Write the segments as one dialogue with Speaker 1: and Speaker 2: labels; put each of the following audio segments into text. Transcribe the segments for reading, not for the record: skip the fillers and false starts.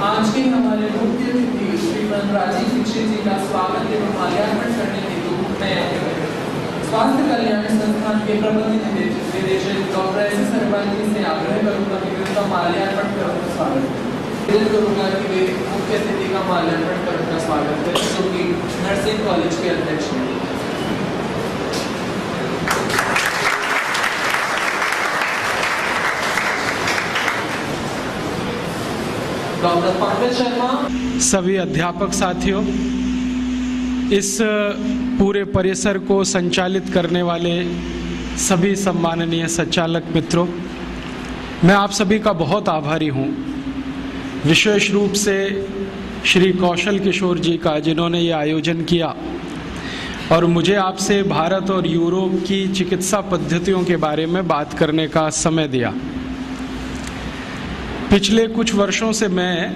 Speaker 1: आज के हमारे मुख्य अतिथि श्रीमद राजीव दीक्षित जी का स्वागत एवं माल्यार्पण करने हेतु मैं स्वास्थ्य कल्याण संस्थान के प्रबंध निदेशक डॉक्टर एस सरवानी से आग्रह करूंगा कि उनका माल्यार्पण कर उनका स्वागत करूंगा कि वे मुख्य अतिथि का माल्यार्पण कर उनका स्वागत करें, जो कि नर्सिंग कॉलेज के अध्यक्ष हैं। डॉक्टर पंकज शर्मा।
Speaker 2: सभी अध्यापक साथियों, इस पूरे परिसर को संचालित करने वाले सभी सम्माननीय संचालक मित्रों, मैं आप सभी का बहुत आभारी हूँ। विशेष रूप से श्री कौशल किशोर जी का, जिन्होंने ये आयोजन किया और मुझे आपसे भारत और यूरोप की चिकित्सा पद्धतियों के बारे में बात करने का समय दिया। पिछले कुछ वर्षों से मैं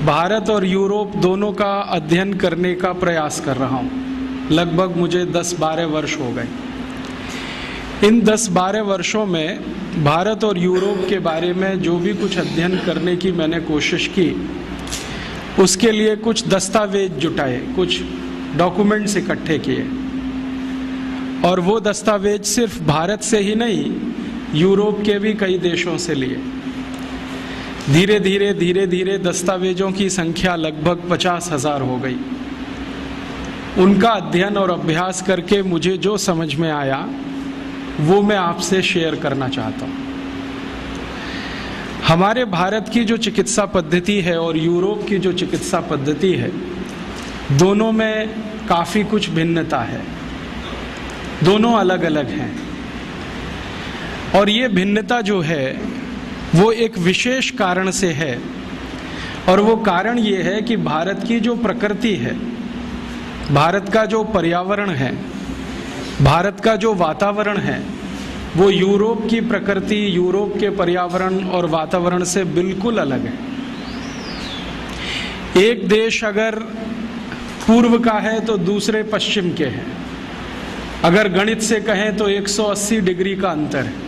Speaker 2: भारत और यूरोप दोनों का अध्ययन करने का प्रयास कर रहा हूँ। लगभग मुझे 10-12 वर्ष हो गए। इन 10-12 वर्षों में भारत और यूरोप के बारे में जो भी कुछ अध्ययन करने की मैंने कोशिश की, उसके लिए कुछ दस्तावेज जुटाए, कुछ डॉक्यूमेंट्स इकट्ठे किए, और वो दस्तावेज सिर्फ भारत से ही नहीं, यूरोप के भी कई देशों से लिए। धीरे धीरे दस्तावेजों की संख्या लगभग 50,000 हो गई। उनका अध्ययन और अभ्यास करके मुझे जो समझ में आया वो मैं आपसे शेयर करना चाहता हूँ। हमारे भारत की जो चिकित्सा पद्धति है और यूरोप की जो चिकित्सा पद्धति है, दोनों में काफ़ी कुछ भिन्नता है। दोनों अलग अलग हैं, और ये भिन्नता जो है वो एक विशेष कारण से है, और वो कारण ये है कि भारत की जो प्रकृति है, भारत का जो पर्यावरण है, भारत का जो वातावरण है, वो यूरोप की प्रकृति, यूरोप के पर्यावरण और वातावरण से बिल्कुल अलग है। एक देश अगर पूर्व का है तो दूसरे पश्चिम के हैं। अगर गणित से कहें तो 180 डिग्री का अंतर है।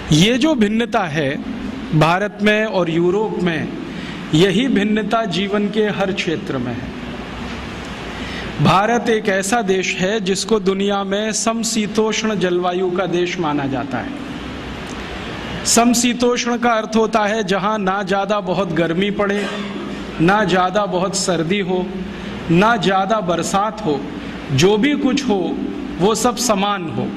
Speaker 2: ये जो भिन्नता है भारत में और यूरोप में, यही भिन्नता जीवन के हर क्षेत्र में है। भारत एक ऐसा देश है जिसको दुनिया में समशीतोष्ण जलवायु का देश माना जाता है। समशीतोष्ण का अर्थ होता है जहां ना ज़्यादा बहुत गर्मी पड़े, ना ज़्यादा बहुत सर्दी हो, ना ज़्यादा बरसात हो, जो भी कुछ हो वो सब समान हो।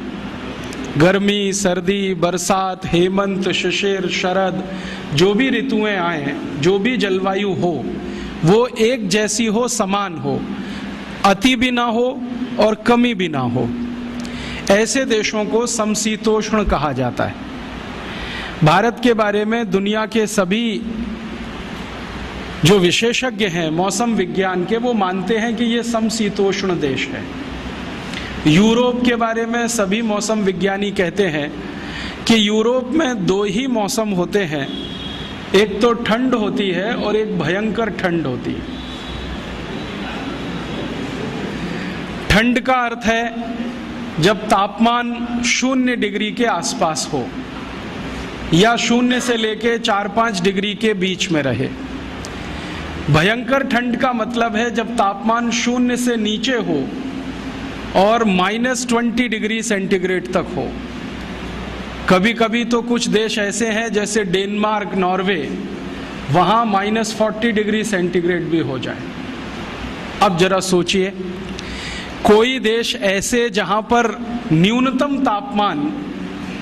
Speaker 2: गर्मी, सर्दी, बरसात, हेमंत, शिशिर, शरद, जो भी ऋतुएं आए, जो भी जलवायु हो, वो एक जैसी हो, समान हो, अति भी ना हो और कमी भी ना हो। ऐसे देशों को समशीतोष्ण कहा जाता है। भारत के बारे में दुनिया के सभी जो विशेषज्ञ हैं मौसम विज्ञान के, वो मानते हैं कि ये समशीतोष्ण देश है। यूरोप के बारे में सभी मौसम विज्ञानी कहते हैं कि यूरोप में 2 ही मौसम होते हैं, एक तो ठंड होती है और एक भयंकर ठंड होती है। ठंड का अर्थ है जब तापमान 0 डिग्री के आसपास हो या 0 से लेके 4-5 डिग्री के बीच में रहे। भयंकर ठंड का मतलब है जब तापमान 0 से नीचे हो और -20 डिग्री सेंटीग्रेड तक हो। कभी कभी तो कुछ देश ऐसे हैं जैसे डेनमार्क, नॉर्वे, वहाँ -40 डिग्री सेंटीग्रेड भी हो जाए। अब जरा सोचिए, कोई देश ऐसे जहाँ पर न्यूनतम तापमान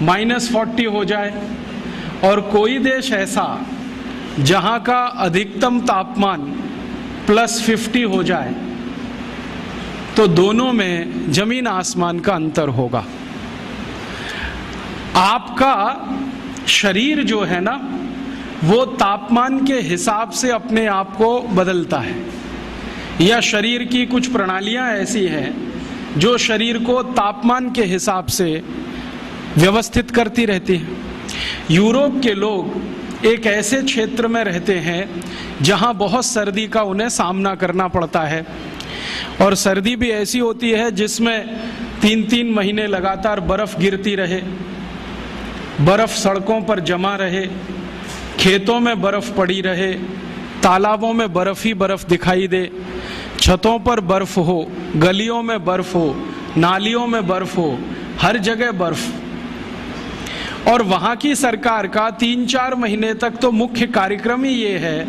Speaker 2: -40 हो जाए और कोई देश ऐसा जहाँ का अधिकतम तापमान +50 हो जाए, तो दोनों में जमीन आसमान का अंतर होगा। आपका शरीर जो है ना, वो तापमान के हिसाब से अपने आप को बदलता है, या शरीर की कुछ प्रणालियां ऐसी हैं जो शरीर को तापमान के हिसाब से व्यवस्थित करती रहती हैं। यूरोप के लोग एक ऐसे क्षेत्र में रहते हैं जहां बहुत सर्दी का उन्हें सामना करना पड़ता है, और सर्दी भी ऐसी होती है जिसमें 3-3 महीने लगातार बर्फ गिरती रहे, बर्फ सड़कों पर जमा रहे, खेतों में बर्फ पड़ी रहे, तालाबों में बर्फ ही बर्फ दिखाई दे, छतों पर बर्फ हो, गलियों में बर्फ हो, नालियों में बर्फ हो, हर जगह बर्फ। और वहां की सरकार का 3-4 महीने तक तो मुख्य कार्यक्रम ही ये है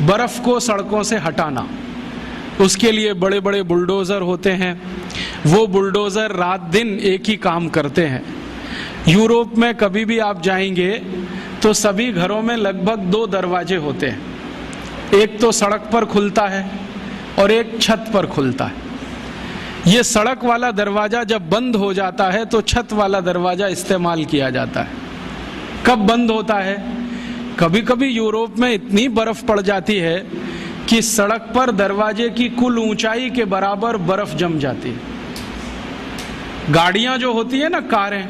Speaker 2: बर्फ को सड़कों से हटाना। उसके लिए बड़े बड़े बुलडोजर होते हैं, वो बुलडोजर रात दिन एक ही काम करते हैं। यूरोप में कभी भी आप जाएंगे तो सभी घरों में लगभग 2 दरवाजे होते हैं, एक तो सड़क पर खुलता है और एक छत पर खुलता है। ये सड़क वाला दरवाजा जब बंद हो जाता है तो छत वाला दरवाजा इस्तेमाल किया जाता है। कब बंद होता है? कभी कभी यूरोप में इतनी बर्फ पड़ जाती है कि सड़क पर दरवाजे की कुल ऊंचाई के बराबर बर्फ जम जाती है। गाड़ियां जो होती है ना, कारें,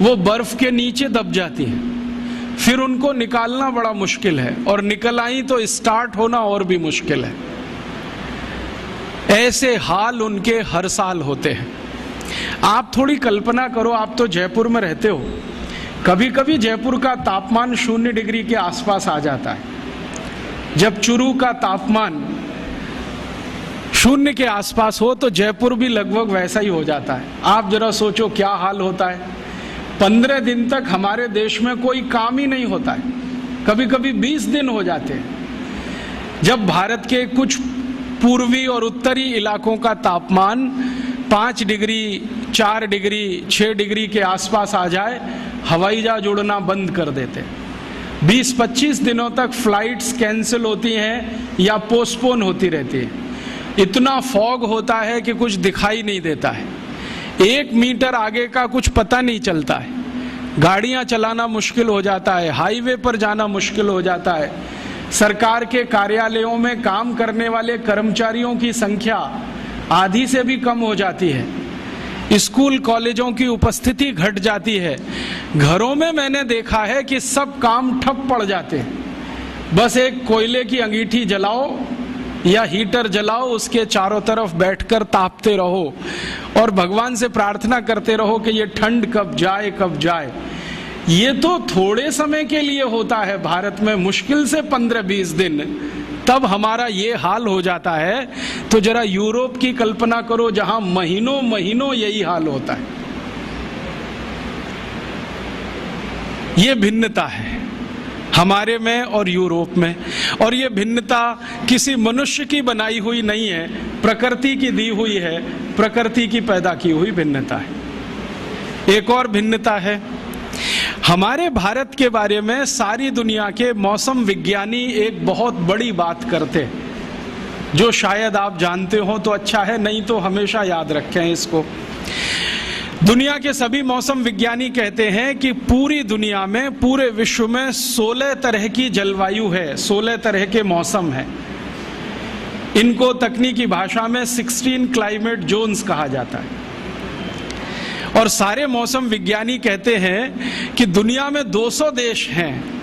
Speaker 2: वो बर्फ के नीचे दब जाती हैं, फिर उनको निकालना बड़ा मुश्किल है, और निकल आई तो स्टार्ट होना और भी मुश्किल है। ऐसे हाल उनके हर साल होते हैं। आप थोड़ी कल्पना करो, आप तो जयपुर में रहते हो, कभी कभी जयपुर का तापमान 0 डिग्री के आसपास आ जाता है। जब चुरू का तापमान 0 के आसपास हो तो जयपुर भी लगभग वैसा ही हो जाता है। आप जरा सोचो क्या हाल होता है। 15 दिन तक हमारे देश में कोई काम ही नहीं होता है, कभी कभी 20 दिन हो जाते हैं। जब भारत के कुछ पूर्वी और उत्तरी इलाकों का तापमान 5 डिग्री, 4 डिग्री, 6 डिग्री के आसपास आ जाए, हवाई जहाज उड़ना बंद कर देते हैं। 20-25 दिनों तक फ्लाइट्स कैंसिल होती हैं या पोस्टपोन होती रहती है। इतना फॉग होता है कि कुछ दिखाई नहीं देता है, 1 मीटर आगे का कुछ पता नहीं चलता है। गाड़ियां चलाना मुश्किल हो जाता है, हाईवे पर जाना मुश्किल हो जाता है। सरकार के कार्यालयों में काम करने वाले कर्मचारियों की संख्या आधी से भी कम हो जाती है। स्कूल कॉलेजों की उपस्थिति घट जाती है। घरों में मैंने देखा है कि सब काम ठप पड़ जाते हैं। बस एक कोयले की अंगीठी जलाओ या हीटर जलाओ, उसके चारों तरफ बैठकर तापते रहो और भगवान से प्रार्थना करते रहो कि ये ठंड कब जाए कब जाए। ये तो थोड़े समय के लिए होता है भारत में, मुश्किल से 15-20 दिन, तब हमारा ये हाल हो जाता है। तो जरा यूरोप की कल्पना करो जहां महीनों महीनों यही हाल होता है। ये भिन्नता है हमारे में और यूरोप में, और ये भिन्नता किसी मनुष्य की बनाई हुई नहीं है, प्रकृति की दी हुई है, प्रकृति की पैदा की हुई भिन्नता है। एक और भिन्नता है, हमारे भारत के बारे में सारी दुनिया के मौसम विज्ञानी एक बहुत बड़ी बात करते हैं, जो शायद आप जानते हो तो अच्छा है, नहीं तो हमेशा याद रखें इसको। दुनिया के सभी मौसम विज्ञानी कहते हैं कि पूरी दुनिया में, पूरे विश्व में 16 तरह की जलवायु है, 16 तरह के मौसम है। इनको तकनीकी भाषा में 16 क्लाइमेट जोन्स कहा जाता है। और सारे मौसम विज्ञानी कहते हैं कि दुनिया में 200 देश हैं,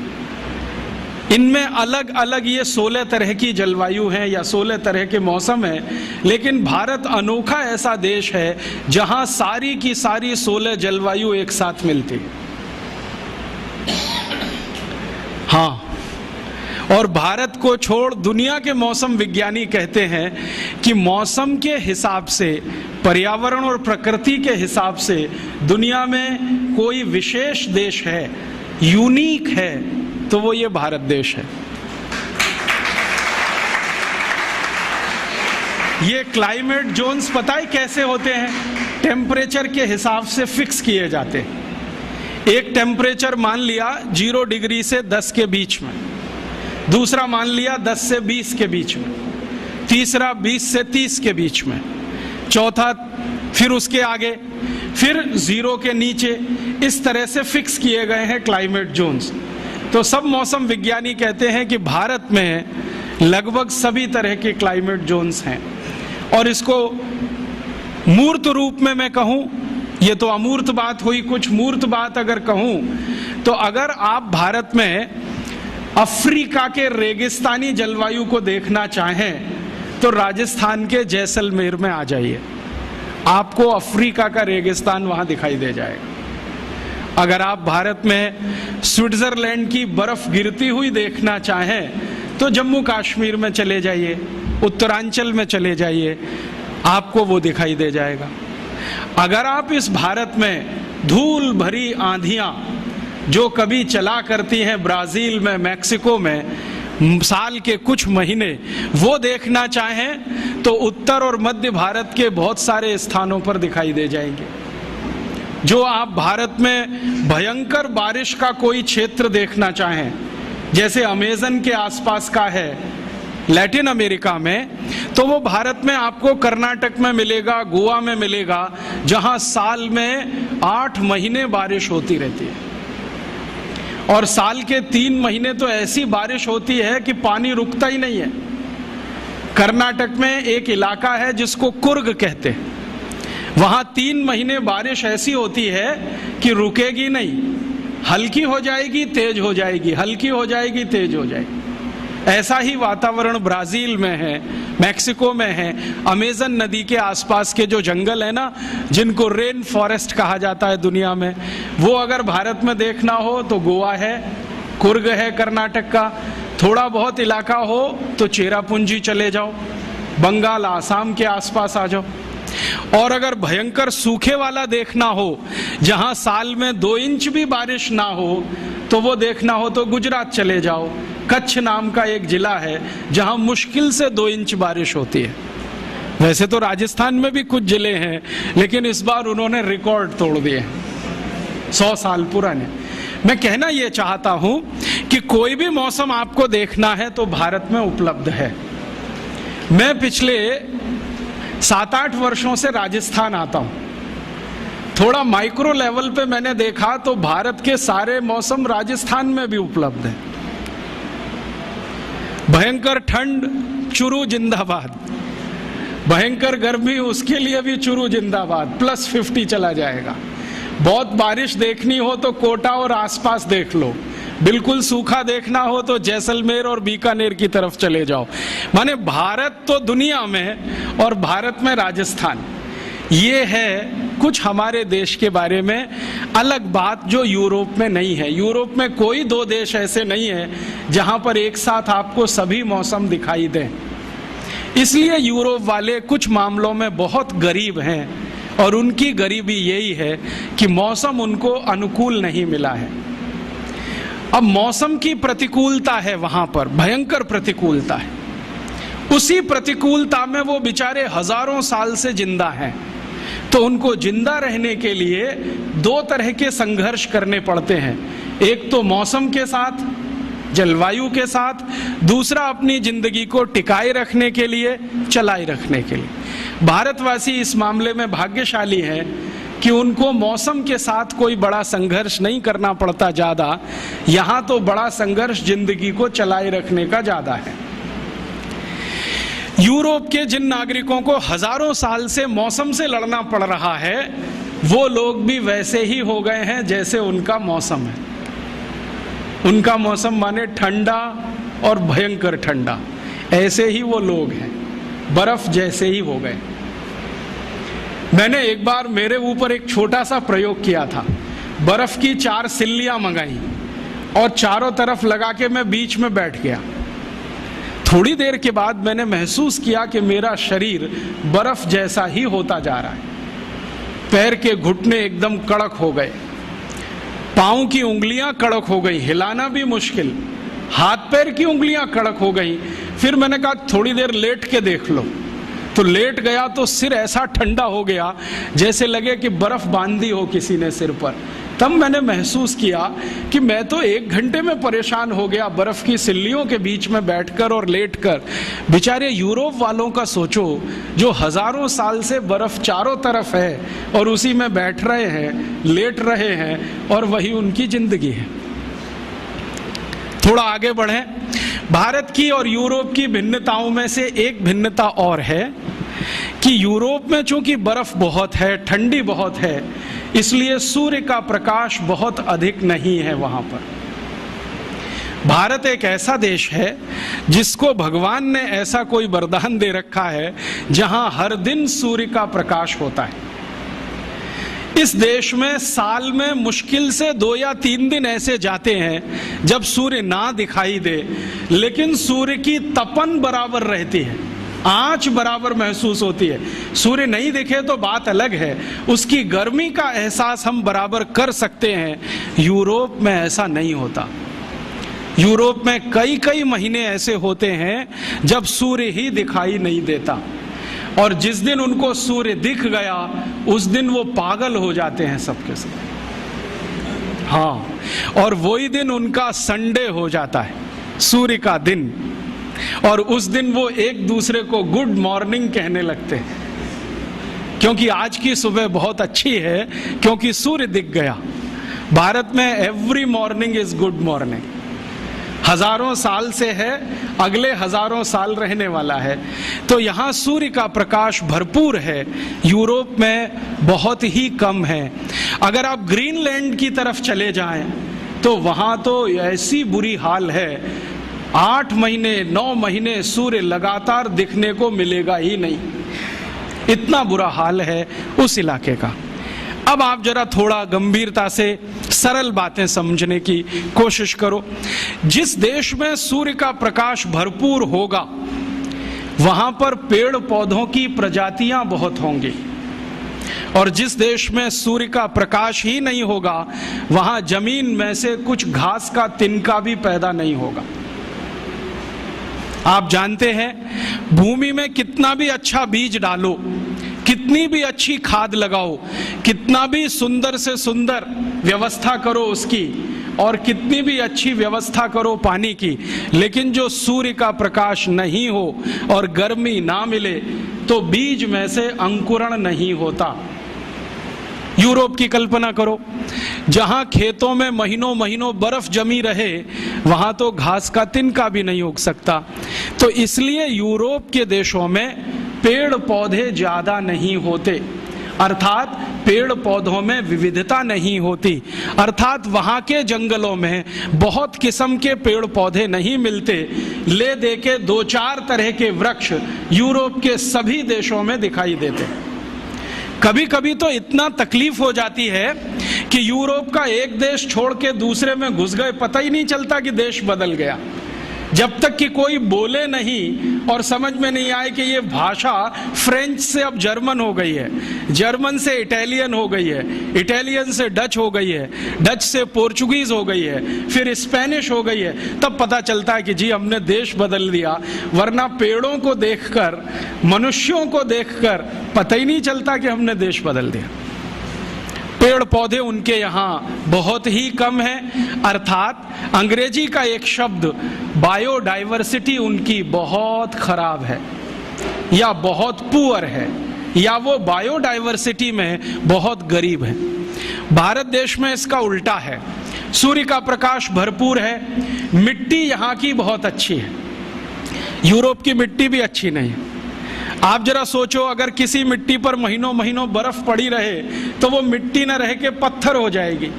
Speaker 2: इनमें अलग अलग ये 16 तरह की जलवायु है या 16 तरह के मौसम है, लेकिन भारत अनोखा ऐसा देश है जहां सारी की सारी 16 जलवायु एक साथ मिलती है। हाँ, और भारत को छोड़ दुनिया के मौसम विज्ञानी कहते हैं कि मौसम के हिसाब से, पर्यावरण और प्रकृति के हिसाब से दुनिया में कोई विशेष देश है, यूनिक है, तो वो ये भारत देश है। ये क्लाइमेट जोन्स पता है कैसे होते हैं? टेम्परेचर के हिसाब से फिक्स किए जाते हैं। एक टेम्परेचर मान लिया 0 डिग्री से 10 के बीच में, दूसरा मान लिया 10 से 20 के बीच में, तीसरा 20 से 30 के बीच में, चौथा फिर उसके आगे, फिर 0 के नीचे। इस तरह से फिक्स किए गए हैं क्लाइमेट जोन्स। तो सब मौसम विज्ञानी कहते हैं कि भारत में लगभग सभी तरह के क्लाइमेट जोन्स हैं। और इसको मूर्त रूप में मैं कहूं, ये तो अमूर्त बात हुई, कुछ मूर्त बात अगर कहूं तो अगर आप भारत में अफ्रीका के रेगिस्तानी जलवायु को देखना चाहें तो राजस्थान के जैसलमेर में आ जाइए, आपको अफ्रीका का रेगिस्तान वहां दिखाई दे जाएगा। अगर आप भारत में स्विट्जरलैंड की बर्फ गिरती हुई देखना चाहें तो जम्मू कश्मीर में चले जाइए, उत्तरांचल में चले जाइए, आपको वो दिखाई दे जाएगा। अगर आप इस भारत में धूल भरी आंधियां जो कभी चला करती हैं ब्राजील में, मैक्सिको में साल के कुछ महीने, वो देखना चाहें तो उत्तर और मध्य भारत के बहुत सारे स्थानों पर दिखाई दे जाएंगे। जो आप भारत में भयंकर बारिश का कोई क्षेत्र देखना चाहें, जैसे अमेज़न के आसपास का है लैटिन अमेरिका में, तो वो भारत में आपको कर्नाटक में मिलेगा, गोवा में मिलेगा, जहां साल में 8 महीने बारिश होती रहती है। और साल के 3 महीने तो ऐसी बारिश होती है कि पानी रुकता ही नहीं है। कर्नाटक में एक इलाका है जिसको कुर्ग कहते हैं, वहां 3 महीने बारिश ऐसी होती है कि रुकेगी नहीं, हल्की हो जाएगी, तेज हो जाएगी, हल्की हो जाएगी, तेज हो जाएगी। ऐसा ही वातावरण ब्राजील में है, मैक्सिको में है, अमेज़न नदी के आसपास के जो जंगल है ना, जिनको रेन फॉरेस्ट कहा जाता है दुनिया में, वो अगर भारत में देखना हो तो गोवा है, कुर्ग है कर्नाटक का, थोड़ा बहुत इलाका हो तो चेरापूंजी चले जाओ, बंगाल आसाम के आसपास आ जाओ। और अगर भयंकर सूखे वाला देखना हो, जहां साल में 2 इंच भी बारिश ना हो, तो वो देखना हो तो गुजरात चले जाओ। कच्छ नाम का एक जिला है जहां मुश्किल से 2 इंच बारिश होती है। वैसे तो राजस्थान में भी कुछ जिले हैं, लेकिन इस बार उन्होंने रिकॉर्ड तोड़ दिए 100 साल पुराने। मैं कहना यह चाहता हूं कि कोई भी मौसम आपको देखना है तो भारत में उपलब्ध है। मैं पिछले 7-8 वर्षों से राजस्थान आता हूं। थोड़ा माइक्रो लेवल पे मैंने देखा तो भारत के सारे मौसम राजस्थान में भी उपलब्ध है। भयंकर ठंड, चुरू जिंदाबाद, भयंकर गर्मी, उसके लिए भी चुरू जिंदाबाद, +50 चला जाएगा। बहुत बारिश देखनी हो तो कोटा और आसपास देख लो, बिल्कुल सूखा देखना हो तो जैसलमेर और बीकानेर की तरफ चले जाओ। माने भारत तो दुनिया में और भारत में राजस्थान, ये है कुछ हमारे देश के बारे में अलग बात जो यूरोप में नहीं है। यूरोप में कोई 2 देश ऐसे नहीं है जहां पर एक साथ आपको सभी मौसम दिखाई दें। इसलिए यूरोप वाले कुछ मामलों में बहुत गरीब हैं, और उनकी गरीबी यही है कि मौसम उनको अनुकूल नहीं मिला है। अब मौसम की प्रतिकूलता है वहां पर, भयंकर प्रतिकूलता है। उसी प्रतिकूलता में वो बेचारे हजारों साल से जिंदा हैं, तो उनको जिंदा रहने के लिए 2 तरह के संघर्ष करने पड़ते हैं। एक तो मौसम के साथ, जलवायु के साथ, दूसरा अपनी जिंदगी को टिकाए रखने के लिए, चलाए रखने के लिए। भारतवासी इस मामले में भाग्यशाली हैं कि उनको मौसम के साथ कोई बड़ा संघर्ष नहीं करना पड़ता ज्यादा। यहां तो बड़ा संघर्ष जिंदगी को चलाए रखने का ज्यादा है। यूरोप के जिन नागरिकों को हजारों साल से मौसम से लड़ना पड़ रहा है, वो लोग भी वैसे ही हो गए हैं जैसे उनका मौसम है। उनका मौसम माने ठंडा और भयंकर ठंडा, ऐसे ही वो लोग हैं, बर्फ जैसे ही हो गए। मैंने एक बार मेरे ऊपर एक छोटा सा प्रयोग किया था। बर्फ की 4 सिल्लियां मंगाई और चारों तरफ लगा के मैं बीच में बैठ गया। थोड़ी देर के बाद मैंने महसूस किया कि मेरा शरीर बर्फ जैसा ही होता जा रहा है। पैर के घुटने एकदम कड़क हो गए, पांव की उंगलियां कड़क हो गई, हिलाना भी मुश्किल, हाथ पैर की उंगलियां कड़क हो गई। फिर मैंने कहा थोड़ी देर लेट के देख लो, तो लेट गया तो सिर ऐसा ठंडा हो गया जैसे लगे कि बर्फ बांध दी हो किसी ने सिर पर। तब मैंने महसूस किया कि मैं तो 1 घंटे में परेशान हो गया बर्फ की सिल्लियों के बीच में बैठकर और लेटकर। बेचारे यूरोप वालों का सोचो, जो हजारों साल से बर्फ चारों तरफ है और उसी में बैठ रहे हैं, लेट रहे हैं, और वही उनकी जिंदगी है। थोड़ा आगे बढ़ें। भारत की और यूरोप की भिन्नताओं में से एक भिन्नता और है कि यूरोप में चूंकि बर्फ बहुत है, ठंडी बहुत है, इसलिए सूर्य का प्रकाश बहुत अधिक नहीं है वहां पर। भारत एक ऐसा देश है जिसको भगवान ने ऐसा कोई वरदान दे रखा है जहां हर दिन सूर्य का प्रकाश होता है। इस देश में साल में मुश्किल से 2 या 3 दिन ऐसे जाते हैं जब सूर्य ना दिखाई दे, लेकिन सूर्य की तपन बराबर रहती है, आंच बराबर महसूस होती है। सूर्य नहीं दिखे तो बात अलग है, उसकी गर्मी का एहसास हम बराबर कर सकते हैं। यूरोप में ऐसा नहीं होता। यूरोप में कई कई महीने ऐसे होते हैं जब सूर्य ही दिखाई नहीं देता, और जिस दिन उनको सूर्य दिख गया उस दिन वो पागल हो जाते हैं सबके सब। हाँ, और वही दिन उनका संडे हो जाता है, सूर्य का दिन, और उस दिन वो एक दूसरे को गुड मॉर्निंग कहने लगते हैं, क्योंकि आज की सुबह बहुत अच्छी है, क्योंकि सूर्य दिख गया। भारत में every morning is good morning, हजारों साल से है, अगले हजारों साल रहने वाला है। तो यहाँ सूर्य का प्रकाश भरपूर है, यूरोप में बहुत ही कम है। अगर आप ग्रीनलैंड की तरफ चले जाएं तो वहाँ तो ऐसी बुरी हाल है, 8 महीने 9 महीने सूर्य लगातार दिखने को मिलेगा ही नहीं, इतना बुरा हाल है उस इलाके का। अब आप जरा थोड़ा गंभीरता से सरल बातें समझने की कोशिश करो। जिस देश में सूर्य का प्रकाश भरपूर होगा वहां पर पेड़ पौधों की प्रजातियां बहुत होंगी, और जिस देश में सूर्य का प्रकाश ही नहीं होगा वहां जमीन में से कुछ घास का तिनका भी पैदा नहीं होगा। आप जानते हैं, भूमि में कितना भी अच्छा बीज डालो, कितनी भी अच्छी खाद लगाओ, कितना भी सुंदर से सुंदर व्यवस्था करो उसकी, और कितनी भी अच्छी व्यवस्था करो पानी की, लेकिन जो सूर्य का प्रकाश नहीं हो और गर्मी ना मिले तो बीज में से अंकुरण नहीं होता। यूरोप की कल्पना करो, जहां खेतों में महीनों महीनों बर्फ जमी रहे, वहां तो घास का तिनका भी नहीं उग सकता। तो इसलिए यूरोप के देशों में पेड़ पौधे ज्यादा नहीं होते, अर्थात पेड़ पौधों में विविधता नहीं होती, अर्थात वहां के जंगलों में बहुत किस्म के पेड़ पौधे नहीं मिलते। ले दे के 2-4 तरह के वृक्ष यूरोप के सभी देशों में दिखाई देते। कभी कभी तो इतना तकलीफ हो जाती है कि यूरोप का एक देश छोड़ के दूसरे में घुस गए, पता ही नहीं चलता कि देश बदल गया, जब तक कि कोई बोले नहीं और समझ में नहीं आए कि ये भाषा फ्रेंच से अब जर्मन हो गई है, जर्मन से इटालियन हो गई है, इटालियन से डच हो गई है, डच से पोर्चुगीज हो गई है, फिर स्पेनिश हो गई है। तब पता चलता है कि जी हमने देश बदल दिया, वरना पेड़ों को देखकर, मनुष्यों को देखकर पता ही नहीं चलता कि हमने देश बदल दिया। पेड़ पौधे उनके यहाँ बहुत ही कम है, अर्थात अंग्रेजी का एक शब्द बायोडाइवर्सिटी उनकी बहुत खराब है, या बहुत पुअर है, या वो बायोडाइवर्सिटी में बहुत गरीब है। भारत देश में इसका उल्टा है, सूर्य का प्रकाश भरपूर है, मिट्टी यहाँ की बहुत अच्छी है, यूरोप की मिट्टी भी अच्छी नहीं है। आप जरा सोचो, अगर किसी मिट्टी पर महीनों महीनों बर्फ पड़ी रहे तो वो मिट्टी न रह के पत्थर हो जाएगी,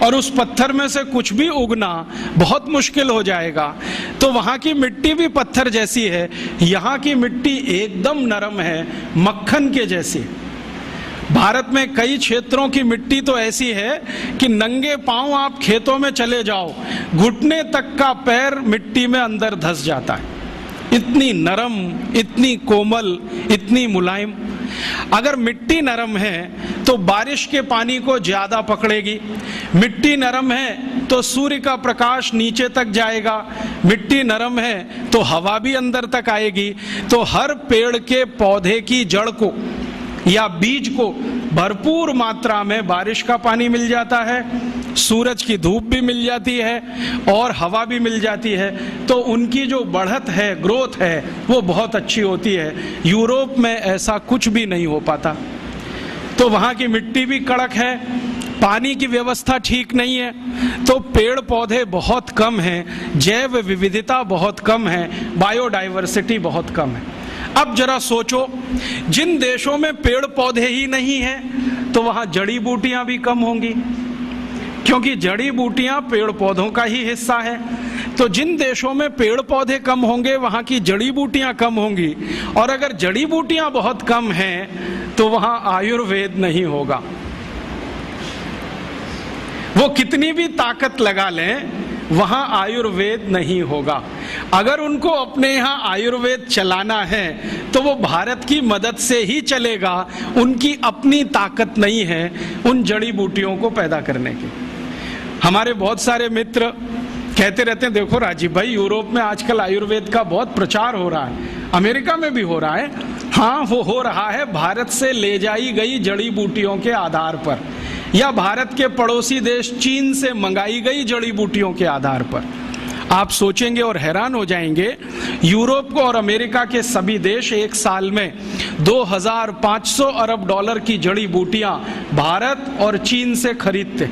Speaker 2: और उस पत्थर में से कुछ भी उगना बहुत मुश्किल हो जाएगा। तो वहाँ की मिट्टी भी पत्थर जैसी है, यहाँ की मिट्टी एकदम नरम है, मक्खन के जैसी। भारत में कई क्षेत्रों की मिट्टी तो ऐसी है कि नंगे पांव आप खेतों में चले जाओ, घुटने तक का पैर मिट्टी में अंदर धंस जाता है, इतनी नरम, इतनी कोमल, इतनी मुलायम। अगर मिट्टी नरम है तो बारिश के पानी को ज्यादा पकड़ेगी, मिट्टी नरम है तो सूर्य का प्रकाश नीचे तक जाएगा, मिट्टी नरम है तो हवा भी अंदर तक आएगी। तो हर पेड़ के पौधे की जड़ को या बीज को भरपूर मात्रा में बारिश का पानी मिल जाता है, सूरज की धूप भी मिल जाती है, और हवा भी मिल जाती है। तो उनकी जो बढ़त है, ग्रोथ है, वो बहुत अच्छी होती है। यूरोप में ऐसा कुछ भी नहीं हो पाता। तो वहाँ की मिट्टी भी कड़क है, पानी की व्यवस्था ठीक नहीं है, तो पेड़ पौधे बहुत कम हैं, जैव विविधता बहुत कम है, बायोडाइवर्सिटी बहुत कम है। अब जरा सोचो, जिन देशों में पेड़ पौधे ही नहीं हैं तो वहाँ जड़ी बूटियां भी कम होंगी, क्योंकि जड़ी बूटियां पेड़ पौधों का ही हिस्सा है। तो जिन देशों में पेड़ पौधे कम होंगे वहाँ की जड़ी बूटियां कम होंगी, और अगर जड़ी बूटियां बहुत कम हैं तो वहाँ आयुर्वेद नहीं होगा। वो कितनी भी ताकत लगा लें, वहां आयुर्वेद नहीं होगा। अगर उनको अपने यहाँ आयुर्वेद चलाना है तो वो भारत की मदद से ही चलेगा। उनकी अपनी ताकत नहीं है उन जड़ी बूटियों को पैदा करने की। हमारे बहुत सारे मित्र कहते रहते हैं, देखो राजीव भाई, यूरोप में आजकल आयुर्वेद का बहुत प्रचार हो रहा है, अमेरिका में भी हो रहा है। हाँ, वो हो रहा है भारत से ले जाई गई जड़ी बूटियों के आधार पर, या भारत के पड़ोसी देश चीन से मंगाई गई जड़ी बूटियों के आधार पर। आप सोचेंगे और हैरान हो जाएंगे, यूरोप और अमेरिका के सभी देश एक साल में 2500 अरब डॉलर की जड़ी बूटियां भारत और चीन से खरीदते,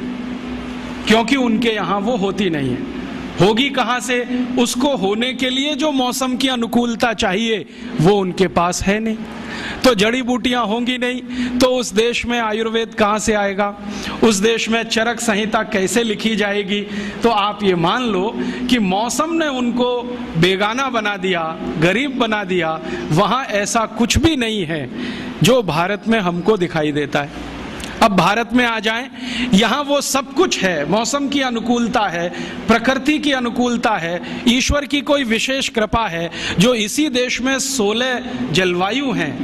Speaker 2: क्योंकि उनके यहाँ वो होती नहीं है। होगी कहाँ से? उसको होने के लिए जो मौसम की अनुकूलता चाहिए वो उनके पास है नहीं। तो जड़ी बूटियां होंगी नहीं तो उस देश में आयुर्वेद कहाँ से आएगा? उस देश में चरक संहिता कैसे लिखी जाएगी? तो आप ये मान लो कि मौसम ने उनको बेगाना बना दिया, गरीब बना दिया। वहाँ ऐसा कुछ भी नहीं है जो भारत में हमको दिखाई देता है। अब भारत में आ जाएं, यहाँ वो सब कुछ है। मौसम की अनुकूलता है, प्रकृति की अनुकूलता है, ईश्वर की कोई विशेष कृपा है जो इसी देश में 16 जलवायु हैं।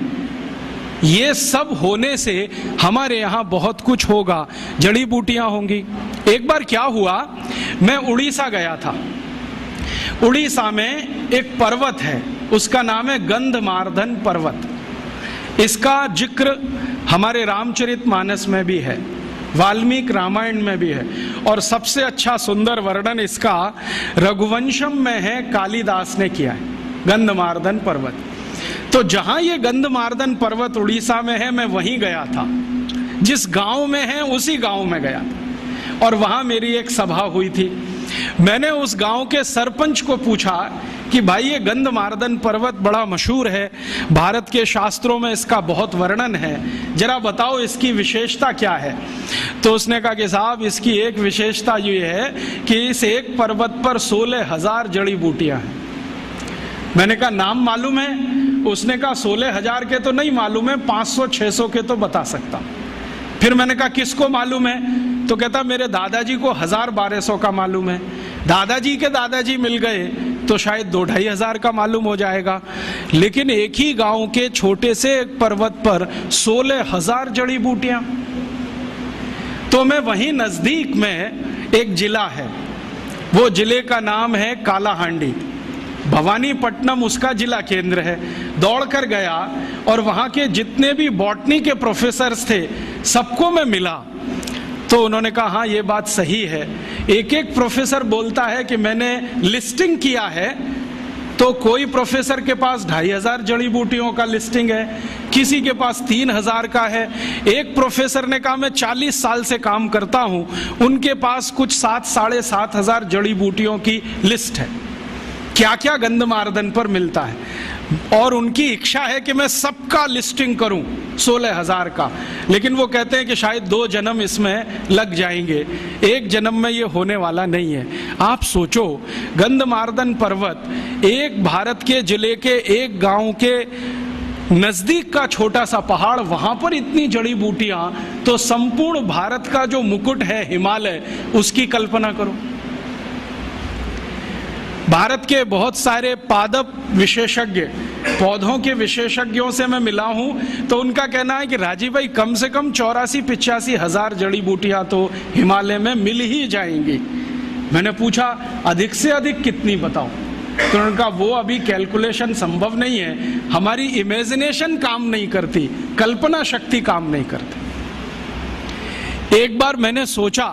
Speaker 2: ये सब होने से हमारे यहाँ बहुत कुछ होगा, जड़ी बूटियां होंगी। एक बार क्या हुआ, मैं उड़ीसा गया था। उड़ीसा में एक पर्वत है, उसका नाम है गंधमार्दन पर्वत। इसका जिक्र हमारे रामचरितमानस में भी है, वाल्मीकि रामायण में भी है, और सबसे अच्छा सुंदर वर्णन इसका रघुवंशम में है, कालिदास ने किया है, गंधमार्दन पर्वत। तो जहां ये गंधमार्दन पर्वत उड़ीसा में है, मैं वहीं गया था। जिस गांव में है उसी गांव में गया था, और वहां मेरी एक सभा हुई थी। मैंने उस गांव के सरपंच को पूछा कि भाई, ये गंधमार्दन पर्वत बड़ा मशहूर है, भारत के शास्त्रों में इसका बहुत वर्णन है, जरा बताओ इसकी विशेषता क्या है? तो उसने कहा कि साहब, इसकी एक विशेषता ये है कि इस एक पर्वत पर 16,000 जड़ी बूटियां हैं। मैंने कहा नाम मालूम है? उसने कहा 16,000 के तो नहीं मालूम है, 500-600 के तो बता सकता। फिर मैंने कहा किसको मालूम है? तो कहता मेरे दादाजी को 1000-1200 का मालूम है। दादाजी के दादाजी मिल गए तो शायद 2-2,500 का मालूम हो जाएगा। लेकिन एक ही गांव के छोटे से एक पर्वत पर 16,000 जड़ी बूटियां। तो मैं वहीं नजदीक में एक जिला है, वो जिले का नाम है कालाहांडी, भवानीपट्टनम उसका जिला केंद्र है। दौड़कर गया और वहां के जितने भी बॉटनी के प्रोफेसर्स थे सबको मैं मिला। तो उन्होंने कहा हाँ, ये बात सही है। एक एक प्रोफेसर बोलता है कि मैंने लिस्टिंग किया है, तो कोई प्रोफेसर के पास 2,500 जड़ी बूटियों का लिस्टिंग है, किसी के पास 3,000 का है। एक प्रोफेसर ने कहा मैं 40 साल से काम करता हूं, उनके पास कुछ 7-7,500 जड़ी बूटियों की लिस्ट है। क्या क्या गंधमार्दन पर मिलता है, और उनकी इच्छा है कि मैं सबका लिस्टिंग करूं 16,000 का। लेकिन वो कहते हैं कि शायद 2 जन्म इसमें लग जाएंगे, एक जन्म में ये होने वाला नहीं है। आप सोचो, गंधमार्दन पर्वत एक भारत के जिले के एक गांव के नजदीक का छोटा सा पहाड़, वहां पर इतनी जड़ी बूटियां, तो संपूर्ण भारत का जो मुकुट है हिमालय, उसकी कल्पना करो। भारत के बहुत सारे पादप विशेषज्ञ, पौधों के विशेषज्ञों से मैं मिला हूं, तो उनका कहना है कि राजीव भाई, कम से कम 84-85 हजार जड़ी बूटियां तो हिमालय में मिल ही जाएंगी। मैंने पूछा अधिक से अधिक कितनी बताओ? तो उन्होंने कहा वो अभी कैलकुलेशन संभव नहीं है, हमारी इमेजिनेशन काम नहीं करती, कल्पना शक्ति काम नहीं करती। एक बार मैंने सोचा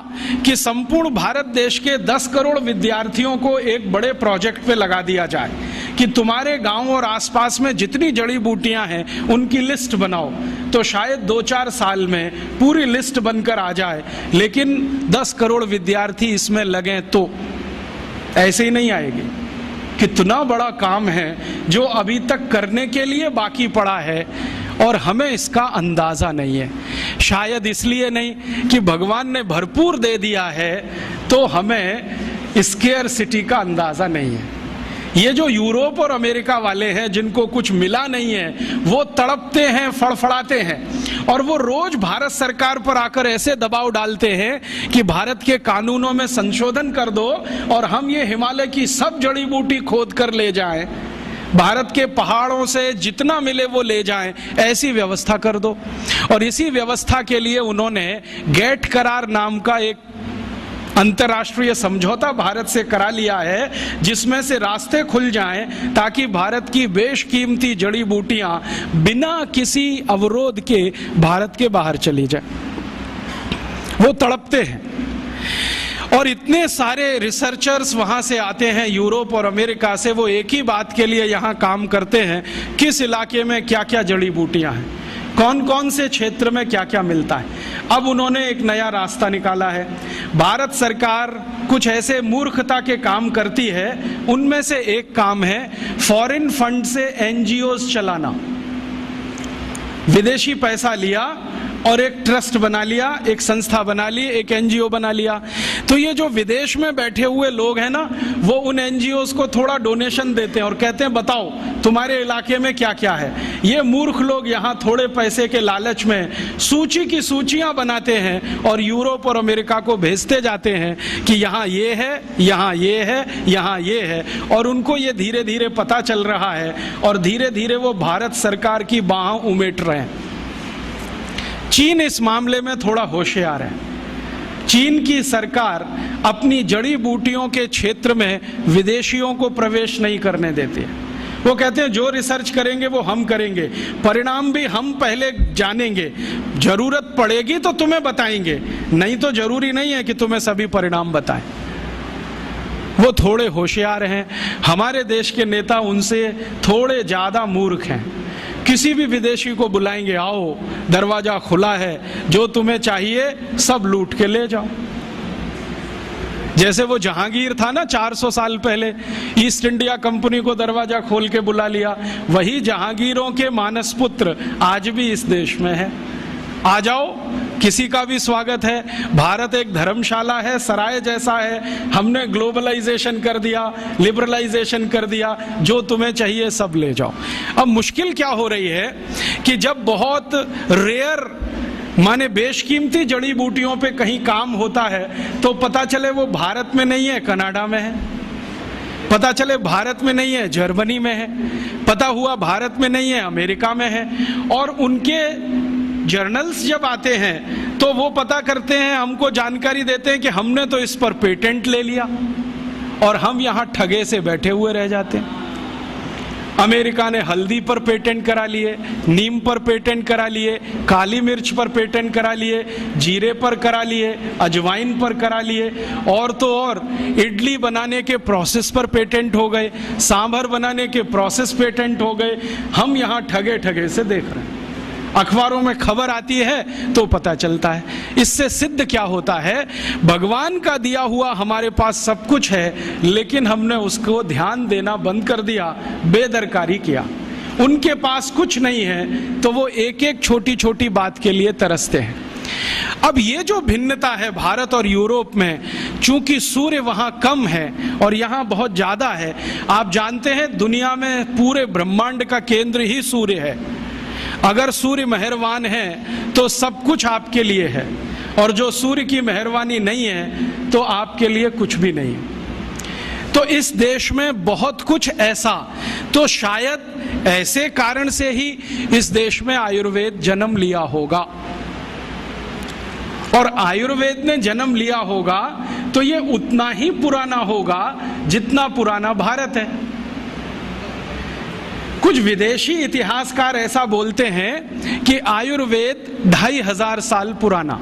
Speaker 2: कि संपूर्ण भारत देश के 10 करोड़ विद्यार्थियों को एक बड़े प्रोजेक्ट पे लगा दिया जाए कि तुम्हारे गांव और आसपास में जितनी जड़ी बूटियां हैं उनकी लिस्ट बनाओ, तो शायद 2-4 साल में पूरी लिस्ट बनकर आ जाए। लेकिन 10 करोड़ विद्यार्थी इसमें लगे तो ऐसे ही नहीं आएगी। कितना बड़ा काम है जो अभी तक करने के लिए बाकी पड़ा है, और हमें इसका अंदाजा नहीं है। शायद इसलिए नहीं कि भगवान ने भरपूर दे दिया है, तो हमें स्केयरसिटी का अंदाजा नहीं है। ये जो यूरोप और अमेरिका वाले हैं जिनको कुछ मिला नहीं है, वो तड़पते हैं, फड़फड़ाते हैं, और वो रोज भारत सरकार पर आकर ऐसे दबाव डालते हैं कि भारत के कानूनों में संशोधन कर दो और हम ये हिमालय की सब जड़ी बूटी खोद कर ले जाएं, भारत के पहाड़ों से जितना मिले वो ले जाएं, ऐसी व्यवस्था कर दो। और इसी व्यवस्था के लिए उन्होंने गेट करार नाम का एक अंतर्राष्ट्रीय समझौता भारत से करा लिया है, जिसमें से रास्ते खुल जाएं ताकि भारत की बेशकीमती जड़ी बूटियां बिना किसी अवरोध के भारत के बाहर चली जाएं। वो तड़पते हैं और इतने सारे रिसर्चर्स वहां से आते हैं यूरोप और अमेरिका से, वो एक ही बात के लिए यहाँ काम करते हैं, किस इलाके में क्या क्या जड़ी बूटियां हैं, कौन कौन से क्षेत्र में क्या क्या मिलता है। अब उन्होंने एक नया रास्ता निकाला है। भारत सरकार कुछ ऐसे मूर्खता के काम करती है, उनमें से एक काम है फॉरेन फंड से एनजीओज चलाना। विदेशी पैसा लिया और एक ट्रस्ट बना लिया, एक संस्था बना ली, एक एनजीओ बना लिया। तो ये जो विदेश में बैठे हुए लोग हैं ना, वो उन एनजीओज को थोड़ा डोनेशन देते हैं और कहते हैं बताओ तुम्हारे इलाके में क्या क्या है। ये मूर्ख लोग यहाँ थोड़े पैसे के लालच में सूची की सूचियां बनाते हैं और यूरोप और अमेरिका को भेजते जाते हैं कि यहाँ ये है, यहाँ ये है, यहाँ ये है, और उनको ये धीरे धीरे पता चल रहा है और धीरे धीरे वो भारत सरकार की बाहों उमेट रहे हैं। चीन इस मामले में थोड़ा होशियार है। चीन की सरकार अपनी जड़ी बूटियों के क्षेत्र में विदेशियों को प्रवेश नहीं करने देती है। वो कहते हैं जो रिसर्च करेंगे वो हम करेंगे, परिणाम भी हम पहले जानेंगे, जरूरत पड़ेगी तो तुम्हें बताएंगे, नहीं तो जरूरी नहीं है कि तुम्हें सभी परिणाम बताएं। वो थोड़े होशियार हैं। हमारे देश के नेता उनसे थोड़े ज्यादा मूर्ख हैं। किसी भी विदेशी को बुलाएंगे, आओ दरवाजा खुला है, जो तुम्हें चाहिए सब लूट के ले जाओ। जैसे वो जहांगीर था ना 400 साल पहले, ईस्ट इंडिया कंपनी को दरवाजा खोल के बुला लिया, वही जहांगीरों के मानस पुत्र आज भी इस देश में है। आ जाओ, किसी का भी स्वागत है। भारत एक धर्मशाला है, सराय जैसा है। हमने ग्लोबलाइजेशन कर दिया, लिबरलाइजेशन कर दिया, जो तुम्हें चाहिए सब ले जाओ। अब मुश्किल क्या हो रही है कि जब बहुत रेयर माने बेशकीमती जड़ी बूटियों पे कहीं काम होता है तो पता चले वो भारत में नहीं है, कनाडा में है, पता चले भारत में नहीं है, जर्मनी में है, पता हुआ भारत में नहीं है, अमेरिका में है। और उनके जर्नल्स जब आते हैं तो वो पता करते हैं, हमको जानकारी देते हैं कि हमने तो इस पर पेटेंट ले लिया, और हम यहाँ ठगे से बैठे हुए रह जाते हैं। अमेरिका ने हल्दी पर पेटेंट करा लिए, नीम पर पेटेंट करा लिए, काली मिर्च पर पेटेंट करा लिए, जीरे पर करा लिए, अजवाइन पर करा लिए, और तो और इडली बनाने के प्रोसेस पर पेटेंट हो गए, सांभर बनाने के प्रोसेस पेटेंट हो गए। हम यहाँ ठगे ठगे से देख रहे हैं। अखबारों में खबर आती है तो पता चलता है। इससे सिद्ध क्या होता है, भगवान का दिया हुआ हमारे पास सब कुछ है, लेकिन हमने उसको ध्यान देना बंद कर दिया, बेदरकारी किया। उनके पास कुछ नहीं है तो वो एक एक छोटी छोटी बात के लिए तरसते हैं। अब ये जो भिन्नता है भारत और यूरोप में, चूंकि सूर्य वहां कम है और यहां बहुत ज्यादा है। आप जानते हैं दुनिया में पूरे ब्रह्मांड का केंद्र ही सूर्य है। अगर सूर्य मेहरबान है तो सब कुछ आपके लिए है, और जो सूर्य की मेहरबानी नहीं है तो आपके लिए कुछ भी नहीं है। तो इस देश में बहुत कुछ ऐसा, तो शायद ऐसे कारण से ही इस देश में आयुर्वेद जन्म लिया होगा। और आयुर्वेद ने जन्म लिया होगा तो ये उतना ही पुराना होगा जितना पुराना भारत है। कुछ विदेशी इतिहासकार ऐसा बोलते हैं कि आयुर्वेद 2500 साल पुराना।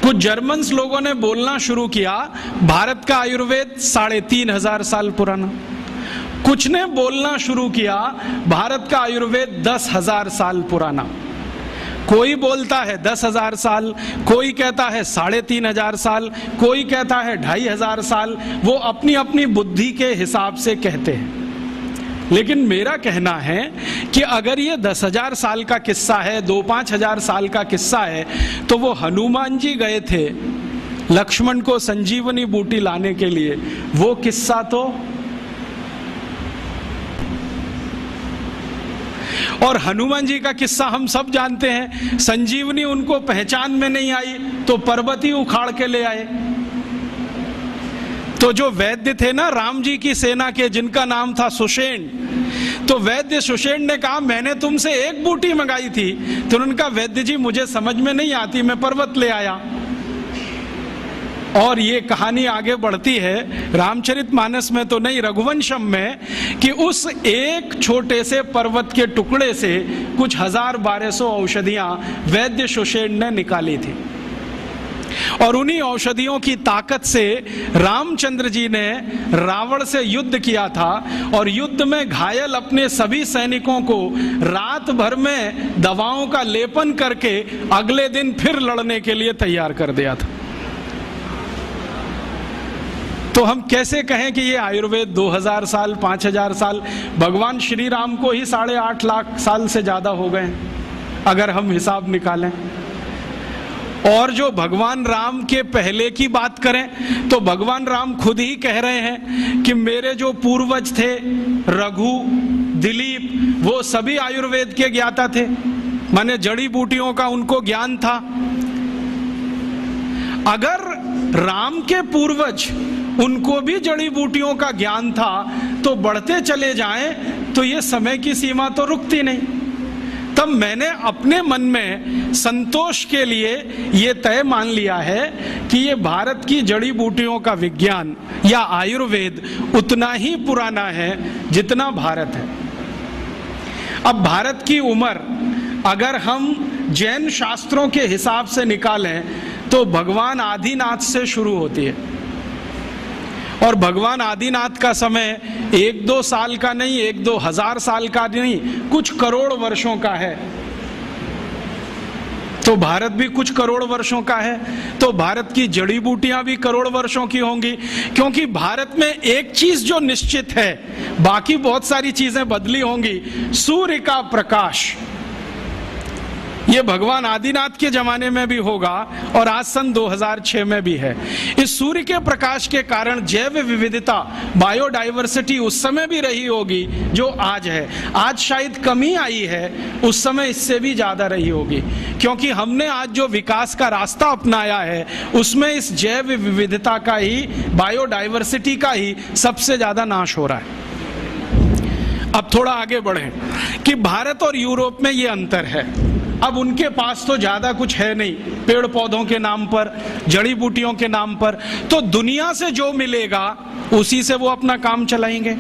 Speaker 2: कुछ जर्मन्स लोगों ने बोलना शुरू किया भारत का आयुर्वेद 3500 साल पुराना। कुछ ने बोलना शुरू किया भारत का आयुर्वेद 10,000 साल पुराना। कोई बोलता है 10,000 साल, कोई कहता है 3500 साल, कोई कहता है 2500 साल। वो अपनी अपनी बुद्धि के हिसाब से कहते हैं। लेकिन मेरा कहना है कि अगर ये 10,000 साल का किस्सा है, 2-5 हजार साल का किस्सा है, तो वो हनुमान जी गए थे लक्ष्मण को संजीवनी बूटी लाने के लिए, वो किस्सा तो। और हनुमान जी का किस्सा हम सब जानते हैं, संजीवनी उनको पहचान में नहीं आई तो पर्वत ही उखाड़ के ले आए। तो जो वैद्य थे ना राम जी की सेना के, जिनका नाम था सुषेण, तो वैद्य सुषेण ने कहा मैंने तुमसे एक बूटी मंगाई थी, तो उन्होंने कहा वैद्य जी मुझे समझ में नहीं आती, मैं पर्वत ले आया। और ये कहानी आगे बढ़ती है रामचरितमानस में तो नहीं, रघुवंशम में, कि उस एक छोटे से पर्वत के टुकड़े से कुछ 1200 औषधियां वैद्य सुषेण ने निकाली थी। और उन्हीं औषधियों की ताकत से रामचंद्र जी ने रावण से युद्ध किया था, और युद्ध में घायल अपने सभी सैनिकों को रात भर में दवाओं का लेपन करके अगले दिन फिर लड़ने के लिए तैयार कर दिया था। तो हम कैसे कहें कि ये आयुर्वेद 2000 साल 5000 साल, भगवान श्री राम को ही 8.5 लाख साल से ज्यादा हो गए अगर हम हिसाब निकालें। और जो भगवान राम के पहले की बात करें तो भगवान राम खुद ही कह रहे हैं कि मेरे जो पूर्वज थे रघु, दिलीप, वो सभी आयुर्वेद के ज्ञाता थे, माने जड़ी बूटियों का उनको ज्ञान था। अगर राम के पूर्वज उनको भी जड़ी बूटियों का ज्ञान था तो बढ़ते चले जाएं तो ये समय की सीमा तो रुकती नहीं। तब मैंने अपने मन में संतोष के लिए ये तय मान लिया है कि ये भारत की जड़ी बूटियों का विज्ञान या आयुर्वेद उतना ही पुराना है जितना भारत है। अब भारत की उम्र अगर हम जैन शास्त्रों के हिसाब से निकालें तो भगवान आदिनाथ से शुरू होती है, और भगवान आदिनाथ का समय 1-2 साल का नहीं, 1-2 हजार साल का नहीं, कुछ करोड़ वर्षों का है। तो भारत भी कुछ करोड़ वर्षों का है, तो भारत की जड़ी बूटियां भी करोड़ वर्षों की होंगी, क्योंकि भारत में एक चीज जो निश्चित है, बाकी बहुत सारी चीजें बदली होंगी, सूर्य का प्रकाश। ये भगवान आदिनाथ के जमाने में भी होगा और आज सन 2006 में भी है। इस सूर्य के प्रकाश के कारण जैव विविधता, बायोडाइवर्सिटी उस समय भी रही होगी जो आज है। आज शायद कमी आई है, उस समय इससे भी ज्यादा रही होगी, क्योंकि हमने आज जो विकास का रास्ता अपनाया है उसमें इस जैव विविधता का ही, बायोडाइवर्सिटी का ही सबसे ज्यादा नाश हो रहा है। अब थोड़ा आगे बढ़े कि भारत और यूरोप में ये अंतर है। अब उनके पास तो ज्यादा कुछ है नहीं, पेड़ पौधों के नाम पर, जड़ी बूटियों के नाम पर, तो दुनिया से जो मिलेगा उसी से वो अपना काम चलाएंगे।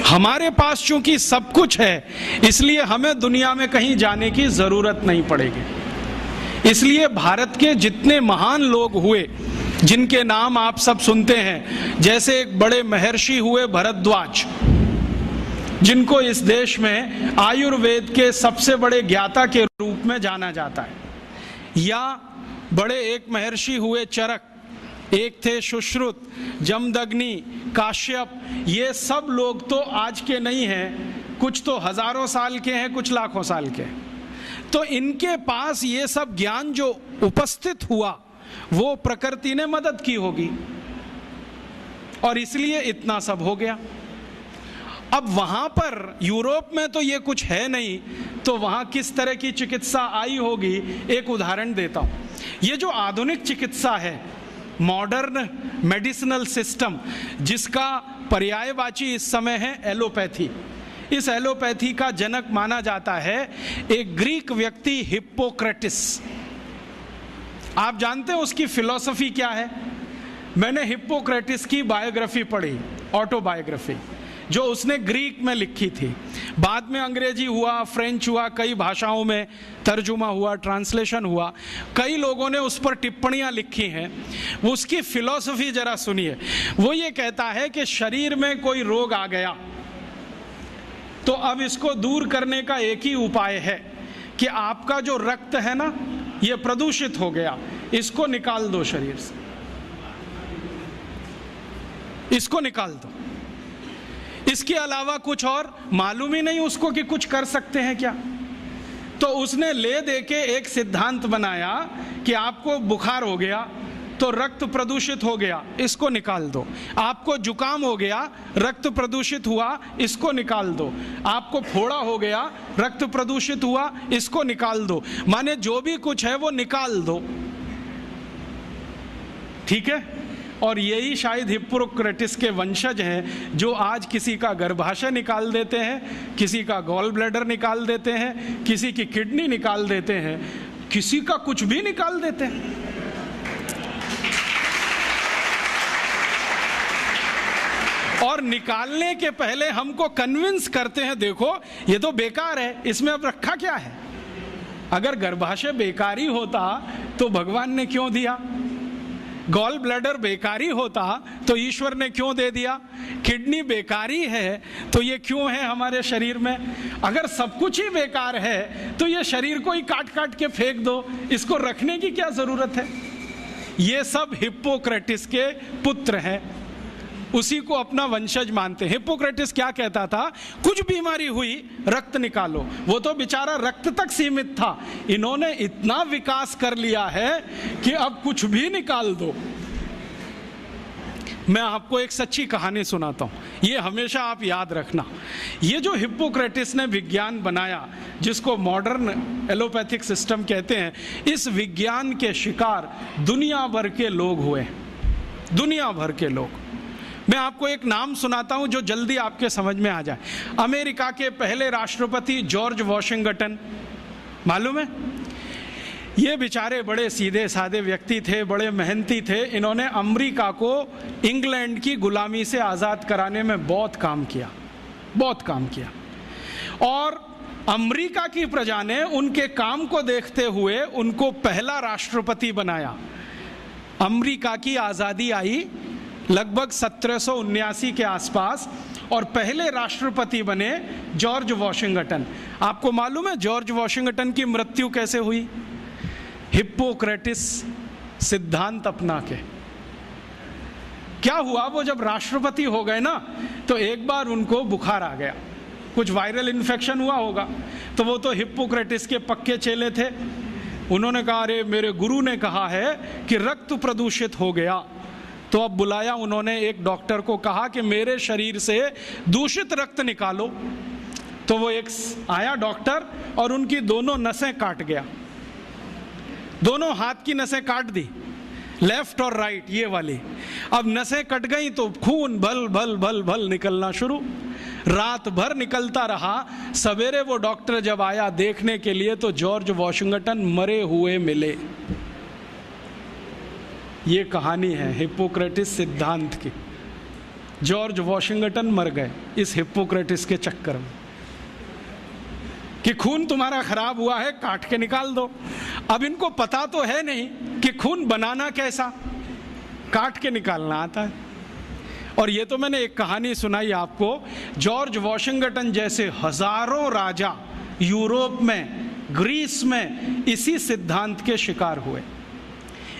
Speaker 2: हमारे पास चूंकि सब कुछ है, इसलिए हमें दुनिया में कहीं जाने की जरूरत नहीं पड़ेगी। इसलिए भारत के जितने महान लोग हुए, जिनके नाम आप सब सुनते हैं, जैसे एक बड़े महर्षि हुए भरद्वाज, जिनको इस देश में आयुर्वेद के सबसे बड़े ज्ञाता के रूप में जाना जाता है, या बड़े एक महर्षि हुए चरक, एक थे सुश्रुत, जमदग्नि, काश्यप, ये सब लोग तो आज के नहीं हैं, कुछ तो हजारों साल के हैं, कुछ लाखों साल के। तो इनके पास ये सब ज्ञान जो उपस्थित हुआ वो प्रकृति ने मदद की होगी, और इसलिए इतना सब हो गया। अब वहां पर यूरोप में तो ये कुछ है नहीं, तो वहां किस तरह की चिकित्सा आई होगी, एक उदाहरण देता हूं। ये जो आधुनिक चिकित्सा है, मॉडर्न मेडिसिनल सिस्टम, जिसका पर्यायवाची इस समय है एलोपैथी, इस एलोपैथी का जनक माना जाता है एक ग्रीक व्यक्ति हिप्पोक्रेटिस। आप जानते हैं उसकी फिलॉसफी क्या है? मैंने हिप्पोक्रेटिस की बायोग्राफी पढ़ी, ऑटोबायोग्राफी, जो उसने ग्रीक में लिखी थी। बाद में अंग्रेजी हुआ, फ्रेंच हुआ, कई भाषाओं में तर्जुमा हुआ, ट्रांसलेशन हुआ, कई लोगों ने उस पर टिप्पणियां लिखी हैं। उसकी फिलॉसफी जरा सुनिए। वो ये कहता है कि शरीर में कोई रोग आ गया तो अब इसको दूर करने का एक ही उपाय है कि आपका जो रक्त है ना, ये प्रदूषित हो गया, इसको निकाल दो शरीर से, इसको निकाल दो। इसके अलावा कुछ और मालूम ही नहीं उसको कि कुछ कर सकते हैं क्या। तो उसने ले दे के एक सिद्धांत बनाया कि आपको बुखार हो गया, तो रक्त प्रदूषित हो गया, इसको निकाल दो। आपको जुकाम हो गया, रक्त प्रदूषित हुआ, इसको निकाल दो। आपको फोड़ा हो गया, रक्त प्रदूषित हुआ, इसको निकाल दो। माने जो भी कुछ है वो निकाल दो, ठीक है। और यही शायद हिप्पोक्रेटिस के वंशज हैं जो आज किसी का गर्भाशय निकाल देते हैं, किसी का गॉल ब्लैडर निकाल देते हैं, किसी की किडनी निकाल देते हैं, किसी का कुछ भी निकाल देते हैं। और निकालने के पहले हमको कन्विंस करते हैं, देखो ये तो बेकार है, इसमें अब रखा क्या है। अगर गर्भाशय बेकारी होता तो भगवान ने क्यों दिया? गॉल ब्लैडर बेकारी होता तो ईश्वर ने क्यों दे दिया? किडनी बेकारी है तो ये क्यों है हमारे शरीर में? अगर सब कुछ ही बेकार है तो ये शरीर को ही काट काट के फेंक दो, इसको रखने की क्या जरूरत है? ये सब हिप्पोक्रेटिस के पुत्र हैं, उसी को अपना वंशज मानते हैं। हिप्पोक्रेटिस क्या कहता था? कुछ बीमारी हुई रक्त निकालो। वो तो बेचारा रक्त तक सीमित था, इन्होंने इतना विकास कर लिया है कि अब कुछ भी निकाल दो। मैं आपको एक सच्ची कहानी सुनाता हूं, ये हमेशा आप याद रखना। ये जो हिप्पोक्रेटिस ने विज्ञान बनाया, जिसको मॉडर्न एलोपैथिक सिस्टम कहते हैं, इस विज्ञान के शिकार दुनिया भर के लोग हुए, दुनिया भर के लोग। मैं आपको एक नाम सुनाता हूं जो जल्दी आपके समझ में आ जाए। अमेरिका के पहले राष्ट्रपति जॉर्ज वॉशिंगटन, मालूम है? ये बेचारे बड़े सीधे साधे व्यक्ति थे, बड़े मेहनती थे। इन्होंने अमेरिका को इंग्लैंड की गुलामी से आज़ाद कराने में बहुत काम किया, बहुत काम किया। और अमेरिका की प्रजा ने उनके काम को देखते हुए उनको पहला राष्ट्रपति बनाया। अमेरिका की आज़ादी आई लगभग 1779 के आसपास और पहले राष्ट्रपति बने जॉर्ज वॉशिंगटन। आपको मालूम है जॉर्ज वॉशिंगटन की मृत्यु कैसे हुई? हिप्पोक्रेटिस सिद्धांत अपना के। क्या हुआ, वो जब राष्ट्रपति हो गए ना तो एक बार उनको बुखार आ गया, कुछ वायरल इन्फेक्शन हुआ होगा। तो वो तो हिप्पोक्रेटिस के पक्के चेले थे, उन्होंने कहा अरे मेरे गुरु ने कहा है कि रक्त प्रदूषित हो गया। तो अब बुलाया उन्होंने एक डॉक्टर को, कहा कि मेरे शरीर से दूषित रक्त निकालो। तो वो एक आया डॉक्टर और उनकी दोनों नसें काट गया, दोनों हाथ की नसें काट दी, लेफ्ट और राइट ये वाली। अब नसें कट गई तो खून भल भल भल भल निकलना शुरू, रात भर निकलता रहा। सवेरे वो डॉक्टर जब आया देखने के लिए तो जॉर्ज वॉशिंगटन मरे हुए मिले। ये कहानी है हिप्पोक्रेटिस सिद्धांत की। जॉर्ज वॉशिंगटन मर गए इस हिप्पोक्रेटिस के चक्कर में कि खून तुम्हारा खराब हुआ है, काट के निकाल दो। अब इनको पता तो है नहीं कि खून बनाना कैसा, काट के निकालना आता है। और ये तो मैंने एक कहानी सुनाई आपको, जॉर्ज वॉशिंगटन जैसे हजारों राजा यूरोप में, ग्रीस में इसी सिद्धांत के शिकार हुए।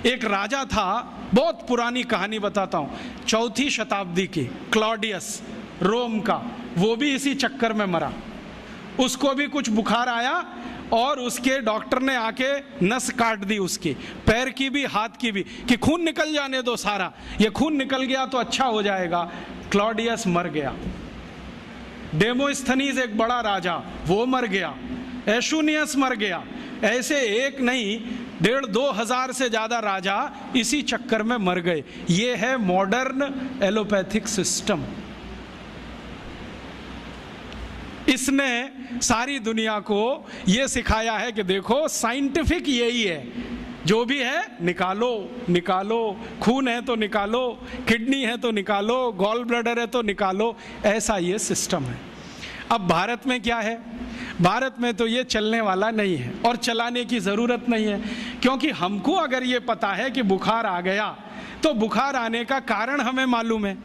Speaker 2: एक राजा था, बहुत पुरानी कहानी बताता हूँ, 4वीं शताब्दी की, क्लॉडियस रोम का, वो भी इसी चक्कर में मरा। उसको भी कुछ बुखार आया और उसके डॉक्टर ने आके नस काट दी उसकी, पैर की भी हाथ की भी, कि खून निकल जाने दो सारा, ये खून निकल गया तो अच्छा हो जाएगा। क्लॉडियस मर गया। डेमोस्थनीज एक बड़ा राजा, वो मर गया। एशुनियस मर गया। ऐसे एक नहीं 1,500-2 हजार से ज्यादा राजा इसी चक्कर में मर गए। ये है मॉडर्न एलोपैथिक सिस्टम। इसने सारी दुनिया को यह सिखाया है कि देखो साइंटिफिक यही है, जो भी है निकालो निकालो, खून है तो निकालो, किडनी है तो निकालो, गॉल ब्लैडर है तो निकालो, ऐसा ये सिस्टम है। अब भारत में क्या है? भारत में तो ये चलने वाला नहीं है और चलाने की ज़रूरत नहीं है, क्योंकि हमको अगर ये पता है कि बुखार आ गया तो बुखार आने का कारण हमें मालूम है,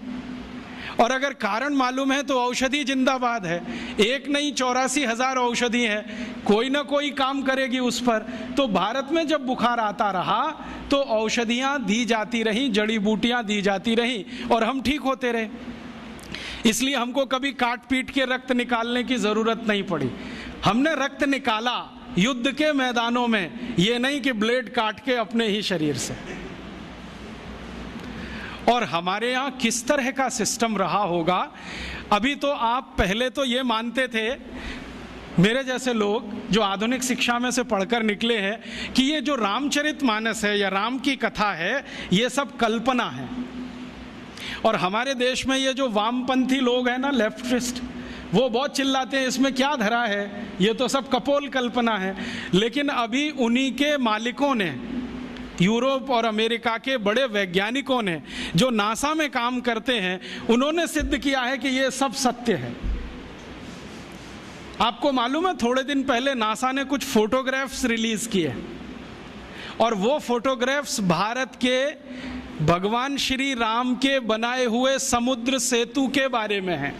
Speaker 2: और अगर कारण मालूम है तो औषधि जिंदाबाद है। एक नहीं 84,000 औषधि है, कोई ना कोई काम करेगी उस पर। तो भारत में जब बुखार आता रहा तो औषधियाँ दी जाती रहीं, जड़ी बूटियाँ दी जाती रहीं और हम ठीक होते रहे। इसलिए हमको कभी काट पीट के रक्त निकालने की ज़रूरत नहीं पड़ी। हमने रक्त निकाला युद्ध के मैदानों में, ये नहीं कि ब्लेड काट के अपने ही शरीर से। और हमारे यहाँ किस तरह का सिस्टम रहा होगा। अभी तो आप पहले तो ये मानते थे, मेरे जैसे लोग जो आधुनिक शिक्षा में से पढ़कर निकले हैं, कि ये जो रामचरितमानस है या राम की कथा है ये सब कल्पना है। और हमारे देश में ये जो वामपंथी लोग हैं ना, लेफ्टिस्ट, वो बहुत चिल्लाते हैं इसमें क्या धरा है, ये तो सब कपोल कल्पना है। लेकिन अभी उन्हीं के मालिकों ने, यूरोप और अमेरिका के बड़े वैज्ञानिकों ने, जो नासा में काम करते हैं, उन्होंने सिद्ध किया है कि ये सब सत्य है। आपको मालूम है, थोड़े दिन पहले नासा ने कुछ फोटोग्राफ्स रिलीज किए और वो फोटोग्राफ्स भारत के भगवान श्री राम के बनाए हुए समुद्र सेतु के बारे में हैं।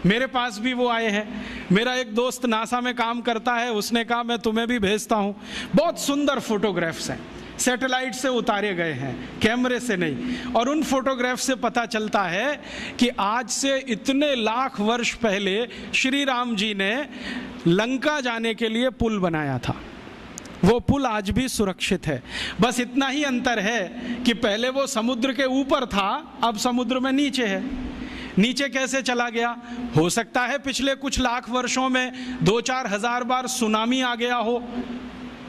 Speaker 2: मेरे पास भी वो आए हैं। मेरा एक दोस्त नासा में काम करता है, उसने कहा मैं तुम्हें भी भेजता हूँ। बहुत सुंदर फोटोग्राफ्स हैं, सैटेलाइट से उतारे गए हैं, कैमरे से नहीं। और उन फोटोग्राफ से पता चलता है कि आज से इतने लाख वर्ष पहले श्री राम जी ने लंका जाने के लिए पुल बनाया था। वो पुल आज भी सुरक्षित है। बस इतना ही अंतर है कि पहले वो समुद्र के ऊपर था, अब समुद्र में नीचे है। नीचे कैसे चला गया? हो सकता है पिछले कुछ लाख वर्षों में 2-4 हजार बार सुनामी आ गया हो,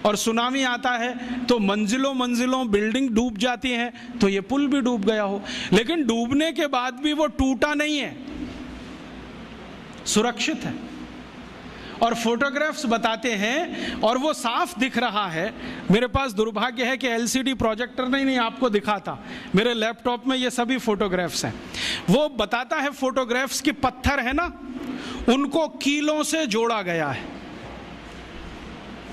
Speaker 2: और सुनामी आता है तो मंजिलों मंजिलों बिल्डिंग डूब जाती हैं, तो ये पुल भी डूब गया हो। लेकिन डूबने के बाद भी वो टूटा नहीं है, सुरक्षित है। और फोटोग्राफ्स बताते हैं और वो साफ दिख रहा है। मेरे पास दुर्भाग्य है कि एलसीडी प्रोजेक्टर नहीं आपको दिखाता, मेरे लैपटॉप में ये सभी फोटोग्राफ्स हैं। वो बताता है फोटोग्राफ्स कि पत्थर है ना, उनको कीलों से जोड़ा गया है।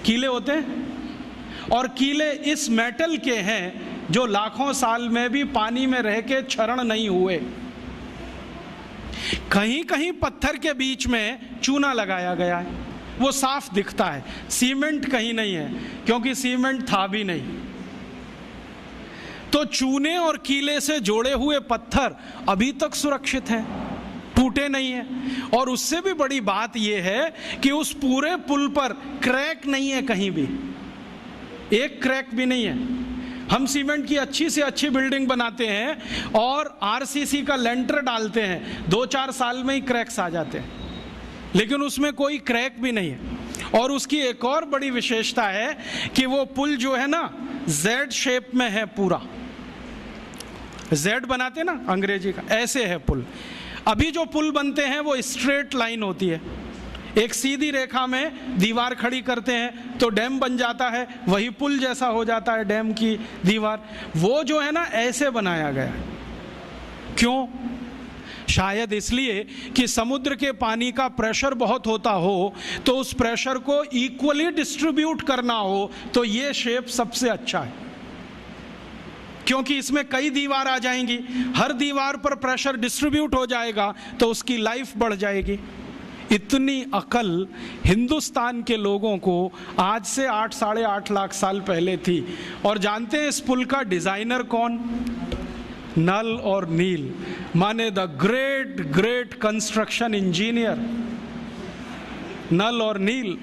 Speaker 2: कीले होते हैं, और कीले इस मेटल के हैं जो लाखों साल में भी पानी में रह के क्षरण नहीं हुए। कहीं कहीं पत्थर के बीच में चूना लगाया गया है, वो साफ दिखता है। सीमेंट कहीं नहीं है, क्योंकि सीमेंट था भी नहीं। तो चूने और कीले से जोड़े हुए पत्थर अभी तक सुरक्षित हैं, टूटे नहीं है। और उससे भी बड़ी बात यह है कि उस पूरे पुल पर क्रैक नहीं है, कहीं भी एक क्रैक भी नहीं है। हम सीमेंट की अच्छी से अच्छी बिल्डिंग बनाते हैं और आरसीसी का लेंटर डालते हैं, 2-4 साल में ही क्रैक्स आ जाते हैं, लेकिन उसमें कोई क्रैक भी नहीं है। और उसकी एक और बड़ी विशेषता है कि वो पुल जो है ना, जेड शेप में है पूरा। जेड बनाते ना अंग्रेजी का, ऐसे है पुल। अभी जो पुल बनते हैं वो स्ट्रेट लाइन होती है, एक सीधी रेखा में दीवार खड़ी करते हैं तो डैम बन जाता है, वही पुल जैसा हो जाता है डैम की दीवार। वो जो है ना, ऐसे बनाया गया। क्यों? शायद इसलिए कि समुद्र के पानी का प्रेशर बहुत होता हो, तो उस प्रेशर को इक्वली डिस्ट्रीब्यूट करना हो, तो ये शेप सबसे अच्छा है। क्योंकि इसमें कई दीवार आ जाएंगी, हर दीवार पर प्रेशर डिस्ट्रीब्यूट हो जाएगा, तो उसकी लाइफ बढ़ जाएगी। इतनी अकल हिंदुस्तान के लोगों को आज से 8-8.5 लाख साल पहले थी। और जानते हैं इस पुल का डिजाइनर कौन? नल और नील, माने the great great construction engineer Nal और नील,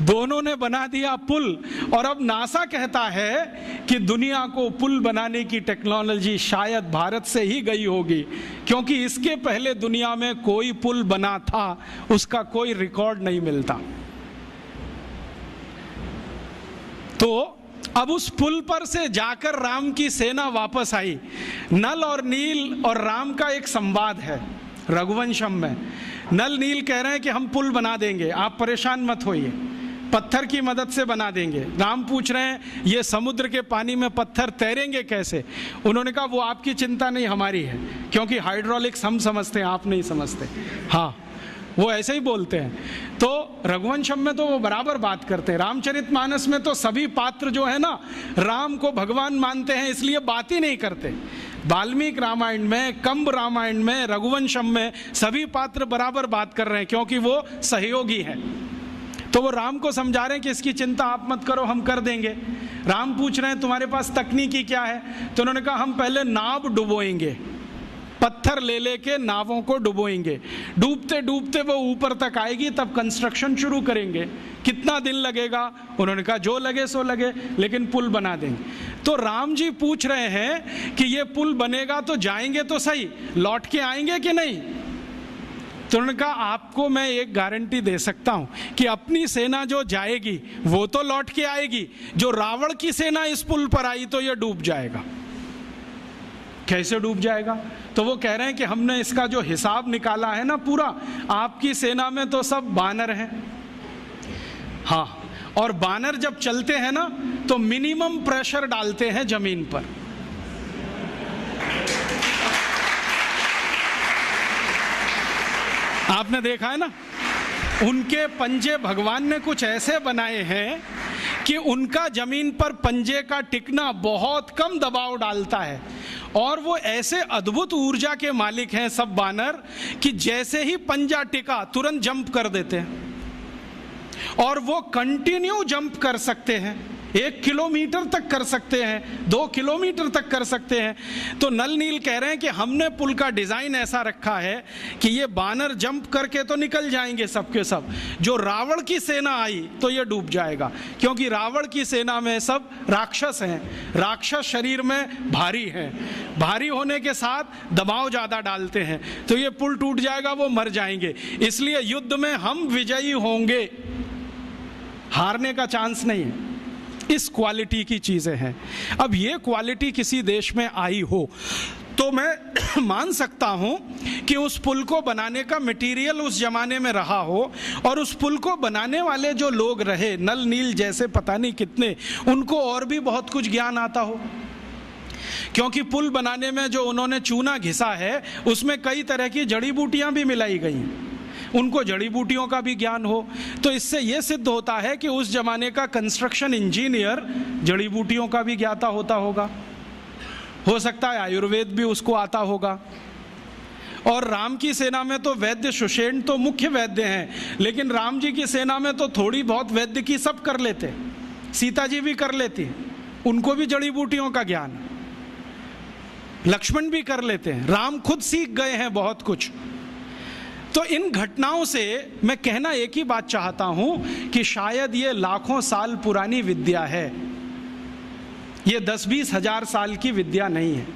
Speaker 2: दोनों ने बना दिया पुल। और अब नासा कहता है कि दुनिया को पुल बनाने की टेक्नोलॉजी शायद भारत से ही गई होगी, क्योंकि इसके पहले दुनिया में कोई पुल बना था, उसका कोई रिकॉर्ड नहीं मिलता। तो अब उस पुल पर से जाकर राम की सेना वापस आई। नल और नील और राम का एक संवाद है रघुवंशम में। नल नील कह रहे हैं कि हम पुल बना देंगे, आप परेशान मत होइए, पत्थर की मदद से बना देंगे। राम पूछ रहे हैं ये समुद्र के पानी में पत्थर तैरेंगे कैसे? उन्होंने कहा वो आपकी चिंता नहीं, हमारी है, क्योंकि हाइड्रोलिक्स हम समझते हैं, आप नहीं समझते। हाँ, वो ऐसे ही बोलते हैं। तो रघुवंशम में तो वो बराबर बात करते हैं। रामचरितमानस में तो सभी पात्र जो है ना, राम को भगवान मानते हैं, इसलिए बात ही नहीं करते। वाल्मीकि रामायण में, कंब रामायण में, रघुवंशम में सभी पात्र बराबर बात कर रहे हैं, क्योंकि वो सहयोगी हैं। तो वो राम को समझा रहे हैं कि इसकी चिंता आप मत करो, हम कर देंगे। राम पूछ रहे हैं तुम्हारे पास तकनीकी क्या है? तो उन्होंने कहा हम पहले नाव डुबोएंगे, पत्थर ले लेके नावों को डुबोएंगे, डूबते डूबते वो ऊपर तक आएगी, तब कंस्ट्रक्शन शुरू करेंगे। कितना दिन लगेगा? उन्होंने कहा जो लगे सो लगे, लेकिन पुल बना देंगे। तो राम जी पूछ रहे हैं कि ये पुल बनेगा तो जाएंगे तो सही, लौट के आएंगे कि नहीं? तो उन्होंने कहा आपको मैं एक गारंटी दे सकता हूं कि अपनी सेना जो जाएगी वो तो लौट के आएगी, जो रावण की सेना इस पुल पर आई तो ये डूब जाएगा। कैसे डूब जाएगा? तो वो कह रहे हैं कि हमने इसका जो हिसाब निकाला है ना पूरा, आपकी सेना में तो सब बानर हैं। हाँ, और बानर जब चलते हैं ना तो मिनिमम प्रेशर डालते हैं जमीन पर। आपने देखा है ना, उनके पंजे भगवान ने कुछ ऐसे बनाए हैं कि उनका जमीन पर पंजे का टिकना बहुत कम दबाव डालता है, और वो ऐसे अद्भुत ऊर्जा के मालिक हैं सब बानर कि जैसे ही पंजा टिका तुरंत जंप कर देते हैं, और वो कंटिन्यू जंप कर सकते हैं, 1 किलोमीटर तक कर सकते हैं, 2 किलोमीटर तक कर सकते हैं। तो नल नील कह रहे हैं कि हमने पुल का डिजाइन ऐसा रखा है कि ये बानर जंप करके तो निकल जाएंगे सबके सब, जो रावण की सेना आई तो ये डूब जाएगा, क्योंकि रावण की सेना में सब राक्षस हैं, राक्षस शरीर में भारी हैं, भारी होने के साथ दबाव ज्यादा डालते हैं, तो ये पुल टूट जाएगा, वो मर जाएंगे। इसलिए युद्ध में हम विजयी होंगे, हारने का चांस नहीं है। इस क्वालिटी की चीजें हैं। अब ये क्वालिटी किसी देश में आई हो तो मैं मान सकता हूं कि उस पुल को बनाने का मटेरियल उस जमाने में रहा हो, और उस पुल को बनाने वाले जो लोग रहे, नल नील जैसे पता नहीं कितने, उनको और भी बहुत कुछ ज्ञान आता हो, क्योंकि पुल बनाने में जो उन्होंने चूना घिसा है उसमें कई तरह की जड़ी बूटियां भी मिलाई गई हैं, उनको जड़ी बूटियों का भी ज्ञान हो। तो इससे यह सिद्ध होता है कि उस जमाने का कंस्ट्रक्शन इंजीनियर जड़ी बूटियों का भी ज्ञाता होता होगा, हो सकता है आयुर्वेद भी उसको आता होगा। और राम की सेना में तो वैद्य सुषेण तो मुख्य वैद्य हैं, लेकिन राम जी की सेना में तो थोड़ी बहुत वैद्य की सब कर लेते, सीता जी भी कर लेती, उनको भी जड़ी बूटियों का ज्ञान, लक्ष्मण भी कर लेते हैं, राम खुद सीख गए हैं बहुत कुछ। तो इन घटनाओं से मैं कहना एक ही बात चाहता हूं कि शायद ये लाखों साल पुरानी विद्या है, ये 10-20 हजार साल की विद्या नहीं है।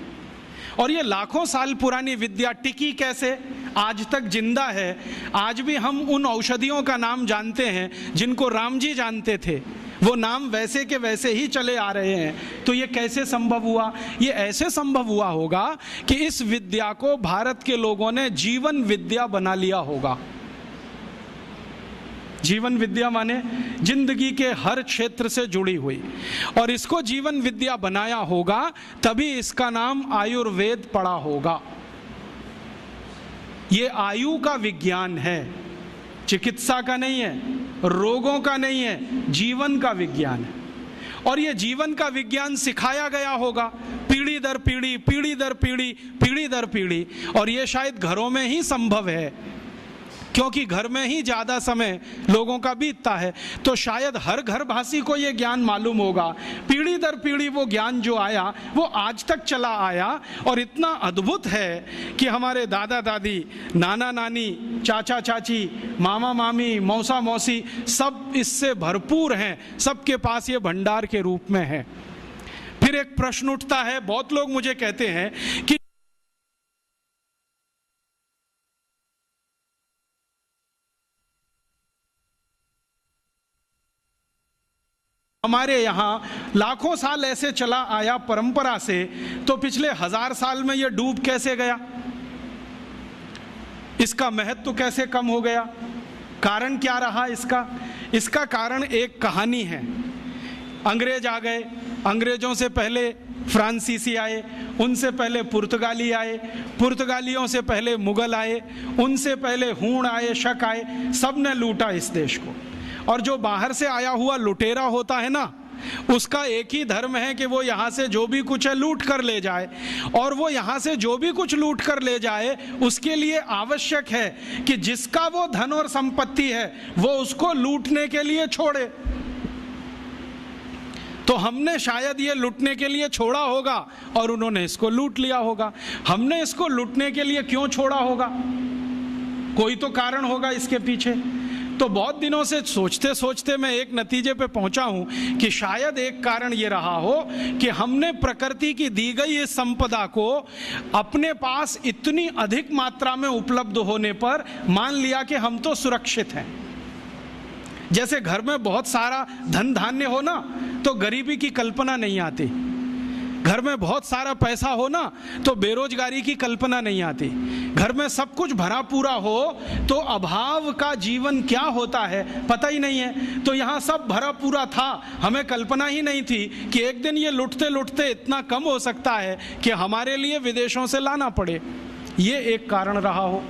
Speaker 2: और ये लाखों साल पुरानी विद्या टिकी कैसे, आज तक जिंदा है। आज भी हम उन औषधियों का नाम जानते हैं जिनको राम जी जानते थे, वो नाम वैसे के वैसे ही चले आ रहे हैं। तो ये कैसे संभव हुआ? ये ऐसे संभव हुआ होगा कि इस विद्या को भारत के लोगों ने जीवन विद्या बना लिया होगा। जीवन विद्या माने जिंदगी के हर क्षेत्र से जुड़ी हुई, और इसको जीवन विद्या बनाया होगा, तभी इसका नाम आयुर्वेद पड़ा होगा। ये आयु का विज्ञान है, चिकित्सा का नहीं है, रोगों का नहीं है, जीवन का विज्ञान है। और ये जीवन का विज्ञान सिखाया गया होगा पीढ़ी दर पीढ़ी, पीढ़ी दर पीढ़ी, पीढ़ी दर पीढ़ी। और ये शायद घरों में ही संभव है, क्योंकि घर में ही ज़्यादा समय लोगों का बीतता है। तो शायद हर घर भाषी को ये ज्ञान मालूम होगा, पीढ़ी दर पीढ़ी वो ज्ञान जो आया वो आज तक चला आया। और इतना अद्भुत है कि हमारे दादा दादी, नाना नानी, चाचा चाची, मामा मामी, मौसा मौसी सब इससे भरपूर हैं, सबके पास ये भंडार के रूप में है। फिर एक प्रश्न उठता है, बहुत लोग मुझे कहते हैं कि हमारे यहाँ लाखों साल ऐसे चला आया परंपरा से, तो पिछले 1000 साल में यह डूब कैसे गया? इसका महत्व कैसे कम हो गया? कारण क्या रहा इसका? इसका कारण एक कहानी है। अंग्रेज आ गए, अंग्रेजों से पहले फ्रांसीसी आए, उनसे पहले पुर्तगाली आए, पुर्तगालियों से पहले मुगल आए, उनसे पहले हूण आए, शक आए, सब ने लूटा इस देश को। और जो बाहर से आया हुआ लुटेरा होता है ना, उसका एक ही धर्म है कि वो यहाँ से जो भी कुछ है लूट कर ले जाए। और वो यहाँ से जो भी कुछ लूट कर ले जाए, उसके लिए आवश्यक है कि जिसका वो धन और संपत्ति है वो उसको लूटने के लिए छोड़े। तो हमने शायद ये लूटने के लिए छोड़ा होगा और उन्होंने इसको लूट लिया होगा। हमने इसको लूटने के लिए क्यों छोड़ा होगा? कोई तो कारण होगा इसके पीछे। तो बहुत दिनों से सोचते सोचते मैं एक नतीजे पे पहुंचा हूं कि शायद एक कारण ये रहा हो कि हमने प्रकृति की दी गई इस संपदा को अपने पास इतनी अधिक मात्रा में उपलब्ध होने पर मान लिया कि हम तो सुरक्षित हैं। जैसे घर में बहुत सारा धन धान्य हो ना तो गरीबी की कल्पना नहीं आती, घर में बहुत सारा पैसा हो ना तो बेरोजगारी की कल्पना नहीं आती, घर में सब कुछ भरा पूरा हो तो अभाव का जीवन क्या होता है पता ही नहीं है। तो यहाँ सब भरा पूरा था, हमें कल्पना ही नहीं थी कि एक दिन ये लुटते लुटते इतना कम हो सकता है कि हमारे लिए विदेशों से लाना पड़े। ये एक कारण रहा हो।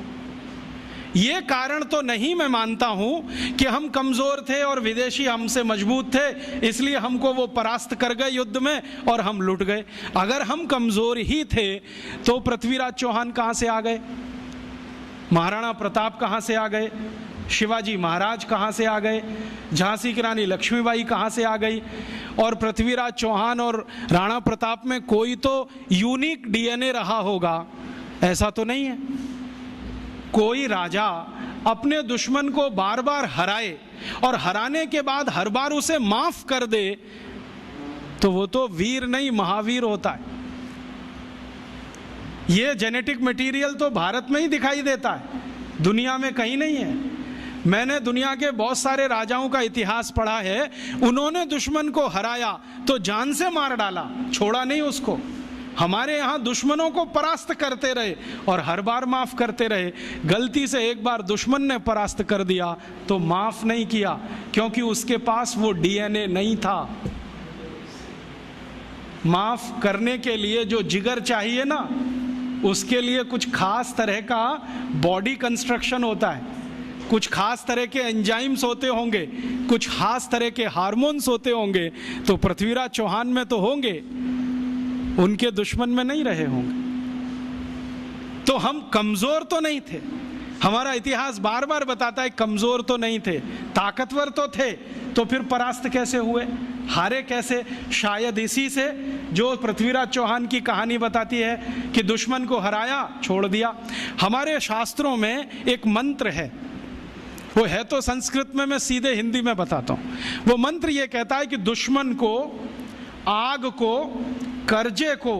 Speaker 2: ये कारण तो नहीं मैं मानता हूं कि हम कमजोर थे और विदेशी हमसे मजबूत थे इसलिए हमको वो परास्त कर गए युद्ध में और हम लुट गए। अगर हम कमजोर ही थे तो पृथ्वीराज चौहान कहां से आ गए, महाराणा प्रताप कहां से आ गए, शिवाजी महाराज कहां से आ गए, झांसी की रानी लक्ष्मीबाई कहां से आ गई। और पृथ्वीराज चौहान और राणा प्रताप में कोई तो यूनिक डीएनए रहा होगा ऐसा तो नहीं है। कोई राजा अपने दुश्मन को बार बार हराए और हराने के बाद हर बार उसे माफ कर दे तो वो तो वीर नहीं महावीर होता है। ये जेनेटिक मटेरियल तो भारत में ही दिखाई देता है, दुनिया में कहीं नहीं है। मैंने दुनिया के बहुत सारे राजाओं का इतिहास पढ़ा है, उन्होंने दुश्मन को हराया तो जान से मार डाला, छोड़ा नहीं उसको। हमारे यहाँ दुश्मनों को परास्त करते रहे और हर बार माफ करते रहे। गलती से एक बार दुश्मन ने परास्त कर दिया तो माफ नहीं किया क्योंकि उसके पास वो डीएनए नहीं था। माफ करने के लिए जो जिगर चाहिए ना उसके लिए कुछ खास तरह का बॉडी कंस्ट्रक्शन होता है, कुछ खास तरह के एंजाइम्स होते होंगे, कुछ खास तरह के हार्मोन्स होते होंगे। तो पृथ्वीराज चौहान में तो होंगे, उनके दुश्मन में नहीं रहे होंगे। तो हम कमजोर तो नहीं थे, हमारा इतिहास बार बार बताता है कमजोर तो नहीं थे, ताकतवर तो थे। तो फिर परास्त कैसे हुए, हारे कैसे? शायद इसी से जो पृथ्वीराज चौहान की कहानी बताती है कि दुश्मन को हराया छोड़ दिया। हमारे शास्त्रों में एक मंत्र है, वो है तो संस्कृत में, मैं सीधे हिंदी में बताता हूं। वो मंत्र ये कहता है कि दुश्मन को, आग को, कर्जे को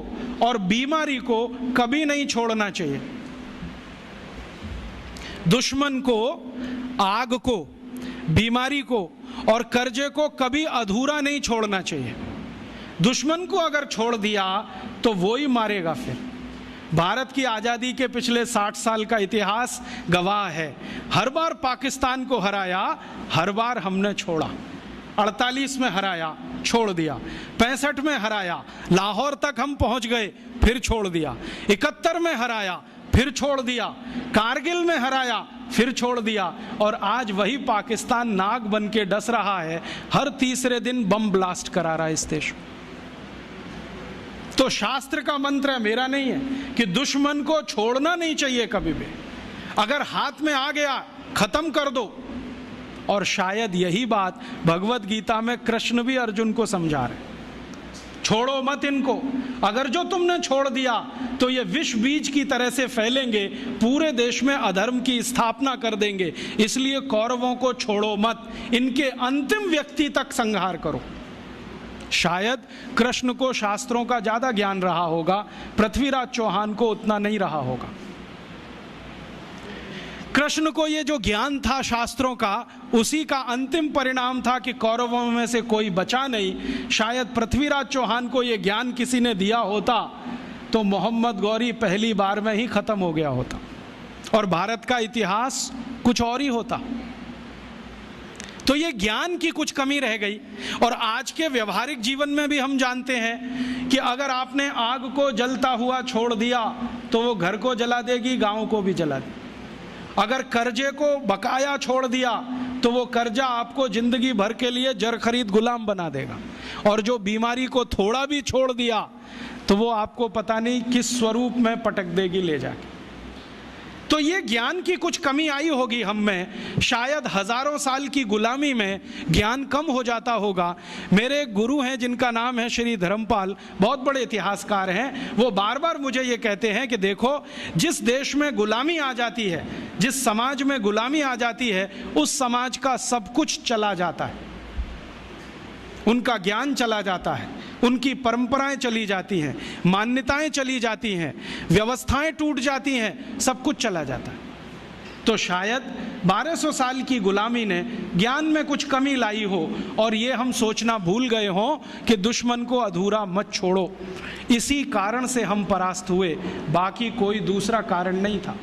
Speaker 2: और बीमारी को कभी नहीं छोड़ना चाहिए। दुश्मन को, आग को, बीमारी को और कर्जे को कभी अधूरा नहीं छोड़ना चाहिए। दुश्मन को अगर छोड़ दिया तो वो ही मारेगा। फिर भारत की आज़ादी के पिछले 60 साल का इतिहास गवाह है, हर बार पाकिस्तान को हराया, हर बार हमने छोड़ा। 48 में हराया, छोड़ दिया। 65 में हराया, लाहौर तक हम पहुंच गए, फिर छोड़ दिया। 71 में हराया, फिर छोड़ दिया। कारगिल में हराया, फिर छोड़ दिया। और आज वही पाकिस्तान नाग बन के डस रहा है, हर तीसरे दिन बम ब्लास्ट करा रहा है इस देश में। तो शास्त्र का मंत्र है, मेरा नहीं है, कि दुश्मन को छोड़ना नहीं चाहिए कभी भी। अगर हाथ में आ गया खत्म कर दो। और शायद यही बात भगवत गीता में कृष्ण भी अर्जुन को समझा रहे, छोड़ो मत इनको। अगर जो तुमने छोड़ दिया तो ये विष बीज की तरह से फैलेंगे, पूरे देश में अधर्म की स्थापना कर देंगे। इसलिए कौरवों को छोड़ो मत, इनके अंतिम व्यक्ति तक संहार करो। शायद कृष्ण को शास्त्रों का ज्यादा ज्ञान रहा होगा, पृथ्वीराज चौहान को उतना नहीं रहा होगा। कृष्ण को ये जो ज्ञान था शास्त्रों का, उसी का अंतिम परिणाम था कि कौरवों में से कोई बचा नहीं। शायद पृथ्वीराज चौहान को ये ज्ञान किसी ने दिया होता तो मोहम्मद गौरी पहली बार में ही खत्म हो गया होता और भारत का इतिहास कुछ और ही होता। तो ये ज्ञान की कुछ कमी रह गई। और आज के व्यवहारिक जीवन में भी हम जानते हैं कि अगर आपने आग को जलता हुआ छोड़ दिया तो वो घर को जला देगी, गांव को भी जला देगी। अगर कर्जे को बकाया छोड़ दिया तो वो कर्जा आपको जिंदगी भर के लिए जर खरीद गुलाम बना देगा। और जो बीमारी को थोड़ा भी छोड़ दिया तो वो आपको पता नहीं किस स्वरूप में पटक देगी ले जाके। तो ये ज्ञान की कुछ कमी आई होगी हम में, शायद हजारों साल की गुलामी में ज्ञान कम हो जाता होगा। मेरे एक गुरु हैं जिनका नाम है श्री धर्मपाल, बहुत बड़े इतिहासकार हैं। वो बार बार मुझे ये कहते हैं कि देखो, जिस देश में गुलामी आ जाती है, जिस समाज में गुलामी आ जाती है, उस समाज का सब कुछ चला जाता है, उनका ज्ञान चला जाता है, उनकी परंपराएं चली जाती हैं, मान्यताएं चली जाती हैं, व्यवस्थाएं टूट जाती हैं, सब कुछ चला जाता है। तो शायद 1200 साल की गुलामी ने ज्ञान में कुछ कमी लाई हो और ये हम सोचना भूल गए हों कि दुश्मन को अधूरा मत छोड़ो। इसी कारण से हम परास्त हुए, बाकी कोई दूसरा कारण नहीं था।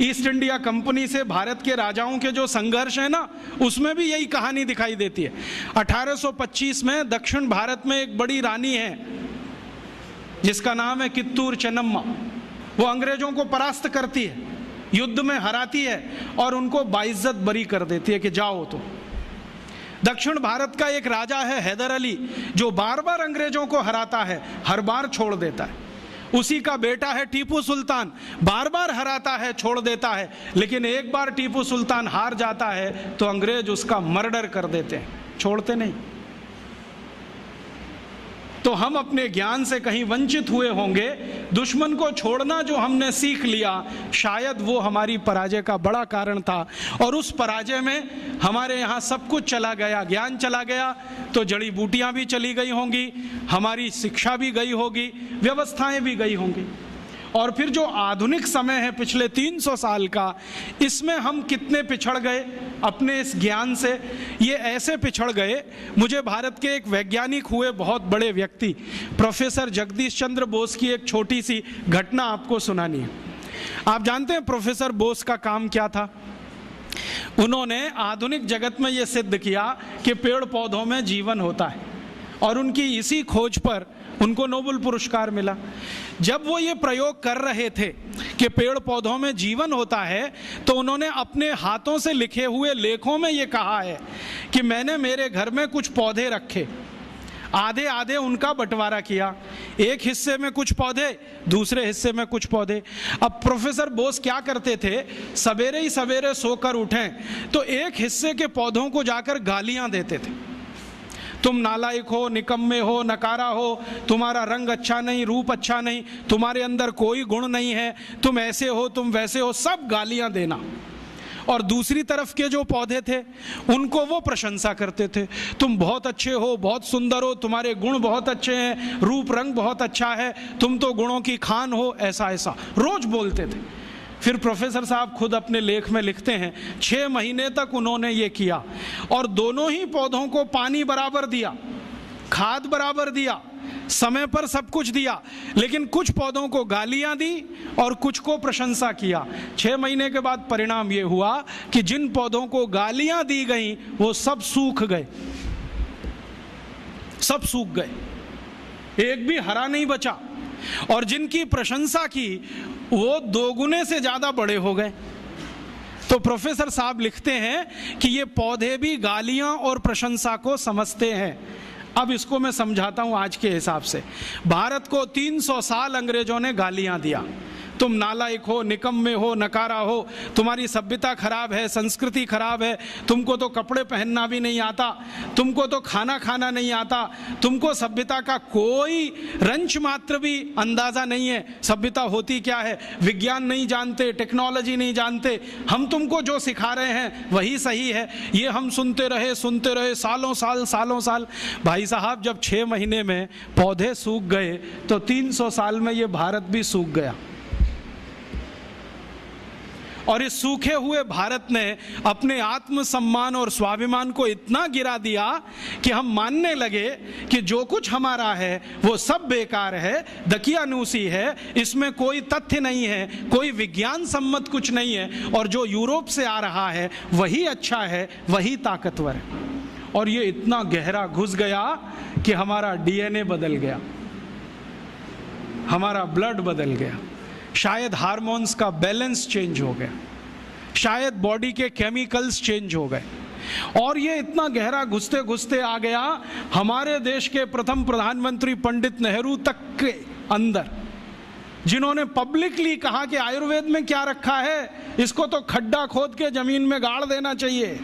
Speaker 2: ईस्ट इंडिया कंपनी से भारत के राजाओं के जो संघर्ष है ना, उसमें भी यही कहानी दिखाई देती है। 1825 में दक्षिण भारत में एक बड़ी रानी है जिसका नाम है कित्तूर चेन्नम्मा। वो अंग्रेजों को परास्त करती है, युद्ध में हराती है और उनको बाइज्जत बरी कर देती है कि जाओ। तो दक्षिण भारत का एक राजा है हैदर अली, जो बार बार अंग्रेजों को हराता है, हर बार छोड़ देता है। उसी का बेटा है टीपू सुल्तान, बार बार हराता है, छोड़ देता है, लेकिन एक बार टीपू सुल्तान हार जाता है तो अंग्रेज उसका मर्डर कर देते हैं, छोड़ते नहीं। तो हम अपने ज्ञान से कहीं वंचित हुए होंगे। दुश्मन को छोड़ना जो हमने सीख लिया, शायद वो हमारी पराजय का बड़ा कारण था। और उस पराजय में हमारे यहाँ सब कुछ चला गया, ज्ञान चला गया तो जड़ी बूटियाँ भी चली गई होंगी, हमारी शिक्षा भी गई होगी, व्यवस्थाएं भी गई होंगी। और फिर जो आधुनिक समय है पिछले 300 साल का, इसमें हम कितने पिछड़ गए अपने इस ज्ञान से। ये ऐसे पिछड़ गए, मुझे भारत के एक वैज्ञानिक हुए बहुत बड़े व्यक्ति प्रोफेसर जगदीश चंद्र बोस की एक छोटी सी घटना आपको सुनानी है। आप जानते हैं प्रोफेसर बोस का काम क्या था? उन्होंने आधुनिक जगत में ये सिद्ध किया कि पेड़ पौधों में जीवन होता है, और उनकी इसी खोज पर उनको नोबेल पुरस्कार मिला। जब वो ये प्रयोग कर रहे थे कि पेड़ पौधों में जीवन होता है, तो उन्होंने अपने हाथों से लिखे हुए लेखों में ये कहा है कि मैंने मेरे घर में कुछ पौधे रखे, आधे आधे उनका बंटवारा किया, एक हिस्से में कुछ पौधे, दूसरे हिस्से में कुछ पौधे। अब प्रोफेसर बोस क्या करते थे, सवेरे ही सवेरे सोकर उठें तो एक हिस्से के पौधों को जाकर गालियां देते थे, तुम नालायक हो, निकम्मे हो, नकारा हो, तुम्हारा रंग अच्छा नहीं, रूप अच्छा नहीं, तुम्हारे अंदर कोई गुण नहीं है, तुम ऐसे हो, तुम वैसे हो, सब गालियां देना। और दूसरी तरफ के जो पौधे थे उनको वो प्रशंसा करते थे, तुम बहुत अच्छे हो, बहुत सुंदर हो, तुम्हारे गुण बहुत अच्छे हैं, रूप रंग बहुत अच्छा है, तुम तो गुणों की खान हो, ऐसा ऐसा रोज बोलते थे। फिर प्रोफेसर साहब खुद अपने लेख में लिखते हैं 6 महीने तक उन्होंने ये किया और दोनों ही पौधों को पानी बराबर दिया, खाद बराबर दिया, समय पर सब कुछ दिया, लेकिन कुछ पौधों को गालियां दी और कुछ को प्रशंसा किया। 6 महीने के बाद परिणाम ये हुआ कि जिन पौधों को गालियां दी गई वो सब सूख गए, सब सूख गए, एक भी हरा नहीं बचा, और जिनकी प्रशंसा की वो 2 गुने से ज्यादा बड़े हो गए। तो प्रोफेसर साहब लिखते हैं कि ये पौधे भी गालियां और प्रशंसा को समझते हैं। अब इसको मैं समझाता हूं आज के हिसाब से। भारत को 300 साल अंग्रेजों ने गालियां दिया, तुम नालायक हो, निकम्मे हो, नकारा हो, तुम्हारी सभ्यता खराब है, संस्कृति खराब है, तुमको तो कपड़े पहनना भी नहीं आता, तुमको तो खाना खाना नहीं आता, तुमको सभ्यता का कोई रंच मात्र भी अंदाजा नहीं है, सभ्यता होती क्या है, विज्ञान नहीं जानते, टेक्नोलॉजी नहीं जानते, हम तुमको जो सिखा रहे हैं वही सही है। ये हम सुनते रहे सालों साल। भाई साहब, जब 6 महीने में पौधे सूख गए तो 300 साल में ये भारत भी सूख गया। और इस सूखे हुए भारत ने अपने आत्मसम्मान और स्वाभिमान को इतना गिरा दिया कि हम मानने लगे कि जो कुछ हमारा है वो सब बेकार है, दकियानूसी है, इसमें कोई तथ्य नहीं है, कोई विज्ञान सम्मत कुछ नहीं है, और जो यूरोप से आ रहा है वही अच्छा है, वही ताकतवर है। और ये इतना गहरा घुस गया कि हमारा डीएनए बदल गया, हमारा ब्लड बदल गया, शायद हार्मोन्स का बैलेंस चेंज हो गया, शायद बॉडी के केमिकल्स चेंज हो गए। और ये इतना गहरा घुसते घुसते आ गया हमारे देश के प्रथम प्रधानमंत्री पंडित नेहरू तक के अंदर जिन्होंने पब्लिकली कहा कि आयुर्वेद में क्या रखा है, इसको तो खड्डा खोद के जमीन में गाड़ देना चाहिए,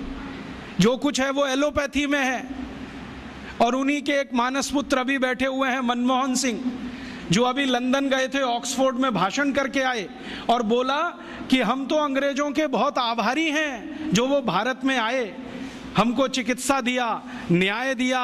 Speaker 2: जो कुछ है वो एलोपैथी में है। और उन्हीं के एक मानस पुत्र अभी बैठे हुए हैं मनमोहन सिंह, जो अभी लंदन गए थे, ऑक्सफोर्ड में भाषण करके आए और बोला कि हम तो अंग्रेजों के बहुत आभारी हैं जो वो भारत में आए, हमको चिकित्सा दिया, न्याय दिया,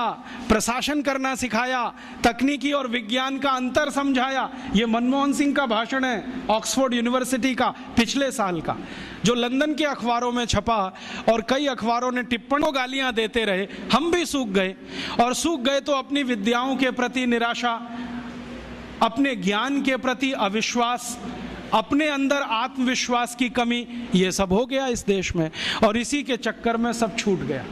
Speaker 2: प्रशासन करना सिखाया, तकनीकी और विज्ञान का अंतर समझाया। ये मनमोहन सिंह का भाषण है ऑक्सफोर्ड यूनिवर्सिटी का पिछले साल का, जो लंदन के अखबारों में छपा और कई अखबारों ने टिप्पणियों गालियां देते रहे। हम भी सूख गए, और सूख गए तो अपनी विद्याओं के प्रति निराशा, अपने ज्ञान के प्रति अविश्वास, अपने अंदर आत्मविश्वास की कमी, ये सब हो गया इस देश में। और इसी के चक्कर में सब छूट गया,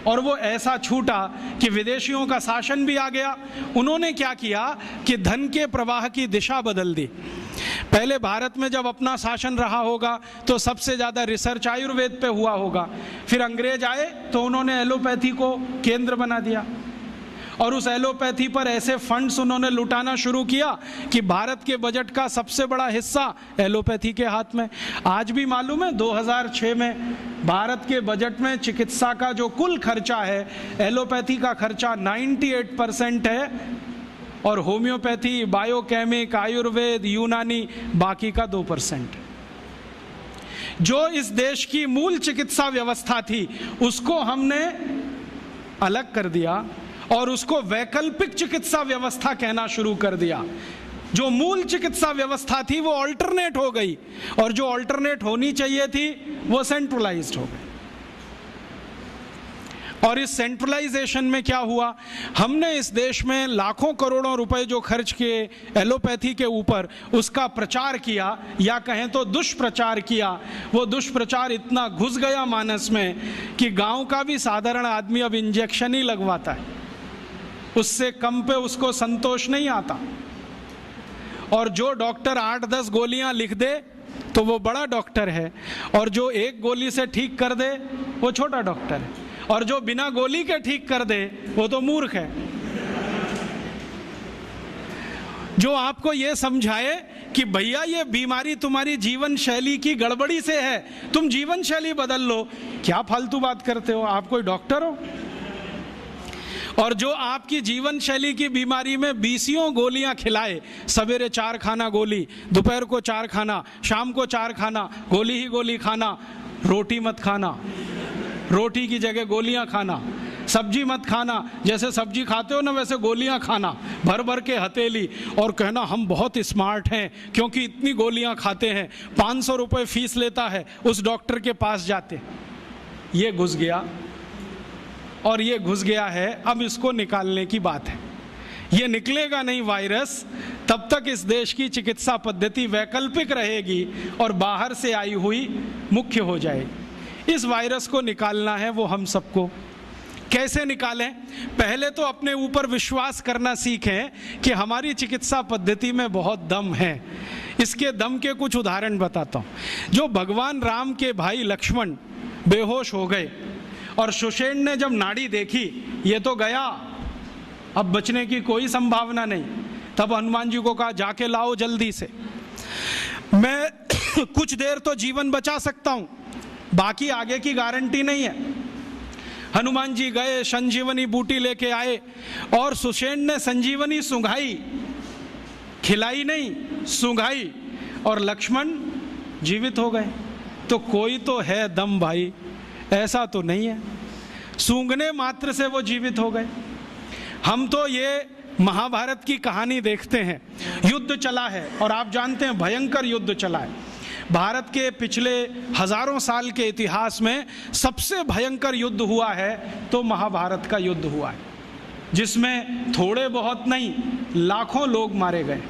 Speaker 2: और वो ऐसा छूटा कि विदेशियों का शासन भी आ गया। उन्होंने क्या किया कि धन के प्रवाह की दिशा बदल दी। पहले भारत में जब अपना शासन रहा होगा तो सबसे ज़्यादा रिसर्च आयुर्वेद पे हुआ होगा, फिर अंग्रेज आए तो उन्होंने एलोपैथी को केंद्र बना दिया, और उस एलोपैथी पर ऐसे फंड्स उन्होंने लुटाना शुरू किया कि भारत के बजट का सबसे बड़ा हिस्सा एलोपैथी के हाथ में। आज भी मालूम है 2006 में भारत के बजट में चिकित्सा का जो कुल खर्चा है, एलोपैथी का खर्चा 98% है, और होम्योपैथी, बायोकेमिक, आयुर्वेद, यूनानी बाकी का 2%। जो इस देश की मूल चिकित्सा व्यवस्था थी उसको हमने अलग कर दिया और उसको वैकल्पिक चिकित्सा व्यवस्था कहना शुरू कर दिया। जो मूल चिकित्सा व्यवस्था थी वो ऑल्टरनेट हो गई, और जो ऑल्टरनेट होनी चाहिए थी वो सेंट्रलाइज्ड हो गई। और इस सेंट्रलाइजेशन में क्या हुआ, हमने इस देश में लाखों करोड़ों रुपए जो खर्च किए एलोपैथी के ऊपर, उसका प्रचार किया, या कहें तो दुष्प्रचार किया। वो दुष्प्रचार इतना घुस गया मानस में कि गांव का भी साधारण आदमी अब इंजेक्शन ही लगवाता है, उससे कम पे उसको संतोष नहीं आता। और जो डॉक्टर 8-10 गोलियां लिख दे तो वो बड़ा डॉक्टर है, और जो एक गोली से ठीक कर दे वो छोटा डॉक्टर है, और जो बिना गोली के ठीक कर दे वो तो मूर्ख है। जो आपको ये समझाए कि भैया ये बीमारी तुम्हारी जीवन शैली की गड़बड़ी से है, तुम जीवन शैली बदल लो, क्या फालतू बात करते हो, आप कोई डॉक्टर हो? और जो आपकी जीवन शैली की बीमारी में 20 गोलियां खिलाए, सवेरे 4 खाना गोली, दोपहर को 4 खाना, शाम को 4 खाना, गोली ही गोली खाना, रोटी मत खाना, रोटी की जगह गोलियां खाना, सब्जी मत खाना, जैसे सब्जी खाते हो ना वैसे गोलियां खाना, भर भर के हथेली, और कहना हम बहुत स्मार्ट हैं क्योंकि इतनी गोलियां खाते हैं, 500 रुपये फीस लेता है, उस डॉक्टर के पास जाते। ये घुस गया, और ये घुस गया है, अब इसको निकालने की बात है। ये निकलेगा नहीं वायरस तब तक इस देश की चिकित्सा पद्धति वैकल्पिक रहेगी और बाहर से आई हुई मुख्य हो जाएगी। इस वायरस को निकालना है वो हम सबको। कैसे निकालें? पहले तो अपने ऊपर विश्वास करना सीखें कि हमारी चिकित्सा पद्धति में बहुत दम है। इसके दम के कुछ उदाहरण बताता हूँ। जो भगवान राम के भाई लक्ष्मण बेहोश हो गए और सुषेण ने जब नाड़ी देखी ये तो गया, अब बचने की कोई संभावना नहीं, तब हनुमान जी को कहा जाके लाओ जल्दी से, मैं कुछ देर तो जीवन बचा सकता हूं, बाकी आगे की गारंटी नहीं है। हनुमान जी गए, संजीवनी बूटी लेके आए, और सुषेण ने संजीवनी सूंघाई, खिलाई नहीं, सूंघाई, और लक्ष्मण जीवित हो गए। तो कोई तो है दम भाई, ऐसा तो नहीं है सूंघने मात्र से वो जीवित हो गए। हम तो ये महाभारत की कहानी देखते हैं, युद्ध चला है, और आप जानते हैं भयंकर युद्ध चला है। भारत के पिछले हजारों साल के इतिहास में सबसे भयंकर युद्ध हुआ है तो महाभारत का युद्ध हुआ है, जिसमें थोड़े बहुत नहीं लाखों लोग मारे गए।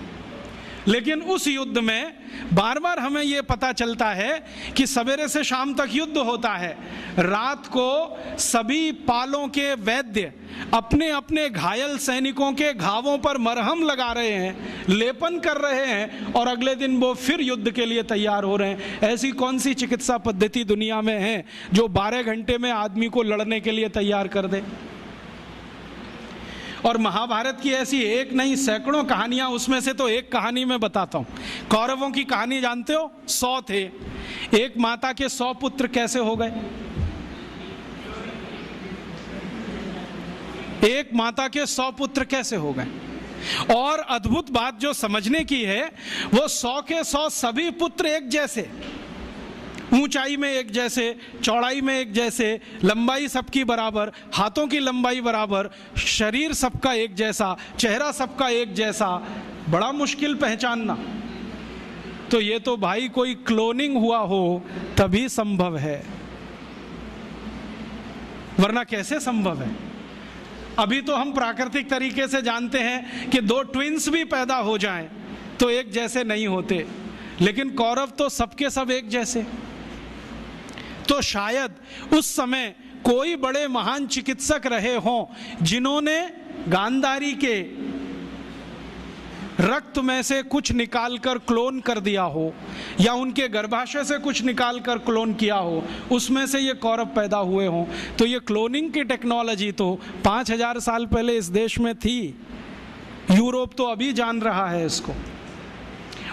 Speaker 2: लेकिन उस युद्ध में बार बार हमें ये पता चलता है कि सवेरे से शाम तक युद्ध होता है, रात को सभी पालों के वैद्य अपने अपने घायल सैनिकों के घावों पर मरहम लगा रहे हैं, लेपन कर रहे हैं, और अगले दिन वो फिर युद्ध के लिए तैयार हो रहे हैं। ऐसी कौन सी चिकित्सा पद्धति दुनिया में है जो 12 घंटे में आदमी को लड़ने के लिए तैयार कर दे? और महाभारत की ऐसी एक नहीं सैकड़ों कहानियां, उसमें से तो एक कहानी मैं बताता हूं। कौरवों की कहानी जानते हो? 100 थे, एक माता के 100 पुत्र कैसे हो गए? एक माता के 100 पुत्र कैसे हो गए? और अद्भुत बात जो समझने की है, वो 100 के 100 सभी पुत्र एक जैसे, ऊंचाई में एक जैसे, चौड़ाई में एक जैसे, लंबाई सबकी बराबर, हाथों की लंबाई बराबर, शरीर सबका एक जैसा, चेहरा सबका एक जैसा। बड़ा मुश्किल पहचानना। तो ये तो भाई कोई क्लोनिंग हुआ हो तभी संभव है, वरना कैसे संभव है? अभी तो हम प्राकृतिक तरीके से जानते हैं कि 2 ट्विंस भी पैदा हो जाएं तो एक जैसे नहीं होते, लेकिन कौरव तो सबके सब एक जैसे। तो शायद उस समय कोई बड़े महान चिकित्सक रहे हों जिन्होंने गांधारी के रक्त में से कुछ निकालकर क्लोन कर दिया हो, या उनके गर्भाशय से कुछ निकालकर क्लोन किया हो, उसमें से ये कौरव पैदा हुए हों। तो ये क्लोनिंग की टेक्नोलॉजी तो 5000 साल पहले इस देश में थी। यूरोप तो अभी जान रहा है इसको,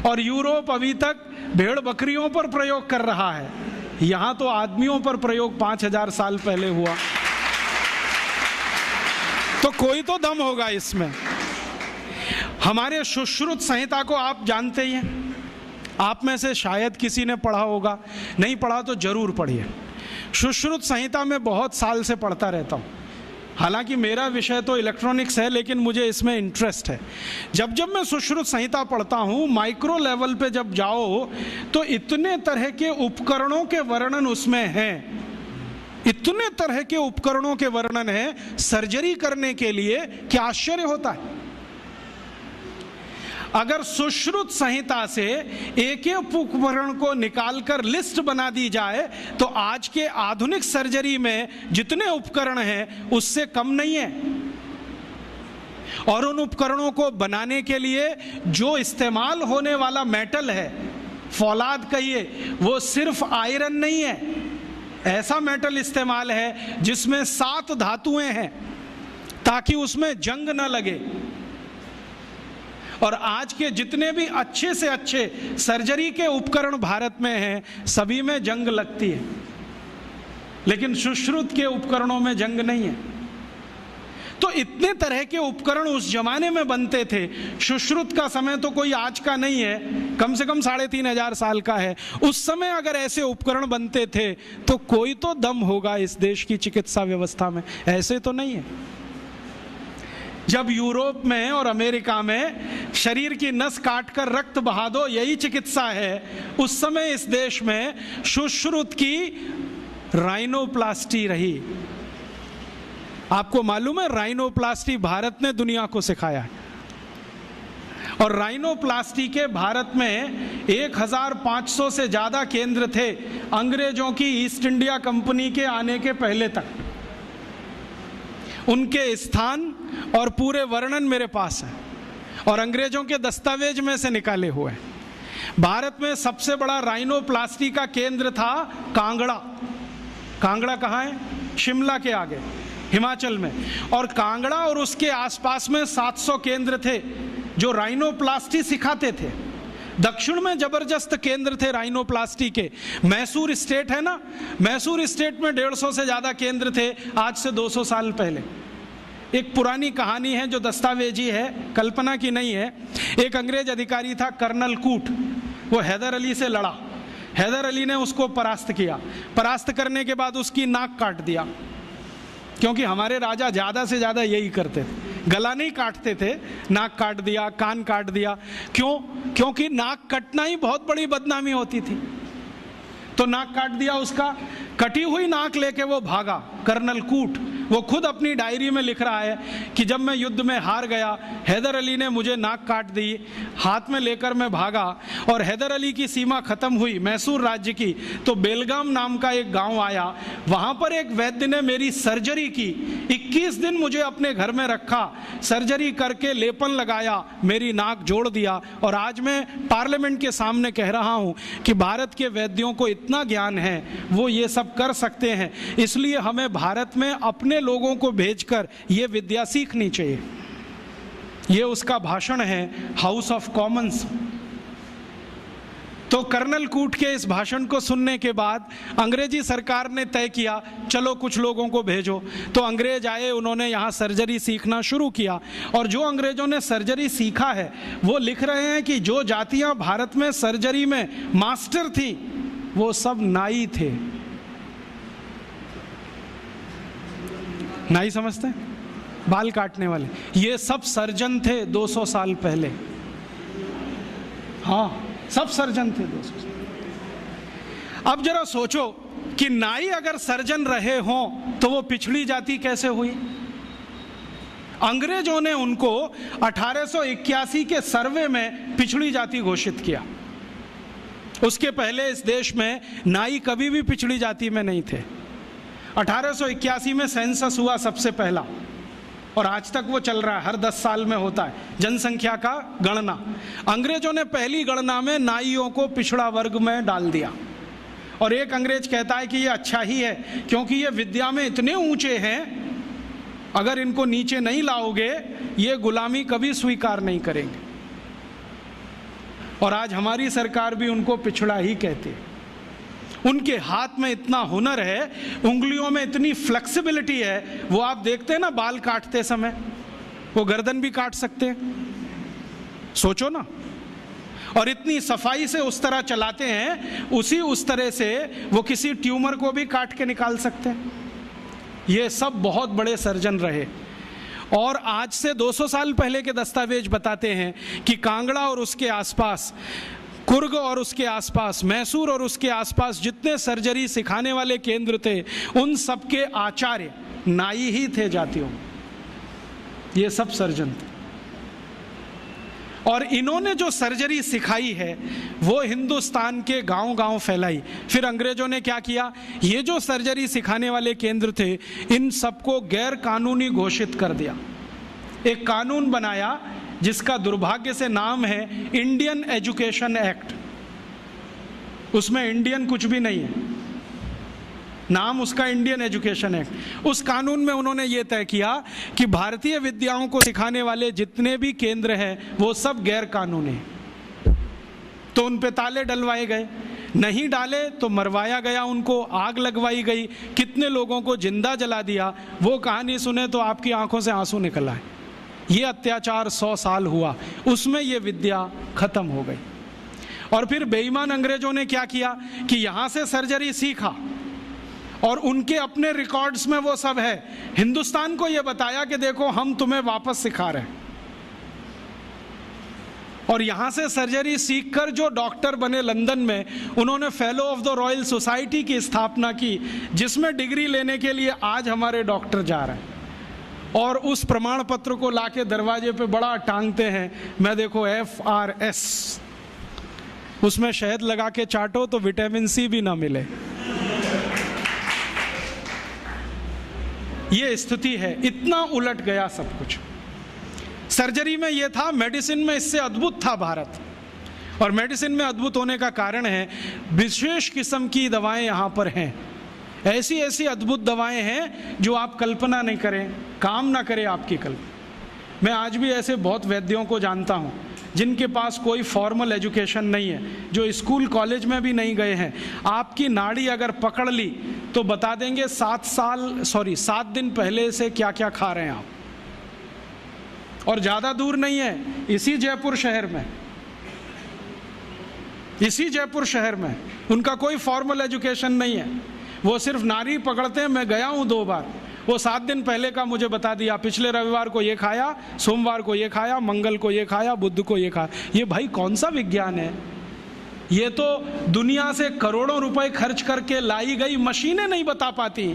Speaker 2: और यूरोप अभी तक भेड़ बकरियों पर प्रयोग कर रहा है। यहां तो आदमियों पर प्रयोग 5000 साल पहले हुआ। तो कोई तो दम होगा इसमें। हमारे सुश्रुत संहिता को आप जानते ही हैं, आप में से शायद किसी ने पढ़ा होगा, नहीं पढ़ा तो जरूर पढ़िए। सुश्रुत संहिता में बहुत साल से पढ़ता रहता हूं। हालांकि मेरा विषय तो इलेक्ट्रॉनिक्स है, लेकिन मुझे इसमें इंटरेस्ट है। जब जब मैं सुश्रुत संहिता पढ़ता हूँ, माइक्रो लेवल पे जब जाओ तो इतने तरह के उपकरणों के वर्णन उसमें हैं, इतने तरह के उपकरणों के वर्णन है सर्जरी करने के लिए, क्या आश्चर्य होता है। अगर सुश्रुत संहिता से एक एक उपकरण को निकालकर लिस्ट बना दी जाए तो आज के आधुनिक सर्जरी में जितने उपकरण हैं उससे कम नहीं है। और उन उपकरणों को बनाने के लिए जो इस्तेमाल होने वाला मेटल है, फौलाद कहिए, वो सिर्फ आयरन नहीं है, ऐसा मेटल इस्तेमाल है जिसमें 7 धातुएं हैं ताकि उसमें जंग न लगे। और आज के जितने भी अच्छे से अच्छे सर्जरी के उपकरण भारत में हैं, सभी में जंग लगती है, लेकिन सुश्रुत के उपकरणों में जंग नहीं है। तो इतने तरह के उपकरण उस जमाने में बनते थे। सुश्रुत का समय तो कोई आज का नहीं है, कम से कम 3500 साल का है। उस समय अगर ऐसे उपकरण बनते थे तो कोई तो दम होगा इस देश की चिकित्सा व्यवस्था में, ऐसे तो नहीं है। जब यूरोप में और अमेरिका में शरीर की नस काटकर रक्त बहा दो, यही चिकित्सा है, उस समय इस देश में सुश्रुत की राइनोप्लास्टी रही। आपको मालूम है, राइनोप्लास्टी भारत ने दुनिया को सिखाया है। और राइनोप्लास्टी के भारत में 1500 से ज्यादा केंद्र थे अंग्रेजों की ईस्ट इंडिया कंपनी के आने के पहले तक। उनके स्थान और पूरे वर्णन मेरे पास है और अंग्रेजों के दस्तावेज में से निकाले हुए हैं। भारत में सबसे बड़ा राइनोप्लास्टी का केंद्र था कांगड़ा। कांगड़ा कहाँ है? शिमला के आगे, हिमाचल में। और कांगड़ा और उसके आसपास में 700 केंद्र थे जो राइनोप्लास्टी सिखाते थे। दक्षिण में जबरदस्त केंद्र थे राइनोप्लास्टी के। मैसूर स्टेट है ना, मैसूर स्टेट में 150 से ज्यादा केंद्र थे आज से 200 साल पहले। एक पुरानी कहानी है जो दस्तावेजी है, कल्पना की नहीं है। एक अंग्रेज अधिकारी था कर्नल कूट, वो हैदर अली से लड़ा। हैदर अली ने उसको परास्त किया। परास्त करने के बाद उसकी नाक काट दिया, क्योंकि हमारे राजा ज्यादा से ज्यादा यही करते थे, गला नहीं काटते थे, नाक काट दिया, कान काट दिया। क्यों? क्योंकि नाक कटना ही बहुत बड़ी बदनामी होती थी। तो नाक काट दिया उसका। कटी हुई नाक लेके वो भागा कर्नल कूट। वो खुद अपनी डायरी में लिख रहा है कि जब मैं युद्ध में हार गया, हैदर अली ने मुझे नाक काट दी, हाथ में लेकर मैं भागा। और हैदर अली की सीमा खत्म हुई मैसूर राज्य की, तो बेलगाम नाम का एक गांव आया। वहां पर एक वैद्य ने मेरी सर्जरी की। 21 दिन मुझे अपने घर में रखा, सर्जरी करके लेपन लगाया, मेरी नाक जोड़ दिया। और आज मैं पार्लियामेंट के सामने कह रहा हूं कि भारत के वैद्यों को इतना ज्ञान है, वो ये सब कर सकते हैं। इसलिए हमें भारत में अपने अपने लोगों को भेजकर ये विद्या सीखनी चाहिए। ये उसका भाषण है हाउस ऑफ कॉमन्स। तो कर्नल कूट के इस भाषण को सुनने के बाद अंग्रेजी सरकार ने तय किया चलो कुछ लोगों को भेजो। तो अंग्रेज आए, उन्होंने यहाँ सर्जरी सीखना शुरू किया। और जो अंग्रेजों ने सर्जरी सीखा है वो लिख रहे हैं कि जो जातियाँ भारत में सर्जरी में मास्टर थी वो सब नाई थे। नाई समझते हैं? बाल काटने वाले, ये सब सर्जन थे 200 साल पहले। हाँ, सब सर्जन थे 200 साल। अब जरा सोचो कि नाई अगर सर्जन रहे हों तो वो पिछड़ी जाति कैसे हुई? अंग्रेजों ने उनको 1881 के सर्वे में पिछड़ी जाति घोषित किया। उसके पहले इस देश में नाई कभी भी पिछड़ी जाति में नहीं थे। 1881 में सेंसस हुआ सबसे पहला, और आज तक वो चल रहा है, हर 10 साल में होता है जनसंख्या का गणना। अंग्रेजों ने पहली गणना में नाइयों को पिछड़ा वर्ग में डाल दिया। और एक अंग्रेज कहता है कि ये अच्छा ही है, क्योंकि ये विद्या में इतने ऊंचे हैं, अगर इनको नीचे नहीं लाओगे ये गुलामी कभी स्वीकार नहीं करेंगे। और आज हमारी सरकार भी उनको पिछड़ा ही कहती है। उनके हाथ में इतना हुनर है, उंगलियों में इतनी फ्लेक्सिबिलिटी है। वो आप देखते हैं ना, बाल काटते समय वो गर्दन भी काट सकते हैं, सोचो ना। और इतनी सफाई से उस तरह चलाते हैं, उस तरह से वो किसी ट्यूमर को भी काट के निकाल सकते हैं। ये सब बहुत बड़े सर्जन रहे। और आज से 200 साल पहले के दस्तावेज बताते हैं कि कांगड़ा और उसके आसपास, कुर्ग और उसके आसपास, मैसूर और उसके आसपास जितने सर्जरी सिखाने वाले केंद्र थे, उन सबके आचार्य नाई ही थे जातियों। ये सब सर्जन थे। और इन्होंने जो सर्जरी सिखाई है वो हिंदुस्तान के गांव-गांव फैलाई। फिर अंग्रेजों ने क्या किया, ये जो सर्जरी सिखाने वाले केंद्र थे इन सबको गैर कानूनी घोषित कर दिया। एक कानून बनाया जिसका दुर्भाग्य से नाम है इंडियन एजुकेशन एक्ट। उसमें इंडियन कुछ भी नहीं है, नाम उसका इंडियन एजुकेशन एक्ट। उस कानून में उन्होंने ये तय किया कि भारतीय विद्याओं को सिखाने वाले जितने भी केंद्र हैं वो सब गैर कानूनी हैं। तो उन पे ताले डलवाए गए, नहीं डाले तो मरवाया गया, उनको आग लगवाई गई, कितने लोगों को जिंदा जला दिया। वो कहानी सुने तो आपकी आंखों से आंसू निकल आए। ये अत्याचार 100 साल हुआ, उसमें ये विद्या खत्म हो गई। और फिर बेईमान अंग्रेजों ने क्या किया कि यहाँ से सर्जरी सीखा और उनके अपने रिकॉर्ड्स में वो सब है। हिंदुस्तान को ये बताया कि देखो हम तुम्हें वापस सिखा रहे हैं। और यहाँ से सर्जरी सीखकर जो डॉक्टर बने लंदन में, उन्होंने fellow of the royal society की स्थापना की, जिसमें डिग्री लेने के लिए आज हमारे डॉक्टर जा रहे हैं। और उस प्रमाण पत्र को लाके दरवाजे पे बड़ा टांगते हैं। मैं देखो FRS, उसमें शहद लगा के चाटो तो विटामिन C भी ना मिले। ये स्थिति है, इतना उलट गया सब कुछ। सर्जरी में ये था, मेडिसिन में इससे अद्भुत था भारत। और मेडिसिन में अद्भुत होने का कारण है विशेष किस्म की दवाएं यहाँ पर हैं। ऐसी ऐसी अद्भुत दवाएं हैं जो आप कल्पना नहीं करें, काम ना करे आपकी कल्पना। मैं आज भी ऐसे बहुत वैद्यों को जानता हूं जिनके पास कोई फॉर्मल एजुकेशन नहीं है, जो स्कूल कॉलेज में भी नहीं गए हैं। आपकी नाड़ी अगर पकड़ ली तो बता देंगे 7 दिन पहले से क्या क्या खा रहे हैं आप। और ज़्यादा दूर नहीं है, इसी जयपुर शहर में उनका कोई फॉर्मल एजुकेशन नहीं है। वो सिर्फ नारी पकड़ते हैं। मैं गया हूँ 2 बार, वो 7 दिन पहले का मुझे बता दिया, पिछले रविवार को ये खाया, सोमवार को ये खाया, मंगल को ये खाया, बुध को ये खाया। ये भाई कौन सा विज्ञान है? ये तो दुनिया से करोड़ों रुपए खर्च करके लाई गई मशीनें नहीं बता पाती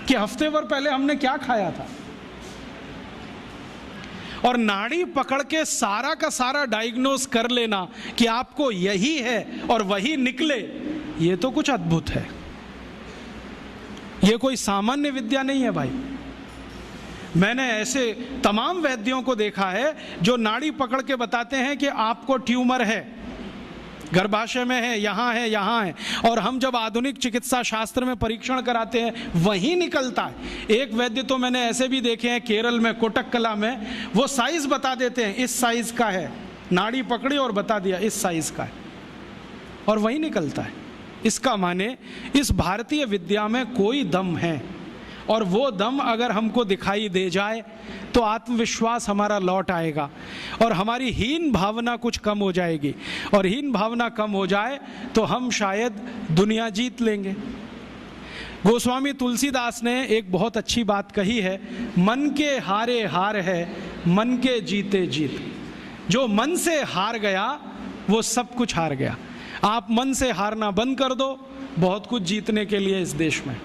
Speaker 2: कि हफ्ते भर पहले हमने क्या खाया था। और नाड़ी पकड़ के सारा का सारा डायग्नोस कर लेना कि आपको यही है और वही निकले, ये तो कुछ अद्भुत है। ये कोई सामान्य विद्या नहीं है भाई। मैंने ऐसे तमाम वैद्यों को देखा है जो नाड़ी पकड़ के बताते हैं कि आपको ट्यूमर है, गर्भाशय में है, यहाँ है, यहाँ है। और हम जब आधुनिक चिकित्सा शास्त्र में परीक्षण कराते हैं वही निकलता है। एक वैद्य तो मैंने ऐसे भी देखे हैं केरल में, कोटक्कला में, वो साइज बता देते हैं, इस साइज का है, नाड़ी पकड़ी और बता दिया इस साइज का है, और वही निकलता है। इसका माने इस भारतीय विद्या में कोई दम है, और वो दम अगर हमको दिखाई दे जाए तो आत्मविश्वास हमारा लौट आएगा और हमारी हीन भावना कुछ कम हो जाएगी, और हीन भावना कम हो जाए तो हम शायद दुनिया जीत लेंगे। गोस्वामी तुलसीदास ने एक बहुत अच्छी बात कही है, मन के हारे हार है, मन के जीते जीत। जो मन से हार गया वो सब कुछ हार गया। आप मन से हारना बंद कर दो, बहुत कुछ जीतने के लिए इस देश में।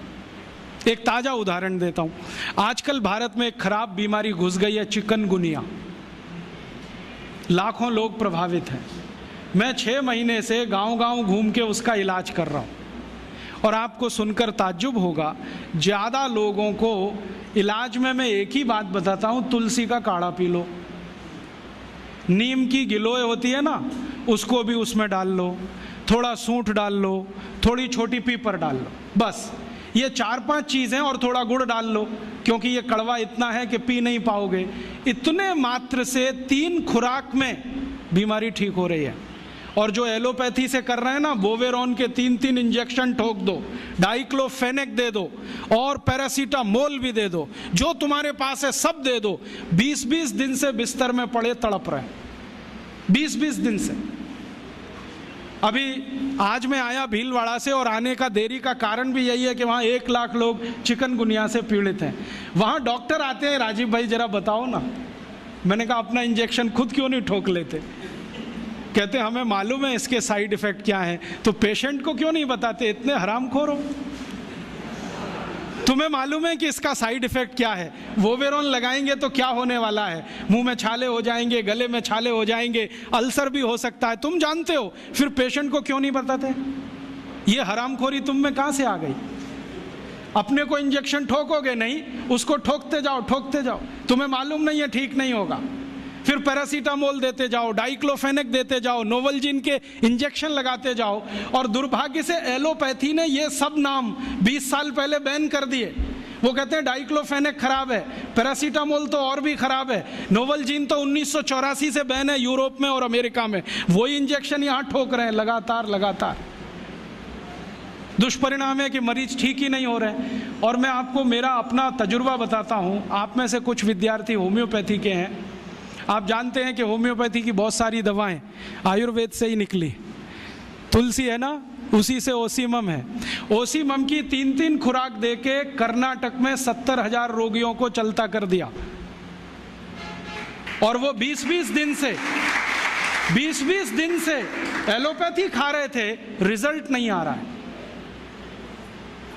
Speaker 2: एक ताज़ा उदाहरण देता हूँ। आजकल भारत में एक खराब बीमारी घुस गई है, चिकनगुनिया। लाखों लोग प्रभावित हैं। मैं 6 महीने से गांव-गांव घूम के उसका इलाज कर रहा हूँ, और आपको सुनकर ताज्जुब होगा, ज़्यादा लोगों को इलाज में मैं एक ही बात बताता हूँ, तुलसी का काढ़ा पी लो, नीम की गिलोय होती है ना, उसको भी उसमें डाल लो, थोड़ा सूंठ डाल लो, थोड़ी छोटी पीपर डाल लो, बस ये 4-5 चीज़ें, और थोड़ा गुड़ डाल लो, क्योंकि ये कड़वा इतना है कि पी नहीं पाओगे। इतने मात्र से 3 खुराक में बीमारी ठीक हो रही है। और जो एलोपैथी से कर रहे हैं ना, बोवेरॉन के 3-3 इंजेक्शन ठोक दो, डाइक्लोफेनेक दे दो, और पैरासीटामोल भी दे दो, जो तुम्हारे पास है सब दे दो। 20-20 दिन से बिस्तर में पड़े तड़प रहे हैं, 20-20 दिन से। अभी आज मैं आया भीलवाड़ा से, और आने का देरी का कारण भी यही है कि वहाँ 1 लाख लोग चिकनगुनिया से पीड़ित हैं। वहाँ डॉक्टर आते हैं, राजीव भाई जरा बताओ ना। मैंने कहा अपना इंजेक्शन खुद क्यों नहीं ठोक लेते? कहते हमें मालूम है इसके साइड इफ़ेक्ट क्या हैं, तो पेशेंट को क्यों नहीं बताते? इतने हरामखोर हो। तुम्हें मालूम है कि इसका साइड इफेक्ट क्या है? वोवेरॉन लगाएंगे तो क्या होने वाला है? मुंह में छाले हो जाएंगे, गले में छाले हो जाएंगे, अल्सर भी हो सकता है। तुम जानते हो, फिर पेशेंट को क्यों नहीं बताते? ये हरामखोरी तुम में कहां से आ गई? अपने को इंजेक्शन ठोकोगे नहीं, उसको ठोकते जाओ। तुम्हें मालूम नहीं है ठीक नहीं होगा, फिर पैरासीटामोल देते जाओ, डाइक्लोफेनेक देते जाओ, नोवलजिन के इंजेक्शन लगाते जाओ। और दुर्भाग्य से एलोपैथी ने ये सब नाम 20 साल पहले बैन कर दिए। वो कहते हैं डाइक्लोफेनेक खराब है, पैरासीटामोल तो और भी खराब है, नोवलजिन तो 1984 से बैन है यूरोप में और अमेरिका में। वही इंजेक्शन यहाँ ठोक रहे हैं लगातार। दुष्परिणाम है कि मरीज ठीक ही नहीं हो रहे। और मैं आपको मेरा अपना तजुर्बा बताता हूँ। आप में से कुछ विद्यार्थी होम्योपैथी के हैं। आप जानते हैं कि होम्योपैथी की बहुत सारी दवाएं आयुर्वेद से ही निकली। तुलसी है ना, उसी से ओसीमम है। ओसीमम की 3-3 खुराक देके कर्नाटक में 70,000 रोगियों को चलता कर दिया। और वो 20-20 दिन से एलोपैथी खा रहे थे, रिजल्ट नहीं आ रहा है।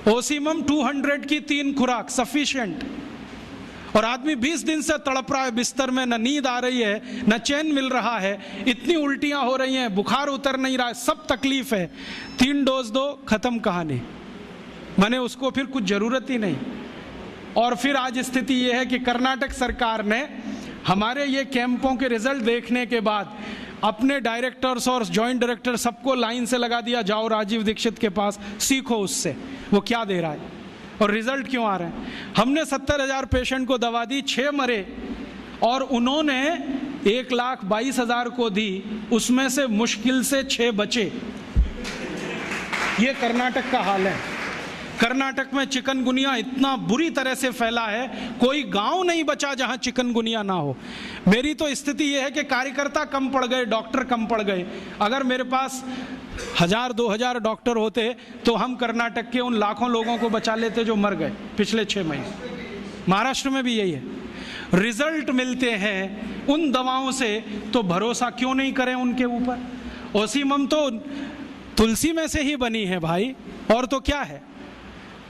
Speaker 2: ओसीमम 200 की 3 खुराक सफिशिएंट। और आदमी 20 दिन से तड़प रहा है बिस्तर में, न नींद आ रही है, न चैन मिल रहा है, इतनी उल्टियां हो रही हैं, बुखार उतर नहीं रहा है, सब तकलीफ है। 3 डोज दो, खत्म कहानी। मैंने उसको फिर कुछ जरूरत ही नहीं। और फिर आज स्थिति यह है कि कर्नाटक सरकार ने हमारे ये कैंपों के रिजल्ट देखने के बाद अपने डायरेक्टर्स और जॉइंट डायरेक्टर सबको लाइन से लगा दिया, जाओ राजीव दीक्षित के पास, सीखो उससे वो क्या दे रहा है और रिजल्ट क्यों आ रहे हैं। हमने 70,000 पेशेंट को दवा दी, 6 मरे, और उन्होंने 1,22,000 को दी, उसमें से मुश्किल से 6 बचे। ये कर्नाटक का हाल है। कर्नाटक में चिकनगुनिया इतना बुरी तरह से फैला है, कोई गांव नहीं बचा जहां चिकनगुनिया ना हो। मेरी तो स्थिति यह है कि कार्यकर्ता कम पड़ गए, डॉक्टर कम पड़ गए। अगर मेरे पास 1,000-2,000 डॉक्टर होते तो हम कर्नाटक के उन लाखों लोगों को बचा लेते जो मर गए पिछले 6 महीने। महाराष्ट्र में भी यही है। रिजल्ट मिलते हैं उन दवाओं से, तो भरोसा क्यों नहीं करें उनके ऊपर? ओसीमम तो तुलसी में से ही बनी है भाई, और तो क्या है,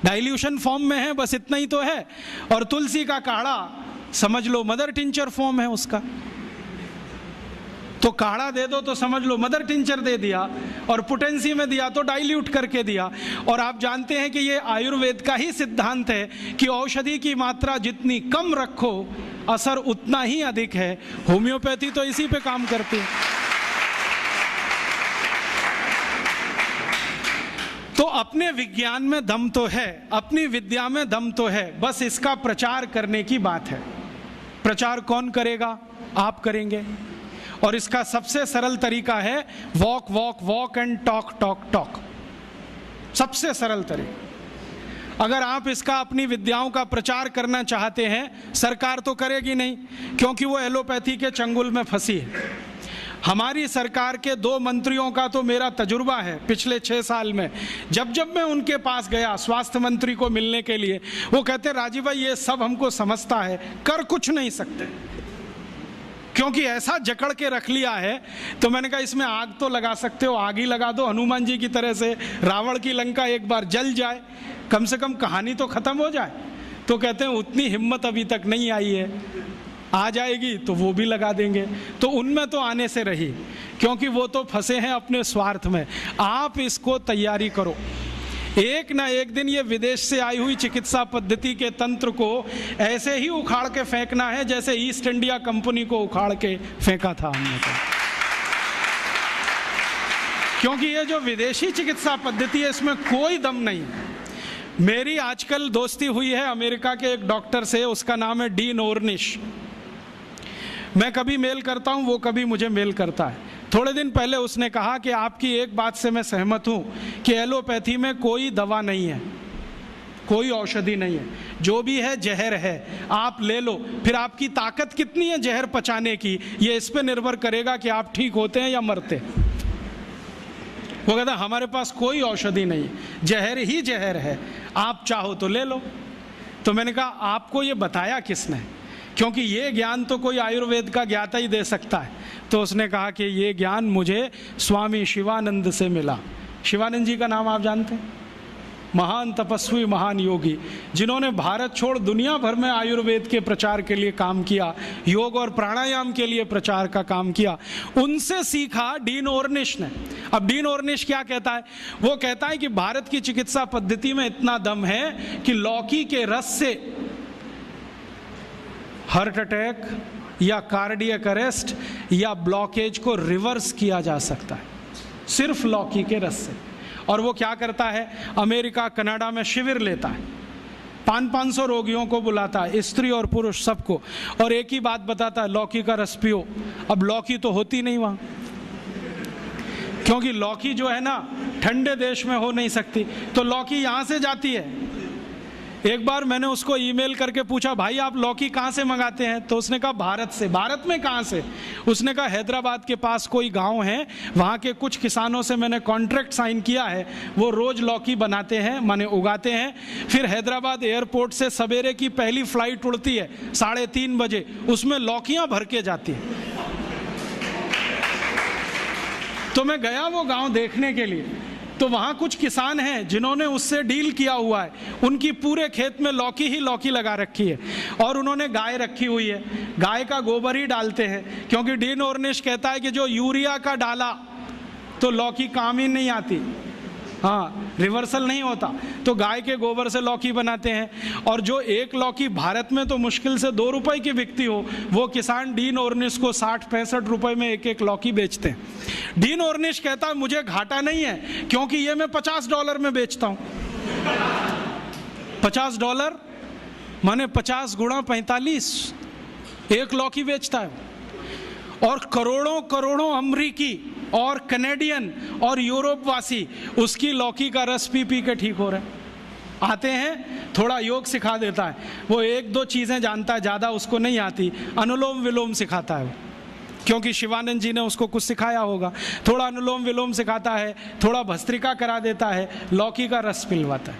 Speaker 2: डाइल्यूशन फॉर्म में है, बस इतना ही तो है। और तुलसी का काढ़ा समझ लो मदर टिंचर फॉर्म है उसका। तो काढ़ा दे दो तो समझ लो मदर टिंचर दे दिया, और पोटेंसी में दिया तो डाइल्यूट करके दिया। और आप जानते हैं कि ये आयुर्वेद का ही सिद्धांत है कि औषधि की मात्रा जितनी कम रखो, असर उतना ही अधिक है। होम्योपैथी तो इसी पे काम करती है। तो अपने विज्ञान में दम तो है, अपनी विद्या में दम तो है, बस इसका प्रचार करने की बात है। प्रचार कौन करेगा? आप करेंगे। और इसका सबसे सरल तरीका है walk walk walk and talk talk talk. सबसे सरल तरीका। अगर आप इसका अपनी विद्याओं का प्रचार करना चाहते हैं, सरकार तो करेगी नहीं, क्योंकि वो एलोपैथी के चंगुल में फंसी है। हमारी सरकार के 2 मंत्रियों का तो मेरा तजुर्बा है पिछले 6 साल में। जब जब मैं उनके पास गया स्वास्थ्य मंत्री को मिलने के लिए, वो कहते राजीव भाई ये सब हमको समझता है, कर कुछ नहीं सकते, क्योंकि ऐसा जकड़ के रख लिया है। तो मैंने कहा इसमें आग तो लगा सकते हो, आग ही लगा दो, हनुमान जी की तरह से रावण की लंका एक बार जल जाए, कम से कम कहानी तो खत्म हो जाए। तो कहते हैं उतनी हिम्मत अभी तक नहीं आई है, आ जाएगी तो वो भी लगा देंगे। तो उनमें तो आने से रही, क्योंकि वो तो फंसे हैं अपने स्वार्थ में। आप इसको तैयारी करो, एक ना एक दिन ये विदेश से आई हुई चिकित्सा पद्धति के तंत्र को ऐसे ही उखाड़ के फेंकना है जैसे ईस्ट इंडिया कंपनी को उखाड़ के फेंका था हमने तो। क्योंकि ये जो विदेशी चिकित्सा पद्धति है इसमें कोई दम नहीं। मेरी आजकल दोस्ती हुई है अमेरिका के एक डॉक्टर से, उसका नाम है डीन ऑर्निश। मैं कभी मेल करता हूं, वो कभी मुझे मेल करता है। थोड़े दिन पहले उसने कहा कि आपकी एक बात से मैं सहमत हूं कि एलोपैथी में कोई दवा नहीं है, कोई औषधि नहीं है, जो भी है जहर है, आप ले लो। फिर आपकी ताकत कितनी है जहर पचाने की, ये इस पे निर्भर करेगा कि आप ठीक होते हैं या मरते। वो कहता हमारे पास कोई औषधि नहीं है, जहर ही जहर है, आप चाहो तो ले लो। तो मैंने कहा आपको ये बताया किसने? क्योंकि ये ज्ञान तो कोई आयुर्वेद का ज्ञाता ही दे सकता है। तो उसने कहा कि ये ज्ञान मुझे स्वामी शिवानंद से मिला। शिवानंद जी का नाम आप जानते हैं? महान तपस्वी, महान योगी, जिन्होंने भारत छोड़ दुनिया भर में आयुर्वेद के प्रचार के लिए काम किया, योग और प्राणायाम के लिए प्रचार का काम किया। उनसे सीखा डीन ऑर्निश ने। अब डीन ऑर्निश क्या कहता है? वो कहता है कि भारत की चिकित्सा पद्धति में इतना दम है कि लौकी के रस से हार्ट अटैक या कार्डियक अरेस्ट या ब्लॉकेज को रिवर्स किया जा सकता है, सिर्फ लौकी के रस से। और वो क्या करता है, अमेरिका कनाडा में शिविर लेता है, 500-500 रोगियों को बुलाता है, स्त्री और पुरुष सबको, और एक ही बात बताता है, लौकी का रस पियो। अब लौकी तो होती नहीं वहाँ, क्योंकि लौकी जो है ना ठंडे देश में हो नहीं सकती, तो लौकी यहाँ से जाती है। एक बार मैंने उसको ईमेल करके पूछा, भाई आप लौकी कहाँ से मंगाते हैं? तो उसने कहा भारत से। भारत में कहाँ से? उसने कहा हैदराबाद के पास कोई गांव है, वहाँ के कुछ किसानों से मैंने कॉन्ट्रैक्ट साइन किया है, वो रोज लौकी बनाते हैं, माने उगाते हैं। फिर हैदराबाद एयरपोर्ट से सवेरे की पहली फ्लाइट उड़ती है 3:30 बजे, उसमें लौकियाँ भर के जाती है। तो मैं गया वो गाँव देखने के लिए, तो वहाँ कुछ किसान हैं जिन्होंने उससे डील किया हुआ है, उनकी पूरे खेत में लौकी ही लौकी लगा रखी है, और उन्होंने गाय रखी हुई है, गाय का गोबर ही डालते हैं। क्योंकि डीन ऑर्निश कहता है कि जो यूरिया का डाला तो लौकी काम ही नहीं आती, हाँ रिवर्सल नहीं होता, तो गाय के गोबर से लौकी बनाते हैं। और जो एक लौकी भारत में तो मुश्किल से 2 रुपए की बिकती हो, वो किसान डीन ऑर्निश को 60-65 रुपए में एक लौकी बेचते हैं। डीन ऑर्निश कहता है मुझे घाटा नहीं है, क्योंकि ये मैं $50 में बेचता हूँ। $50 माने 50 गुणा 45, एक लौकी बेचता है। और करोड़ों करोड़ों अमरीकी और कनेडियन और यूरोप वासी उसकी लौकी का रस पी पी के ठीक हो रहे हैं। आते हैं, थोड़ा योग सिखा देता है, वो 1-2 चीज़ें जानता है, ज़्यादा उसको नहीं आती, अनुलोम विलोम सिखाता है वो, क्योंकि शिवानंद जी ने उसको कुछ सिखाया होगा। थोड़ा अनुलोम विलोम सिखाता है, थोड़ा भस्त्रिका करा देता है, लौकी का रस पिलवाता है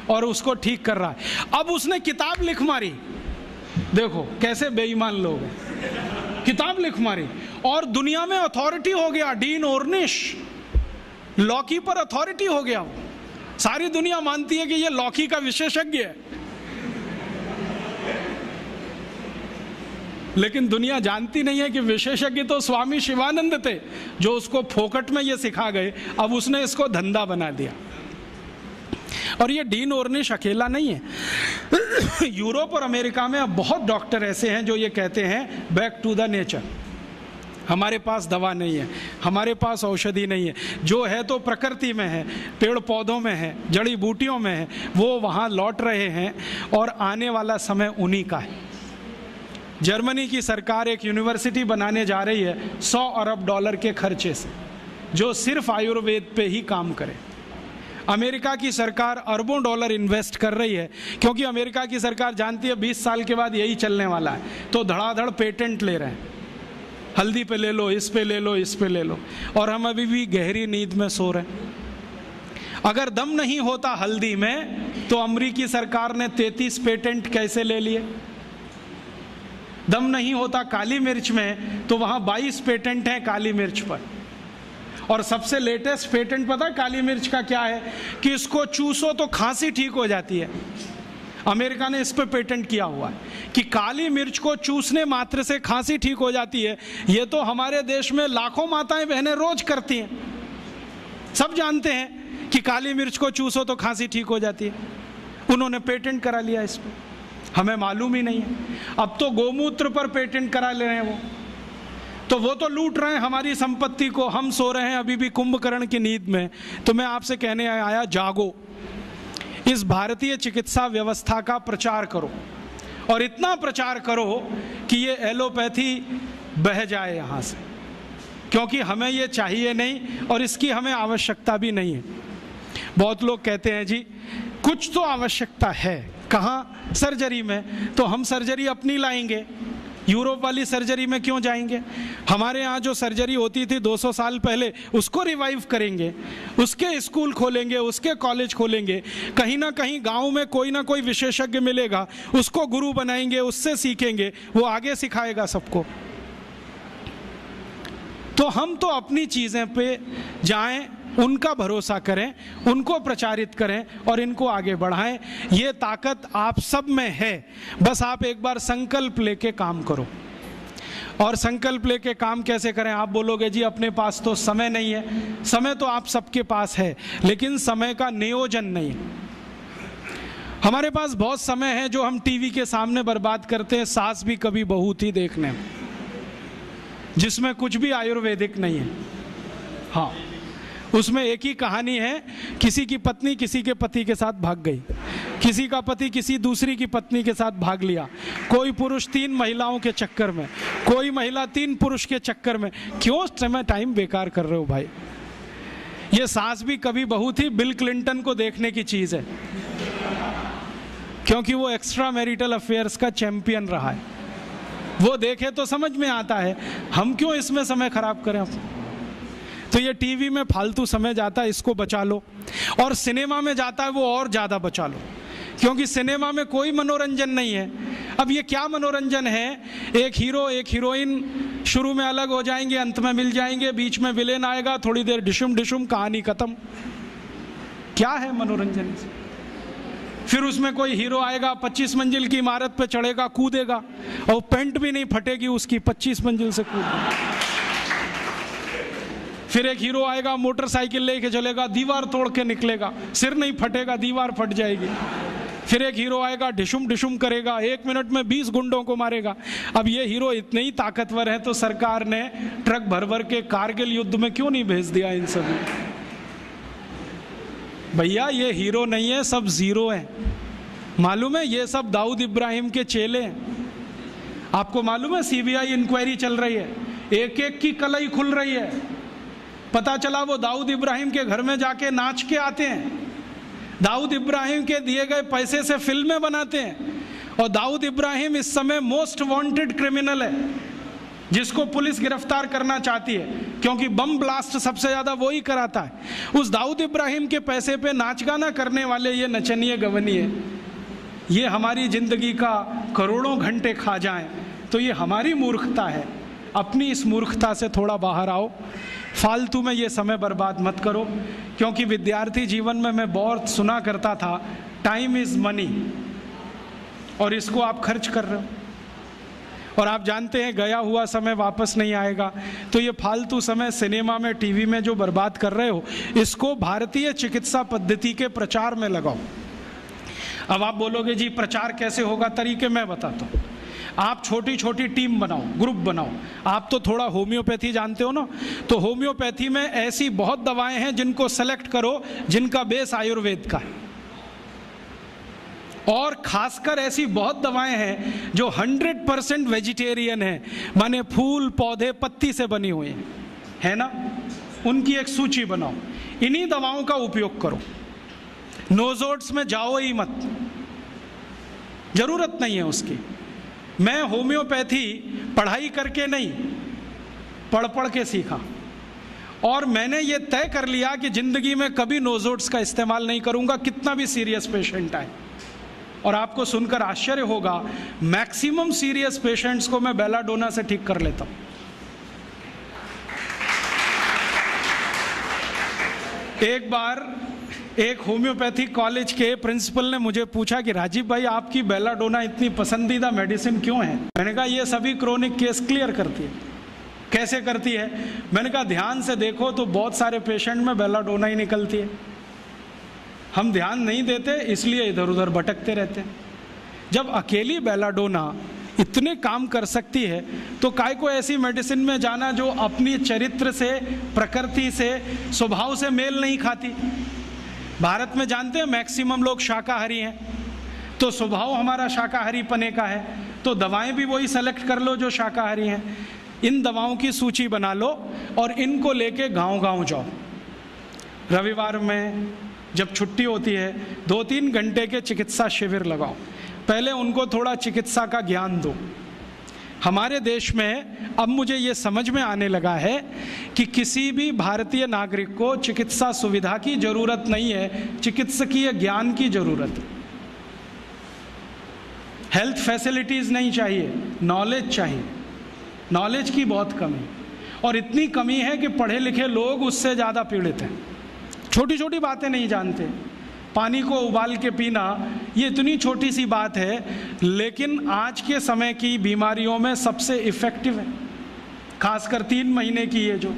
Speaker 2: और उसको ठीक कर रहा है। अब उसने किताब लिख मारी, देखो कैसे बेईमान लोग हैं, किताब लिख मारी और दुनिया में अथॉरिटी हो गया। डीन ऑर्निश लौकी पर अथॉरिटी हो गया, सारी दुनिया मानती है कि ये लौकी का विशेषज्ञ है। लेकिन दुनिया जानती नहीं है कि विशेषज्ञ तो स्वामी शिवानंद थे, जो उसको फोकट में ये सिखा गए, अब उसने इसको धंधा बना दिया। और ये डीन ऑर्निश अकेला नहीं है, यूरोप और अमेरिका में अब बहुत डॉक्टर ऐसे हैं जो ये कहते हैं बैक टू द नेचर, हमारे पास दवा नहीं है, हमारे पास औषधि नहीं है। जो है तो प्रकृति में है, पेड़ पौधों में है, जड़ी बूटियों में है, वो वहाँ लौट रहे हैं और आने वाला समय उन्हीं का है। जर्मनी की सरकार एक यूनिवर्सिटी बनाने जा रही है $100 अरब के खर्चे से, जो सिर्फ आयुर्वेद पे ही काम करे। अमेरिका की सरकार अरबों डॉलर इन्वेस्ट कर रही है, क्योंकि अमेरिका की सरकार जानती है 20 साल के बाद यही चलने वाला है, तो धड़ाधड़ पेटेंट ले रहे हैं। हल्दी पे ले लो, इस पे ले लो, इस पे ले लो, और हम अभी भी गहरी नींद में सो रहे हैं। अगर दम नहीं होता हल्दी में, तो अमेरिकी सरकार ने 33 पेटेंट कैसे ले लिए? दम नहीं होता काली मिर्च में, तो वहाँ 22 पेटेंट हैं काली मिर्च पर। और सबसे लेटेस्ट पेटेंट पता है काली मिर्च का क्या है? कि इसको चूसो तो खांसी ठीक हो जाती है। अमेरिका ने इस पे पेटेंट किया हुआ है कि काली मिर्च को चूसने मात्र से खांसी ठीक हो जाती है। ये तो हमारे देश में लाखों माताएं बहनें रोज करती हैं, सब जानते हैं कि काली मिर्च को चूसो तो खांसी ठीक हो जाती है। उन्होंने पेटेंट करा लिया इस पे, हमें मालूम ही नहीं है। अब तो गोमूत्र पर पेटेंट करा ले रहे हैं वो तो लूट रहे हैं हमारी संपत्ति को। हम सो रहे हैं अभी भी कुंभकर्ण की नींद में। तो मैं आपसे कहने आया, जागो, इस भारतीय चिकित्सा व्यवस्था का प्रचार करो, और इतना प्रचार करो कि ये एलोपैथी बह जाए यहाँ से, क्योंकि हमें ये चाहिए नहीं और इसकी हमें आवश्यकता भी नहीं है। बहुत लोग कहते हैं जी कुछ तो आवश्यकता है, कहाँ? सर्जरी में। तो हम सर्जरी अपनी लाएंगे, यूरोप वाली सर्जरी में क्यों जाएंगे? हमारे यहाँ जो सर्जरी होती थी 200 साल पहले, उसको रिवाइव करेंगे, उसके स्कूल खोलेंगे, उसके कॉलेज खोलेंगे। कहीं ना कहीं गांव में कोई ना कोई विशेषज्ञ मिलेगा, उसको गुरु बनाएंगे, उससे सीखेंगे, वो आगे सिखाएगा सबको। तो हम तो अपनी चीज़ें पे जाएं, उनका भरोसा करें, उनको प्रचारित करें और इनको आगे बढ़ाएं। ये ताकत आप सब में है, बस आप एक बार संकल्प लेके काम करो। और संकल्प लेके काम कैसे करें? आप बोलोगे जी अपने पास तो समय नहीं है। समय तो आप सबके पास है, लेकिन समय का नियोजन नहीं है। हमारे पास बहुत समय है जो हम टीवी के सामने बर्बाद करते हैं, सास भी कभी बहू थी देखने में, जिसमें कुछ भी आयुर्वेदिक नहीं है। हाँ, उसमें एक ही कहानी है, किसी की पत्नी किसी के पति के साथ भाग गई, किसी का पति किसी दूसरी की पत्नी के साथ भाग लिया, कोई पुरुष 3 महिलाओं के चक्कर में, कोई महिला 3 पुरुष के चक्कर में। क्यों समय टाइम बेकार कर रहे हो भाई? ये सास भी कभी बहू थी बिल क्लिंटन को देखने की चीज़ है, क्योंकि वो एक्स्ट्रा मैरिटल अफेयर्स का चैंपियन रहा है। वो देखे तो समझ में आता है, हम क्यों इसमें समय खराब करें? तो ये टीवी में फालतू समय जाता है, इसको बचा लो। और सिनेमा में जाता है वो और ज़्यादा बचा लो, क्योंकि सिनेमा में कोई मनोरंजन नहीं है। अब ये क्या मनोरंजन है? एक हीरो एक हीरोइन शुरू में अलग हो जाएंगे, अंत में मिल जाएंगे, बीच में विलेन आएगा, थोड़ी देर डिशुम डिशुम, कहानी खत्म। क्या है मनोरंजन? फिर उसमें कोई हीरो आएगा, 25 मंजिल की इमारत पे चढ़ेगा, कूदेगा, और पेंट भी नहीं फटेगी उसकी, 25 मंजिल से कूदेगा। फिर एक हीरो आएगा, मोटरसाइकिल लेके चलेगा, दीवार तोड़ के निकलेगा, सिर नहीं फटेगा, दीवार फट जाएगी। फिर एक हीरो आएगा, डिशुम डिशुम करेगा, 1 मिनट में 20 गुंडों को मारेगा। अब ये हीरो इतने ही ताकतवर हैं, तो सरकार ने ट्रक भर भर के कारगिल युद्ध में क्यों नहीं भेज दिया इन सभी? भैया ये हीरो नहीं है, सब जीरो हैं। मालूम है, ये सब दाऊद इब्राहिम के चेले हैं। आपको मालूम है सीबीआई इंक्वायरी चल रही है, एक एक की कलई खुल रही है। पता चला वो दाऊद इब्राहिम के घर में जाके नाच के आते हैं, दाऊद इब्राहिम के दिए गए पैसे से फिल्में बनाते हैं। और दाऊद इब्राहिम इस समय मोस्ट वांटेड क्रिमिनल है, जिसको पुलिस गिरफ्तार करना चाहती है, क्योंकि बम ब्लास्ट सबसे ज़्यादा वो ही कराता है। उस दाऊद इब्राहिम के पैसे पे नाच गाना करने वाले ये नचनिए गवनिए, ये हमारी ज़िंदगी का करोड़ों घंटे खा जाएं, तो ये हमारी मूर्खता है। अपनी इस मूर्खता से थोड़ा बाहर आओ, फालतू में ये समय बर्बाद मत करो। क्योंकि विद्यार्थी जीवन में मैं बहुत सुना करता था, टाइम इज़ मनी, और इसको आप खर्च कर रहे हो, और आप जानते हैं गया हुआ समय वापस नहीं आएगा। तो ये फालतू समय सिनेमा में, टीवी में जो बर्बाद कर रहे हो, इसको भारतीय चिकित्सा पद्धति के प्रचार में लगाओ। अब आप बोलोगे जी प्रचार कैसे होगा? तरीके मैं बताता हूँ। आप छोटी छोटी टीम बनाओ, ग्रुप बनाओ। आप तो थोड़ा होम्योपैथी जानते हो ना, तो होम्योपैथी में ऐसी बहुत दवाएं हैं जिनको सेलेक्ट करो जिनका बेस आयुर्वेद का है, और खासकर ऐसी बहुत दवाएं हैं जो 100% वेजिटेरियन है, माने फूल पौधे पत्ती से बनी हुई है ना, उनकी एक सूची बनाओ। इन्हीं दवाओं का उपयोग करो। नोजोड्स में जाओ ही मत, जरूरत नहीं है उसकी। मैं होम्योपैथी पढ़ाई करके नहीं, पढ़ पढ़ के सीखा, और मैंने ये तय कर लिया कि जिंदगी में कभी नोजोड्स का इस्तेमाल नहीं करूंगा, कितना भी सीरियस पेशेंट आए। और आपको सुनकर आश्चर्य होगा, मैक्सिमम सीरियस पेशेंट्स को मैं बेलाडोना से ठीक कर लेता हूं। एक बार एक होम्योपैथिक कॉलेज के प्रिंसिपल ने मुझे पूछा कि राजीव भाई, आपकी बेलाडोना इतनी पसंदीदा मेडिसिन क्यों है? मैंने कहा ये सभी क्रोनिक केस क्लियर करती है। कैसे करती है? मैंने कहा ध्यान से देखो तो बहुत सारे पेशेंट में बेलाडोना ही निकलती है। हम ध्यान नहीं देते इसलिए इधर उधर भटकते रहते हैं। जब अकेली बेलाडोना इतने काम कर सकती है तो काय को ऐसी मेडिसिन में जाना जो अपनी चरित्र से, प्रकृति से, स्वभाव से मेल नहीं खाती। भारत में जानते हैं मैक्सिमम लोग शाकाहारी हैं, तो स्वभाव हमारा शाकाहारी पने का है, तो दवाएं भी वही सेलेक्ट कर लो जो शाकाहारी हैं। इन दवाओं की सूची बना लो और इनको लेके गांव-गांव जाओ। रविवार में जब छुट्टी होती है 2-3 घंटे के चिकित्सा शिविर लगाओ। पहले उनको थोड़ा चिकित्सा का ज्ञान दो। हमारे देश में अब मुझे ये समझ में आने लगा है कि किसी भी भारतीय नागरिक को चिकित्सा सुविधा की जरूरत नहीं है, चिकित्सकीय ज्ञान की जरूरत है। हेल्थ फैसिलिटीज नहीं चाहिए, नॉलेज चाहिए। नॉलेज की बहुत कमी, और इतनी कमी है कि पढ़े लिखे लोग उससे ज़्यादा पीड़ित हैं। छोटी छोटी बातें नहीं जानते। पानी को उबाल के पीना ये इतनी छोटी सी बात है, लेकिन आज के समय की बीमारियों में सबसे इफ़ेक्टिव है, खासकर 3 महीने की ये जो।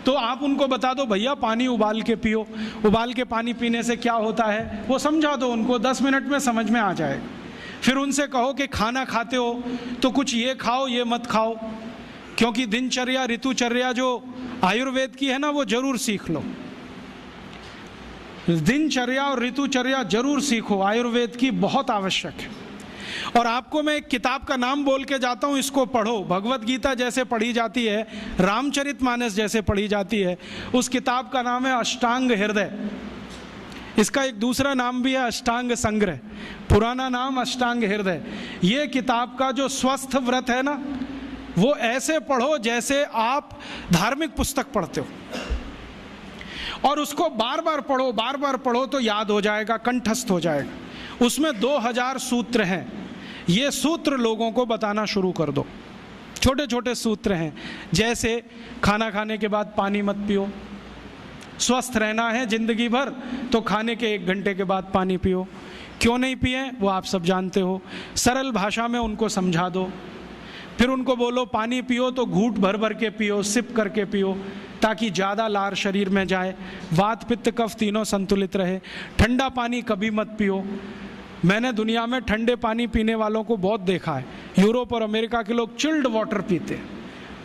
Speaker 2: तो आप उनको बता दो भैया पानी उबाल के पियो, उबाल के पानी पीने से क्या होता है वो समझा दो उनको, 10 मिनट में समझ में आ जाएगा। फिर उनसे कहो कि खाना खाते हो तो कुछ ये खाओ ये मत खाओ, क्योंकि दिनचर्या ऋतुचर्या जो आयुर्वेद की है ना वो जरूर सीख लो। दिनचर्या और ऋतुचर्या जरूर सीखो, आयुर्वेद की बहुत आवश्यक है। और आपको मैं एक किताब का नाम बोल के जाता हूँ, इसको पढ़ो। भगवत गीता जैसे पढ़ी जाती है, रामचरितमानस जैसे पढ़ी जाती है, उस किताब का नाम है अष्टांग हृदय। इसका एक दूसरा नाम भी है अष्टांग संग्रह, पुराना नाम अष्टांग हृदय। ये किताब का जो स्वस्थ व्रत है ना, वो ऐसे पढ़ो जैसे आप धार्मिक पुस्तक पढ़ते हो, और उसको बार बार पढ़ो तो याद हो जाएगा, कंठस्थ हो जाएगा। उसमें 2000 सूत्र हैं। ये सूत्र लोगों को बताना शुरू कर दो। छोटे छोटे सूत्र हैं, जैसे खाना खाने के बाद पानी मत पियो, स्वस्थ रहना है जिंदगी भर तो खाने के 1 घंटे के बाद पानी पियो। क्यों नहीं पिए वो आप सब जानते हो, सरल भाषा में उनको समझा दो। फिर उनको बोलो पानी पियो तो घूंट भर भर के पियो, सिप करके पियो, ताकि ज़्यादा लार शरीर में जाए, वात पित्त कफ तीनों संतुलित रहे। ठंडा पानी कभी मत पियो। मैंने दुनिया में ठंडे पानी पीने वालों को बहुत देखा है। यूरोप और अमेरिका के लोग चिल्ड वाटर पीते हैं,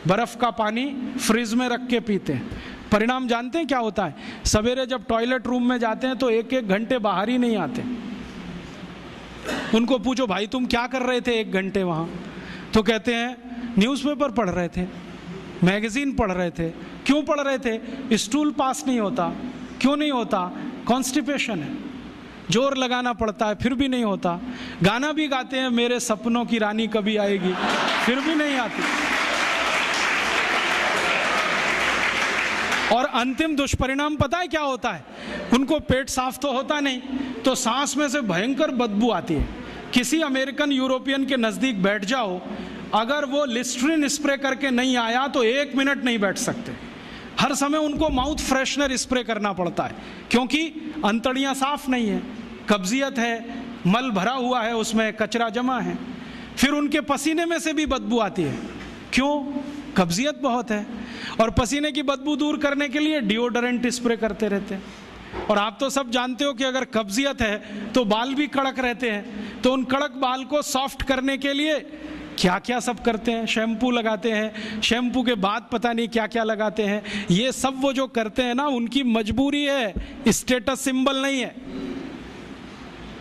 Speaker 2: बर्फ़ का पानी फ्रिज में रख के पीते हैं। परिणाम जानते हैं क्या होता है? सवेरे जब टॉयलेट रूम में जाते हैं तो 1-1 घंटे बाहर ही नहीं आते। उनको पूछो भाई तुम क्या कर रहे थे 1 घंटे वहाँ? तो कहते हैं न्यूज़पेपर पढ़ रहे थे, मैगजीन पढ़ रहे थे। क्यों पढ़ रहे थे? स्टूल पास नहीं होता। क्यों नहीं होता? कॉन्स्टिपेशन है, जोर लगाना पड़ता है फिर भी नहीं होता। गाना भी गाते हैं मेरे सपनों की रानी कभी आएगी, फिर भी नहीं आती। और अंतिम दुष्परिणाम पता है क्या होता है? उनको पेट साफ तो होता नहीं, तो सांस में से भयंकर बदबू आती है। किसी अमेरिकन यूरोपियन के नज़दीक बैठ जाओ, अगर वो लिस्ट्रीन स्प्रे करके नहीं आया तो 1 मिनट नहीं बैठ सकते। हर समय उनको माउथ फ्रेशनर स्प्रे करना पड़ता है, क्योंकि अंतड़ियाँ साफ नहीं है, कब्जियत है, मल भरा हुआ है, उसमें कचरा जमा है। फिर उनके पसीने में से भी बदबू आती है। क्यों? कब्जियत बहुत है। और पसीने की बदबू दूर करने के लिए डिओडोरेंट स्प्रे करते रहते हैं। और आप तो सब जानते हो कि अगर कब्जियत है तो बाल भी कड़क रहते हैं, तो उन कड़क बाल को सॉफ्ट करने के लिए क्या क्या सब करते हैं, शैम्पू लगाते हैं, शैम्पू के बाद पता नहीं क्या क्या लगाते हैं। ये सब वो जो करते हैं ना, उनकी मजबूरी है, स्टेटस सिंबल नहीं है।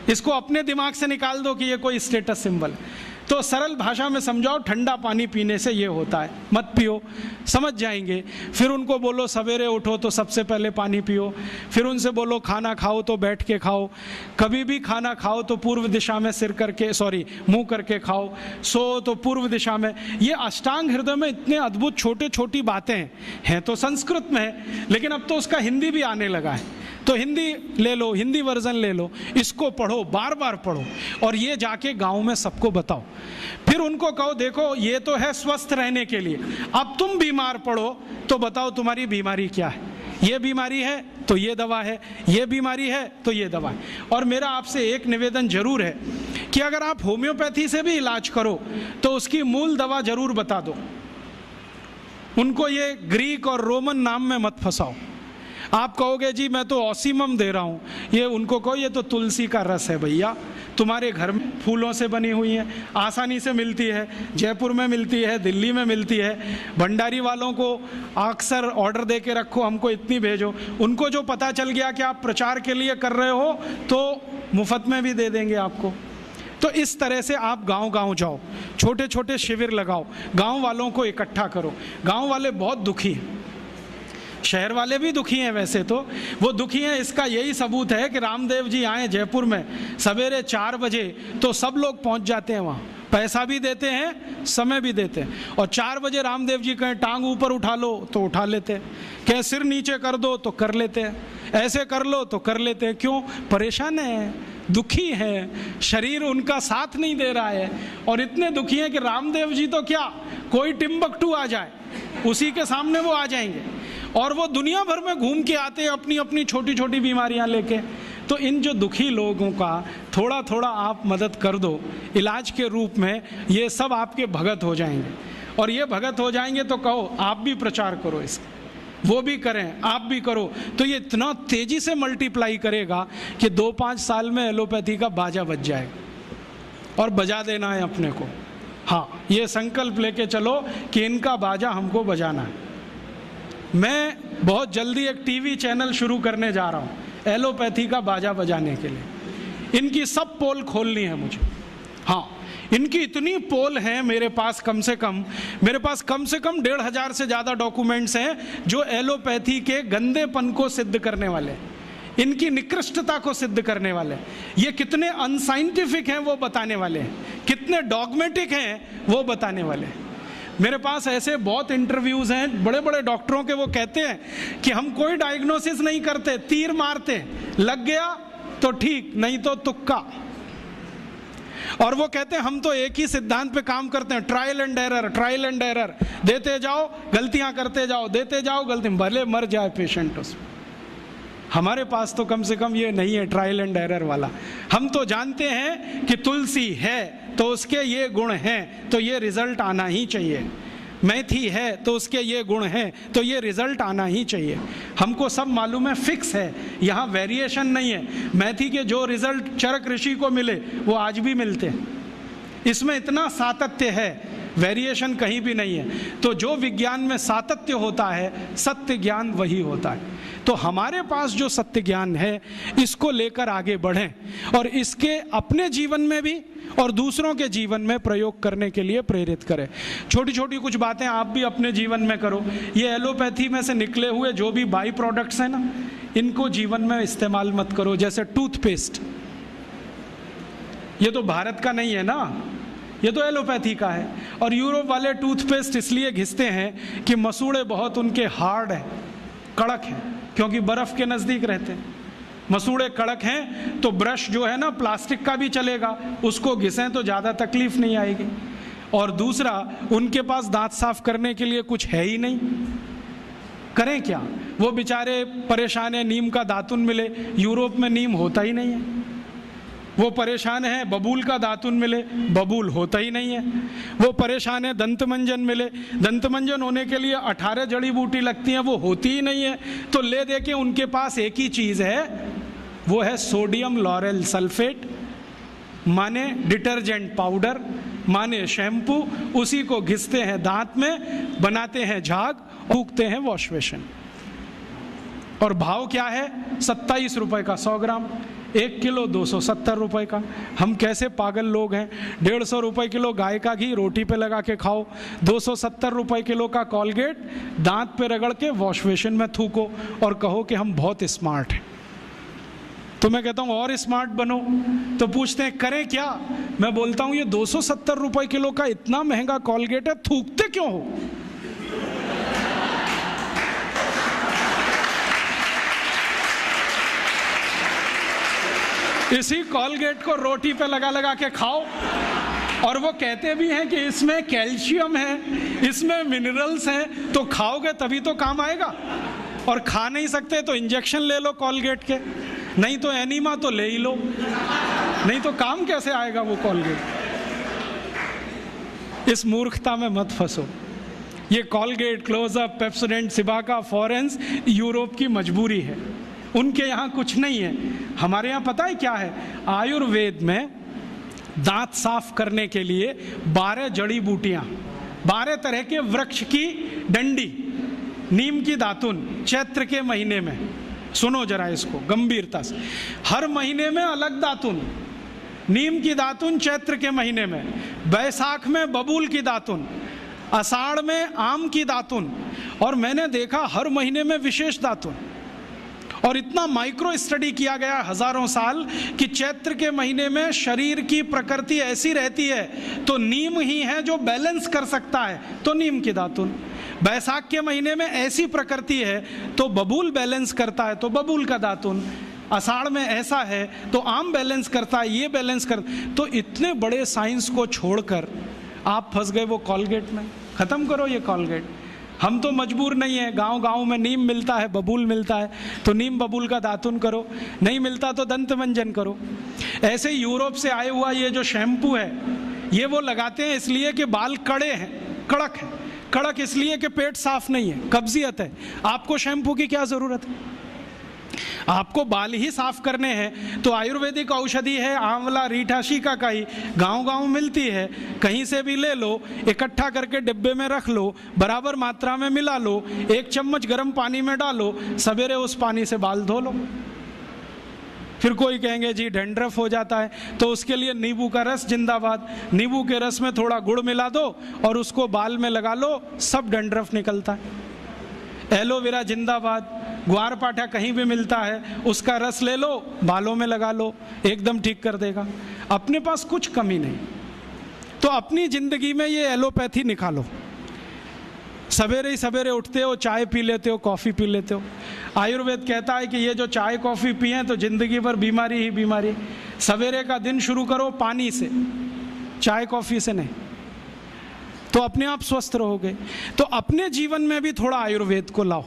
Speaker 2: इसको अपने दिमाग से निकाल दो कि ये कोई स्टेटस सिंबल है। तो सरल भाषा में समझाओ, ठंडा पानी पीने से ये होता है, मत पियो, समझ जाएंगे। फिर उनको बोलो सवेरे उठो तो सबसे पहले पानी पियो। फिर उनसे बोलो खाना खाओ तो बैठ के खाओ, कभी भी खाना खाओ तो पूर्व दिशा में मुंह करके खाओ, सो तो पूर्व दिशा में। ये अष्टांग हृदय में इतने अद्भुत छोटे छोटी बातें हैं तो संस्कृत में है, लेकिन अब तो उसका हिंदी भी आने लगा है। तो हिंदी ले लो, हिंदी वर्जन ले लो, इसको पढ़ो, बार बार पढ़ो, और ये जाके गांव में सबको बताओ। फिर उनको कहो देखो ये तो है स्वस्थ रहने के लिए, अब तुम बीमार पड़ो तो बताओ तुम्हारी बीमारी क्या है। ये बीमारी है तो ये दवा है, ये बीमारी है तो ये दवा है। और मेरा आपसे एक निवेदन जरूर है कि अगर आप होम्योपैथी से भी इलाज करो तो उसकी मूल दवा जरूर बता दो। उनको ये ग्रीक और रोमन नाम में मत फंसाओ। आप कहोगे जी मैं तो ऑसीमम दे रहा हूँ, ये उनको कहो ये तो तुलसी का रस है भैया, तुम्हारे घर में फूलों से बनी हुई है, आसानी से मिलती है, जयपुर में मिलती है, दिल्ली में मिलती है। भंडारी वालों को अक्सर ऑर्डर दे के रखो, हमको इतनी भेजो। उनको जो पता चल गया कि आप प्रचार के लिए कर रहे हो तो मुफ्त में भी दे देंगे आपको। तो इस तरह से आप गांव गांव जाओ, छोटे छोटे शिविर लगाओ, गांव वालों को इकट्ठा करो। गांव वाले बहुत दुखी हैं, शहर वाले भी दुखी हैं। वैसे तो वो दुखी हैं, इसका यही सबूत है कि रामदेव जी आए जयपुर में सवेरे 4 बजे तो सब लोग पहुंच जाते हैं वहाँ, पैसा भी देते हैं, समय भी देते हैं। और 4 बजे रामदेव जी कहें टांग ऊपर उठा लो तो उठा लेते हैं, कहें सिर नीचे कर दो तो कर लेते हैं, ऐसे कर लो तो कर लेते हैं। क्यों? परेशान है, दुखी है, शरीर उनका साथ नहीं दे रहा है। और इतने दुखी हैं कि रामदेव जी तो क्या, कोई टिम्बकटू आ जाए उसी के सामने वो आ जाएंगे, और वो दुनिया भर में घूम के आते हैं अपनी अपनी छोटी छोटी बीमारियां लेके। तो इन जो दुखी लोगों का थोड़ा थोड़ा आप मदद कर दो इलाज के रूप में, ये सब आपके भगत हो जाएंगे। और ये भगत हो जाएंगे तो कहो आप भी प्रचार करो इसका, वो भी करें, आप भी करो, तो ये इतना तेजी से मल्टीप्लाई करेगा कि 2-5 साल में एलोपैथी का बाजा बज जाएगा। और बजा देना है अपने को, हाँ, ये संकल्प लेके चलो कि इनका बाजा हमको बजाना है। मैं बहुत जल्दी एक टीवी चैनल शुरू करने जा रहा हूँ एलोपैथी का बाजा बजाने के लिए। इनकी सब पोल खोलनी है मुझे, हाँ, इनकी इतनी पोल हैं मेरे पास, कम से कम 1,500 से ज़्यादा डॉक्यूमेंट्स हैं जो एलोपैथी के गंदेपन को सिद्ध करने वाले, इनकी निकृष्टता को सिद्ध करने वाले, ये कितने अनसाइंटिफिक हैं वो बताने वाले हैं, कितने डॉगमेटिक हैं वो बताने वाले हैं। मेरे पास ऐसे बहुत इंटरव्यूज हैं बड़े बड़े डॉक्टरों के, वो कहते हैं कि हम कोई डायग्नोसिस नहीं करते, तीर मारते, लग गया तो ठीक, नहीं तो तुक्का। और वो कहते हैं हम तो एक ही सिद्धांत पे काम करते हैं, ट्रायल एंड एरर, देते जाओ गलतियां करते जाओ, देते जाओ गलती, भले मर जाए पेशेंट उसमें। हमारे पास तो कम से कम ये नहीं है ट्रायल एंड एरर वाला। हम तो जानते हैं कि तुलसी है तो उसके ये गुण हैं तो ये रिजल्ट आना ही चाहिए, मेथी है तो उसके ये गुण हैं तो ये रिजल्ट आना ही चाहिए। हमको सब मालूम है, फिक्स है, यहाँ वेरिएशन नहीं है। मेथी के जो रिजल्ट चरक ऋषि को मिले वो आज भी मिलते हैं, इसमें इतना सातत्य है, वेरिएशन कहीं भी नहीं है। तो जो विज्ञान में सातत्य होता है, सत्य ज्ञान वही होता है। तो हमारे पास जो सत्य ज्ञान है इसको लेकर आगे बढ़ें और इसके अपने जीवन में भी और दूसरों के जीवन में प्रयोग करने के लिए प्रेरित करें। छोटी छोटी कुछ बातें आप भी अपने जीवन में करो। ये एलोपैथी में से निकले हुए जो भी बाई प्रोडक्ट्स हैं ना, इनको जीवन में इस्तेमाल मत करो। जैसे टूथपेस्ट, ये तो भारत का नहीं है ना, ये तो एलोपैथी का है। और यूरोप वाले टूथपेस्ट इसलिए घिसते हैं कि मसूड़े बहुत उनके हार्ड हैं, कड़क हैं, क्योंकि बर्फ़ के नज़दीक रहते हैं। मसूड़े कड़क हैं तो ब्रश जो है ना प्लास्टिक का भी चलेगा, उसको घिसें तो ज़्यादा तकलीफ नहीं आएगी। और दूसरा, उनके पास दांत साफ करने के लिए कुछ है ही नहीं, करें क्या? वो बेचारे परेशान हैं, नीम का दातुन मिले, यूरोप में नीम होता ही नहीं है। वो परेशान है बबूल का दातुन मिले, बबूल होता ही नहीं है। वो परेशान है दंतमंजन मिले, दंतमंजन होने के लिए 18 जड़ी बूटी लगती हैं, वो होती ही नहीं है। तो ले दे के उनके पास एक ही चीज़ है, वो है सोडियम लॉरेल सल्फेट, माने डिटर्जेंट पाउडर, माने शैम्पू। उसी को घिसते हैं दांत में, बनाते हैं झाग, फूकते हैं वॉश बेसिन। और भाव क्या है? 27 रुपए का 100 ग्राम, 1 किलो 270 रुपए का। हम कैसे पागल लोग हैं। 150 रुपए किलो गाय का घी रोटी पे लगा के खाओ, 270 रुपए किलो का कॉलगेट दांत पे रगड़ के वॉश बेसिन में थूको और कहो कि हम बहुत स्मार्ट हैं। तो मैं कहता हूँ और स्मार्ट बनो। तो पूछते हैं करें क्या? मैं बोलता हूँ ये 270 रुपए किलो का इतना महंगा कॉलगेट है, थूकते क्यों हो? इसी कॉलगेट को रोटी पे लगा लगा के खाओ। और वो कहते भी हैं कि इसमें कैल्शियम है, इसमें मिनरल्स हैं, तो खाओगे तभी तो काम आएगा। और खा नहीं सकते तो इंजेक्शन ले लो कॉलगेट के, नहीं तो एनीमा तो ले ही लो, नहीं तो काम कैसे आएगा वो कॉलगेट। इस मूर्खता में मत फंसो। ये कॉलगेट, क्लोजअप, पेप्सोडेंट, सिबाका, फॉरेंस यूरोप की मजबूरी है, उनके यहाँ कुछ नहीं है। हमारे यहाँ पता है क्या है? आयुर्वेद में दांत साफ करने के लिए 12 जड़ी बूटियाँ, 12 तरह के वृक्ष की डंडी, नीम की दातुन चैत्र के महीने में, सुनो जरा इसको गंभीरता से, हर महीने में अलग दातुन। नीम की दातुन चैत्र के महीने में, बैसाख में बबूल की दातुन, आषाढ़ में आम की दातुन, और मैंने देखा हर महीने में विशेष दातुन। और इतना माइक्रो स्टडी किया गया हजारों साल कि चैत्र के महीने में शरीर की प्रकृति ऐसी रहती है तो नीम ही है जो बैलेंस कर सकता है, तो नीम की दातुन। बैसाख के महीने में ऐसी प्रकृति है तो बबूल बैलेंस करता है, तो बबूल का दातुन। आषाढ़ में ऐसा है तो आम बैलेंस करता है, ये बैलेंस कर। तो इतने बड़े साइंस को छोड़कर आप फंस गए वो कॉलगेट में। खत्म करो ये कॉलगेट। हम तो मजबूर नहीं है, गांव गांव में नीम मिलता है, बबूल मिलता है, तो नीम बबूल का दातुन करो, नहीं मिलता तो दंतमंजन करो। ऐसे यूरोप से आए हुआ ये जो शैम्पू है, ये वो लगाते हैं इसलिए कि बाल कड़े हैं, कड़क है। कड़क इसलिए कि पेट साफ नहीं है, कब्जियत है। आपको शैम्पू की क्या जरूरत है? आपको बाल ही साफ करने हैं तो आयुर्वेदिक औषधि है आंवला, रीठा, शिकाकाई, गांव-गांव मिलती है, कहीं से भी ले लो, इकट्ठा करके डिब्बे में रख लो, बराबर मात्रा में मिला लो, 1 चम्मच गर्म पानी में डालो, सवेरे उस पानी से बाल धो लो। फिर कोई कहेंगे जी डैंड्रफ हो जाता है, तो उसके लिए नींबू का रस जिंदाबाद। नींबू के रस में थोड़ा गुड़ मिला दो और उसको बाल में लगा लो, सब डैंड्रफ निकलता है। एलोवेरा जिंदाबाद। ग्वारपाठा कहीं भी मिलता है, उसका रस ले लो, बालों में लगा लो, एकदम ठीक कर देगा। अपने पास कुछ कमी नहीं, तो अपनी जिंदगी में ये एलोपैथी निकालो। सवेरे ही सवेरे उठते हो, चाय पी लेते हो, कॉफ़ी पी लेते हो। आयुर्वेद कहता है कि ये जो चाय कॉफ़ी पिए तो जिंदगी भर बीमारी ही बीमारी। सवेरे का दिन शुरू करो पानी से, चाय कॉफ़ी से नहीं, तो अपने आप स्वस्थ रहोगे। तो अपने जीवन में भी थोड़ा आयुर्वेद को लाओ।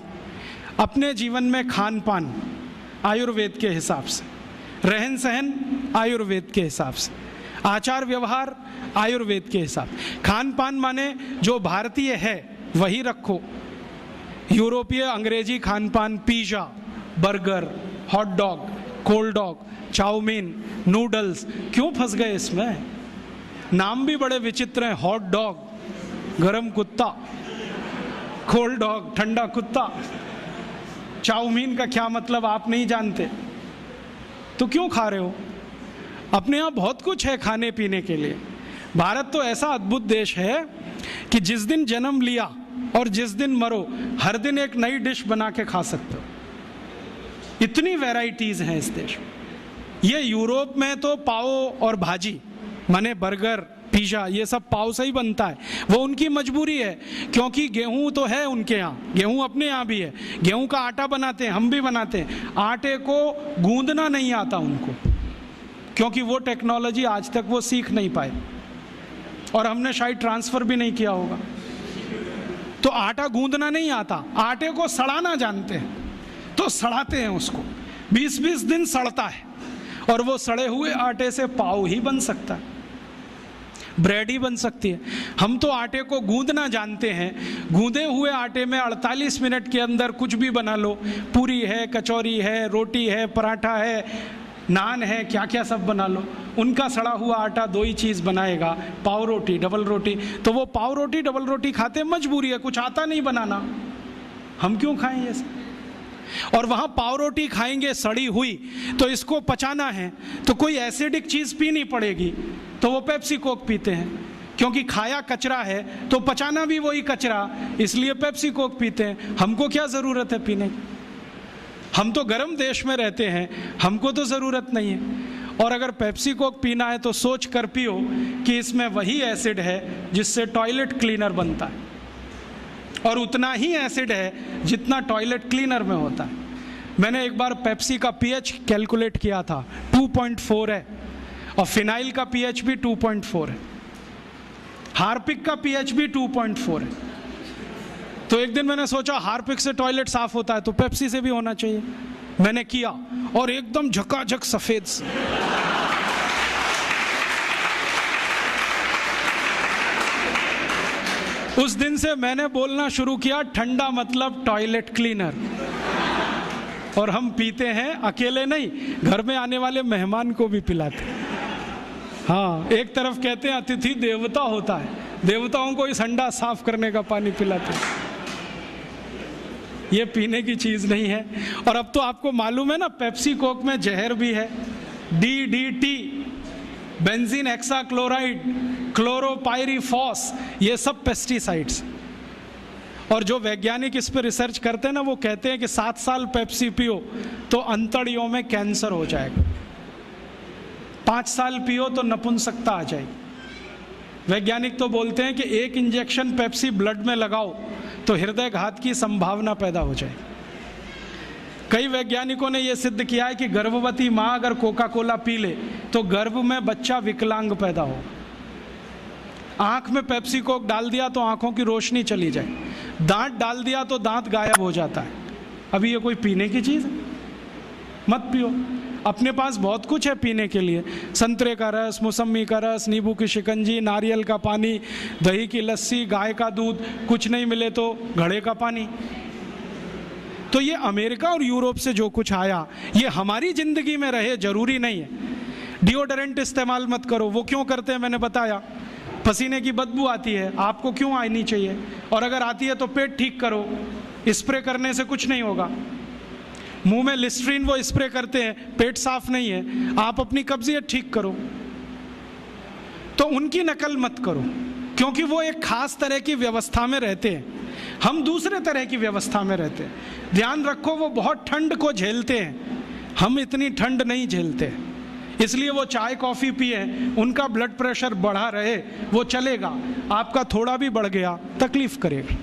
Speaker 2: अपने जीवन में खान पान आयुर्वेद के हिसाब से, रहन सहन आयुर्वेद के हिसाब से, आचार व्यवहार आयुर्वेद के हिसाब। खान पान माने जो भारतीय है वही रखो। यूरोपीय अंग्रेजी खान पान, pizza, burger, hot dog, cold dog, chowmein, noodles, क्यों फंस गए इसमें? नाम भी बड़े विचित्र हैं। हॉट डॉग गरम कुत्ता, कोल्ड डॉग ठंडा कुत्ता। चाउमीन का क्या मतलब आप नहीं जानते, तो क्यों खा रहे हो? अपने यहाँ बहुत कुछ है खाने पीने के लिए। भारत तो ऐसा अद्भुत देश है कि जिस दिन जन्म लिया और जिस दिन मरो, हर दिन एक नई डिश बना के खा सकते हो। इतनी वैरायटीज हैं इस देश में। ये यूरोप में तो पाव और भाजी, माने बर्गर, पिज़्ज़ा, ये सब पाव से ही बनता है। वो उनकी मजबूरी है, क्योंकि गेहूं तो है उनके यहाँ, गेहूं अपने यहाँ भी है, गेहूं का आटा बनाते हैं, हम भी बनाते हैं। आटे को गूंदना नहीं आता उनको, क्योंकि वो टेक्नोलॉजी आज तक वो सीख नहीं पाए, और हमने शायद ट्रांसफर भी नहीं किया होगा। तो आटा गूंदना नहीं आता, आटे को सड़ाना जानते हैं, तो सड़ाते हैं उसको, 20-20 दिन सड़ता है। और वो सड़े हुए आटे से पाव ही बन सकता है, ब्रेड ही बन सकती है। हम तो आटे को गूंदना जानते हैं, गूंदे हुए आटे में 48 मिनट के अंदर कुछ भी बना लो, पूरी है, कचौरी है, रोटी है, पराठा है, नान है, क्या क्या सब बना लो। उनका सड़ा हुआ आटा 2 ही चीज़ बनाएगा, पाव रोटी, डबल रोटी। तो वो पाव रोटी डबल रोटी खाते मजबूरी है, कुछ आता नहीं बनाना, हम क्यों खाएं ये सब? और वहाँ पाव रोटी खाएंगे सड़ी हुई, तो इसको पचाना है तो कोई एसिडिक चीज़ पीनी पड़ेगी, तो वो पेप्सी कोक पीते हैं, क्योंकि खाया कचरा है तो पचाना भी वही कचरा, इसलिए पेप्सी कोक पीते हैं। हमको क्या ज़रूरत है पीने की? हम तो गर्म देश में रहते हैं, हमको तो ज़रूरत नहीं है। और अगर पेप्सी कोक पीना है तो सोच कर पियो कि इसमें वही एसिड है जिससे टॉयलेट क्लीनर बनता है, और उतना ही एसिड है जितना टॉयलेट क्लीनर में होता है। मैंने एक बार पेप्सी का पीएच कैलकुलेट किया था, 2.4 है, और फिनाइल का पीएच भी 2.4 है, हार्पिक का पीएच भी 2.4 है। तो एक दिन मैंने सोचा हार्पिक से टॉयलेट साफ होता है तो पेप्सी से भी होना चाहिए। मैंने किया और एकदम झकाझक सफेद से। उस दिन से मैंने बोलना शुरू किया, ठंडा मतलब टॉयलेट क्लीनर। और हम पीते हैं, अकेले नहीं, घर में आने वाले मेहमान को भी पिलाते हैं। हाँ, एक तरफ कहते हैं अतिथि देवता होता है, देवताओं को इस हंडा साफ करने का पानी पिलाते हैं। ये पीने की चीज़ नहीं है। और अब तो आपको मालूम है ना, पेप्सी कोक में जहर भी है, DDT, बेंजीन हेक्साक्लोराइड, क्लोरोपाइरीफॉस, ये सब पेस्टिसाइड्स। और जो वैज्ञानिक इस पर रिसर्च करते हैं ना, वो कहते हैं कि 7 साल पेप्सी पियो तो अंतड़ियों में कैंसर हो जाएगा, 5 साल पियो तो नपुंसकता आ जाएगी। वैज्ञानिक तो बोलते हैं कि 1 इंजेक्शन पेप्सी ब्लड में लगाओ तो हृदय घात की संभावना पैदा हो जाएगी। कई वैज्ञानिकों ने यह सिद्ध किया है कि गर्भवती माँ अगर कोका कोला पी ले तो गर्भ में बच्चा विकलांग पैदा हो। आंख में पेप्सी कोक डाल दिया तो आंखों की रोशनी चली जाए, दांत डाल दिया तो दांत गायब हो जाता है। अभी ये कोई पीने की चीज़ है? मत पियो। अपने पास बहुत कुछ है पीने के लिए, संतरे का रस, मौसमी का रस, नींबू की शिकंजी, नारियल का पानी, दही की लस्सी, गाय का दूध, कुछ नहीं मिले तो घड़े का पानी। तो ये अमेरिका और यूरोप से जो कुछ आया ये हमारी ज़िंदगी में रहे जरूरी नहीं है। डिओडोरेंट इस्तेमाल मत करो, वो क्यों करते हैं मैंने बताया, पसीने की बदबू आती है, आपको क्यों आनी चाहिए? और अगर आती है तो पेट ठीक करो, स्प्रे करने से कुछ नहीं होगा। मुंह में लिस्ट्रीन वो स्प्रे करते हैं, पेट साफ नहीं है, आप अपनी कब्जियत ठीक करो। तो उनकी नकल मत करो, क्योंकि वो एक खास तरह की व्यवस्था में रहते हैं, हम दूसरे तरह की व्यवस्था में रहते हैं। ध्यान रखो, वो बहुत ठंड को झेलते हैं, हम इतनी ठंड नहीं झेलते, इसलिए वो चाय कॉफ़ी पिए, उनका ब्लड प्रेशर बढ़ा रहे वो चलेगा, आपका थोड़ा भी बढ़ गया तकलीफ करेगा।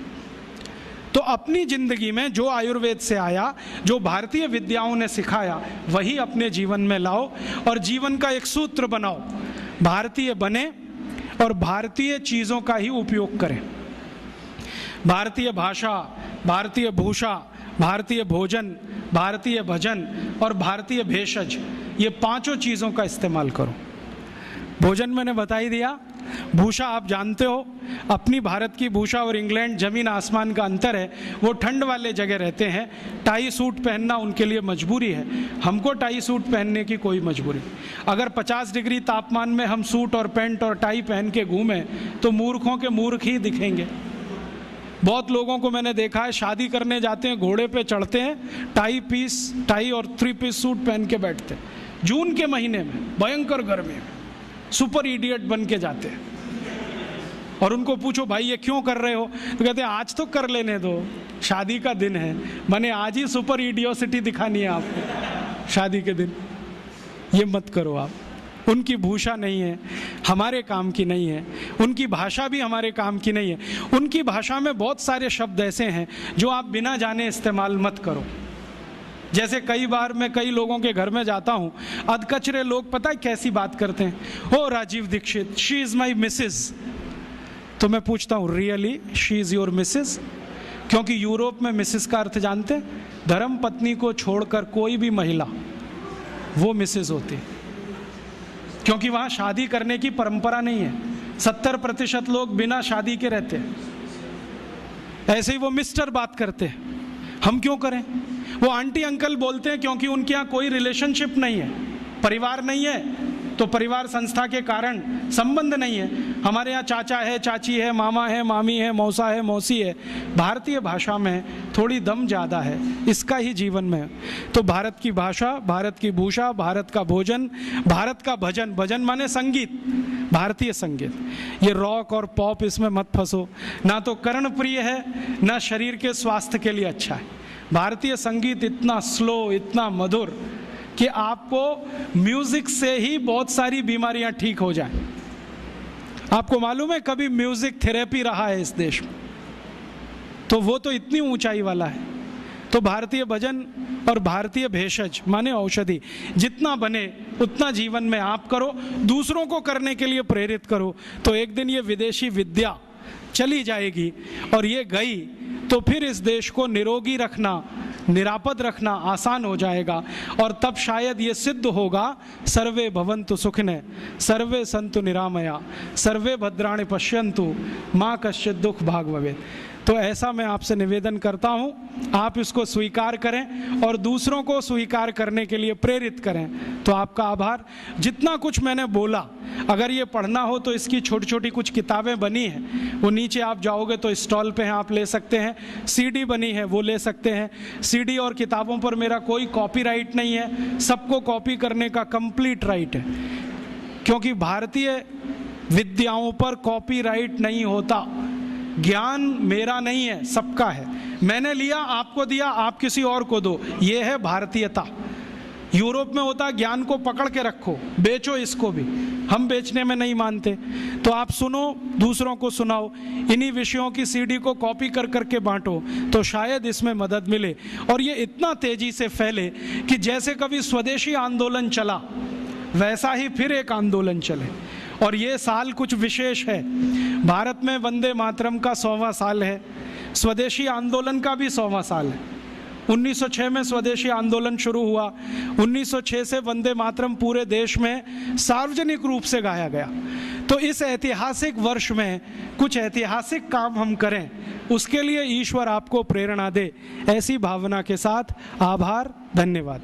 Speaker 2: तो अपनी ज़िंदगी में जो आयुर्वेद से आया, जो भारतीय विद्याओं ने सिखाया, वही अपने जीवन में लाओ और जीवन का एक सूत्र बनाओ, भारतीय बने और भारतीय चीज़ों का ही उपयोग करें। भारतीय भाषा, भारतीय भूषा, भारतीय भोजन, भारतीय भजन और भारतीय भेषज, ये 5 चीज़ों का इस्तेमाल करो। भोजन मैंने बता ही दिया। भूषा आप जानते हो, अपनी भारत की भूषा और इंग्लैंड जमीन आसमान का अंतर है। वो ठंड वाले जगह रहते हैं, टाई सूट पहनना उनके लिए मजबूरी है, हमको टाई सूट पहनने की कोई मजबूरी। अगर 50 डिग्री तापमान में हम सूट और पैंट और टाई पहन के घूमें तो मूर्खों के मूर्ख ही दिखेंगे। बहुत लोगों को मैंने देखा है, शादी करने जाते हैं, घोड़े पे चढ़ते हैं, टाई और 3 पीस सूट पहन के बैठते हैं, जून के महीने में भयंकर गर्मी में सुपर इडियट बन के जाते हैं। और उनको पूछो भाई ये क्यों कर रहे हो, तो कहते हैं आज तो कर लेने दो, शादी का दिन है, मैंने आज ही सुपर इडियोसिटी दिखानी है आपको शादी के दिन। ये मत करो आप, उनकी भूषा नहीं है, हमारे काम की नहीं है, उनकी भाषा भी हमारे काम की नहीं है। उनकी भाषा में बहुत सारे शब्द ऐसे हैं जो आप बिना जाने इस्तेमाल मत करो। जैसे कई बार मैं कई लोगों के घर में जाता हूँ, अधकचरे लोग पता है कैसी बात करते हैं, ओ Rajiv Dixit, she is my missus. तो मैं पूछता हूँ really she is your missus? क्योंकि यूरोप में मिसेज का अर्थ जानते हैं, धर्म पत्नी को छोड़कर कोई भी महिला वो मिसेज होती है। क्योंकि वहाँ शादी करने की परंपरा नहीं है। 70% लोग बिना शादी के रहते हैं। ऐसे ही वो मिस्टर बात करते हैं, हम क्यों करें? वो आंटी अंकल बोलते हैं क्योंकि उनके यहाँ कोई रिलेशनशिप नहीं है, परिवार नहीं है, तो परिवार संस्था के कारण संबंध नहीं है। हमारे यहाँ चाचा है, चाची है, मामा है, मामी है, मौसा है, मौसी है। भारतीय भाषा में थोड़ी दम ज़्यादा है, इसका ही जीवन में है। तो भारत की भाषा, भारत की भूषा, भारत का भोजन, भारत का भजन, भजन माने संगीत, भारतीय संगीत। ये रॉक और पॉप, इसमें मत फंसो, ना तो कर्णप्रिय है, ना शरीर के स्वास्थ्य के लिए अच्छा है। भारतीय संगीत इतना स्लो, इतना मधुर कि आपको म्यूजिक से ही बहुत सारी बीमारियां ठीक हो जाएं। आपको मालूम है कभी म्यूजिक थेरेपी रहा है इस देश में, तो वो तो इतनी ऊंचाई वाला है। तो भारतीय भजन और भारतीय भेषज माने औषधि जितना बने उतना जीवन में आप करो, दूसरों को करने के लिए प्रेरित करो। तो एक दिन ये विदेशी विद्या चली जाएगी, और ये गई तो फिर इस देश को निरोगी रखना, निरापद रखना आसान हो जाएगा। और तब शायद ये सिद्ध होगा, सर्वे भवन्तु सुखिनः, सर्वे सन्तु निरामया, सर्वे भद्राणि पश्यन्तु, माँ कश्चित् दुःख भाग् भवेत्। तो ऐसा मैं आपसे निवेदन करता हूँ, आप इसको स्वीकार करें और दूसरों को स्वीकार करने के लिए प्रेरित करें। तो आपका आभार। जितना कुछ मैंने बोला, अगर ये पढ़ना हो तो इसकी छोटी छोटी कुछ किताबें बनी हैं, वो नीचे आप जाओगे तो स्टॉल पे हैं, आप ले सकते हैं। सीडी बनी है, वो ले सकते हैं। सीडी और किताबों पर मेरा कोई कॉपीराइट नहीं है, सबको कॉपी करने का कंप्लीट राइट है, क्योंकि भारतीय विद्याओं पर कॉपीराइट नहीं होता। ज्ञान मेरा नहीं है, सबका है। मैंने लिया, आपको दिया, आप किसी और को दो, ये है भारतीयता। यूरोप में होता है ज्ञान को पकड़ के रखो, बेचो इसको भी, हम बेचने में नहीं मानते। तो आप सुनो, दूसरों को सुनाओ, इन्हीं विषयों की सीडी को कॉपी कर करके बांटो, तो शायद इसमें मदद मिले और ये इतना तेजी से फैले कि जैसे कभी स्वदेशी आंदोलन चला वैसा ही फिर एक आंदोलन चले। और ये साल कुछ विशेष है, भारत में वंदे मातरम का 100वां साल है, स्वदेशी आंदोलन का भी 100वां साल है। 1906 में स्वदेशी आंदोलन शुरू हुआ, 1906 से वंदे मातरम पूरे देश में सार्वजनिक रूप से गाया गया। तो इस ऐतिहासिक वर्ष में कुछ ऐतिहासिक काम हम करें, उसके लिए ईश्वर आपको प्रेरणा दे। ऐसी भावना के साथ आभार, धन्यवाद।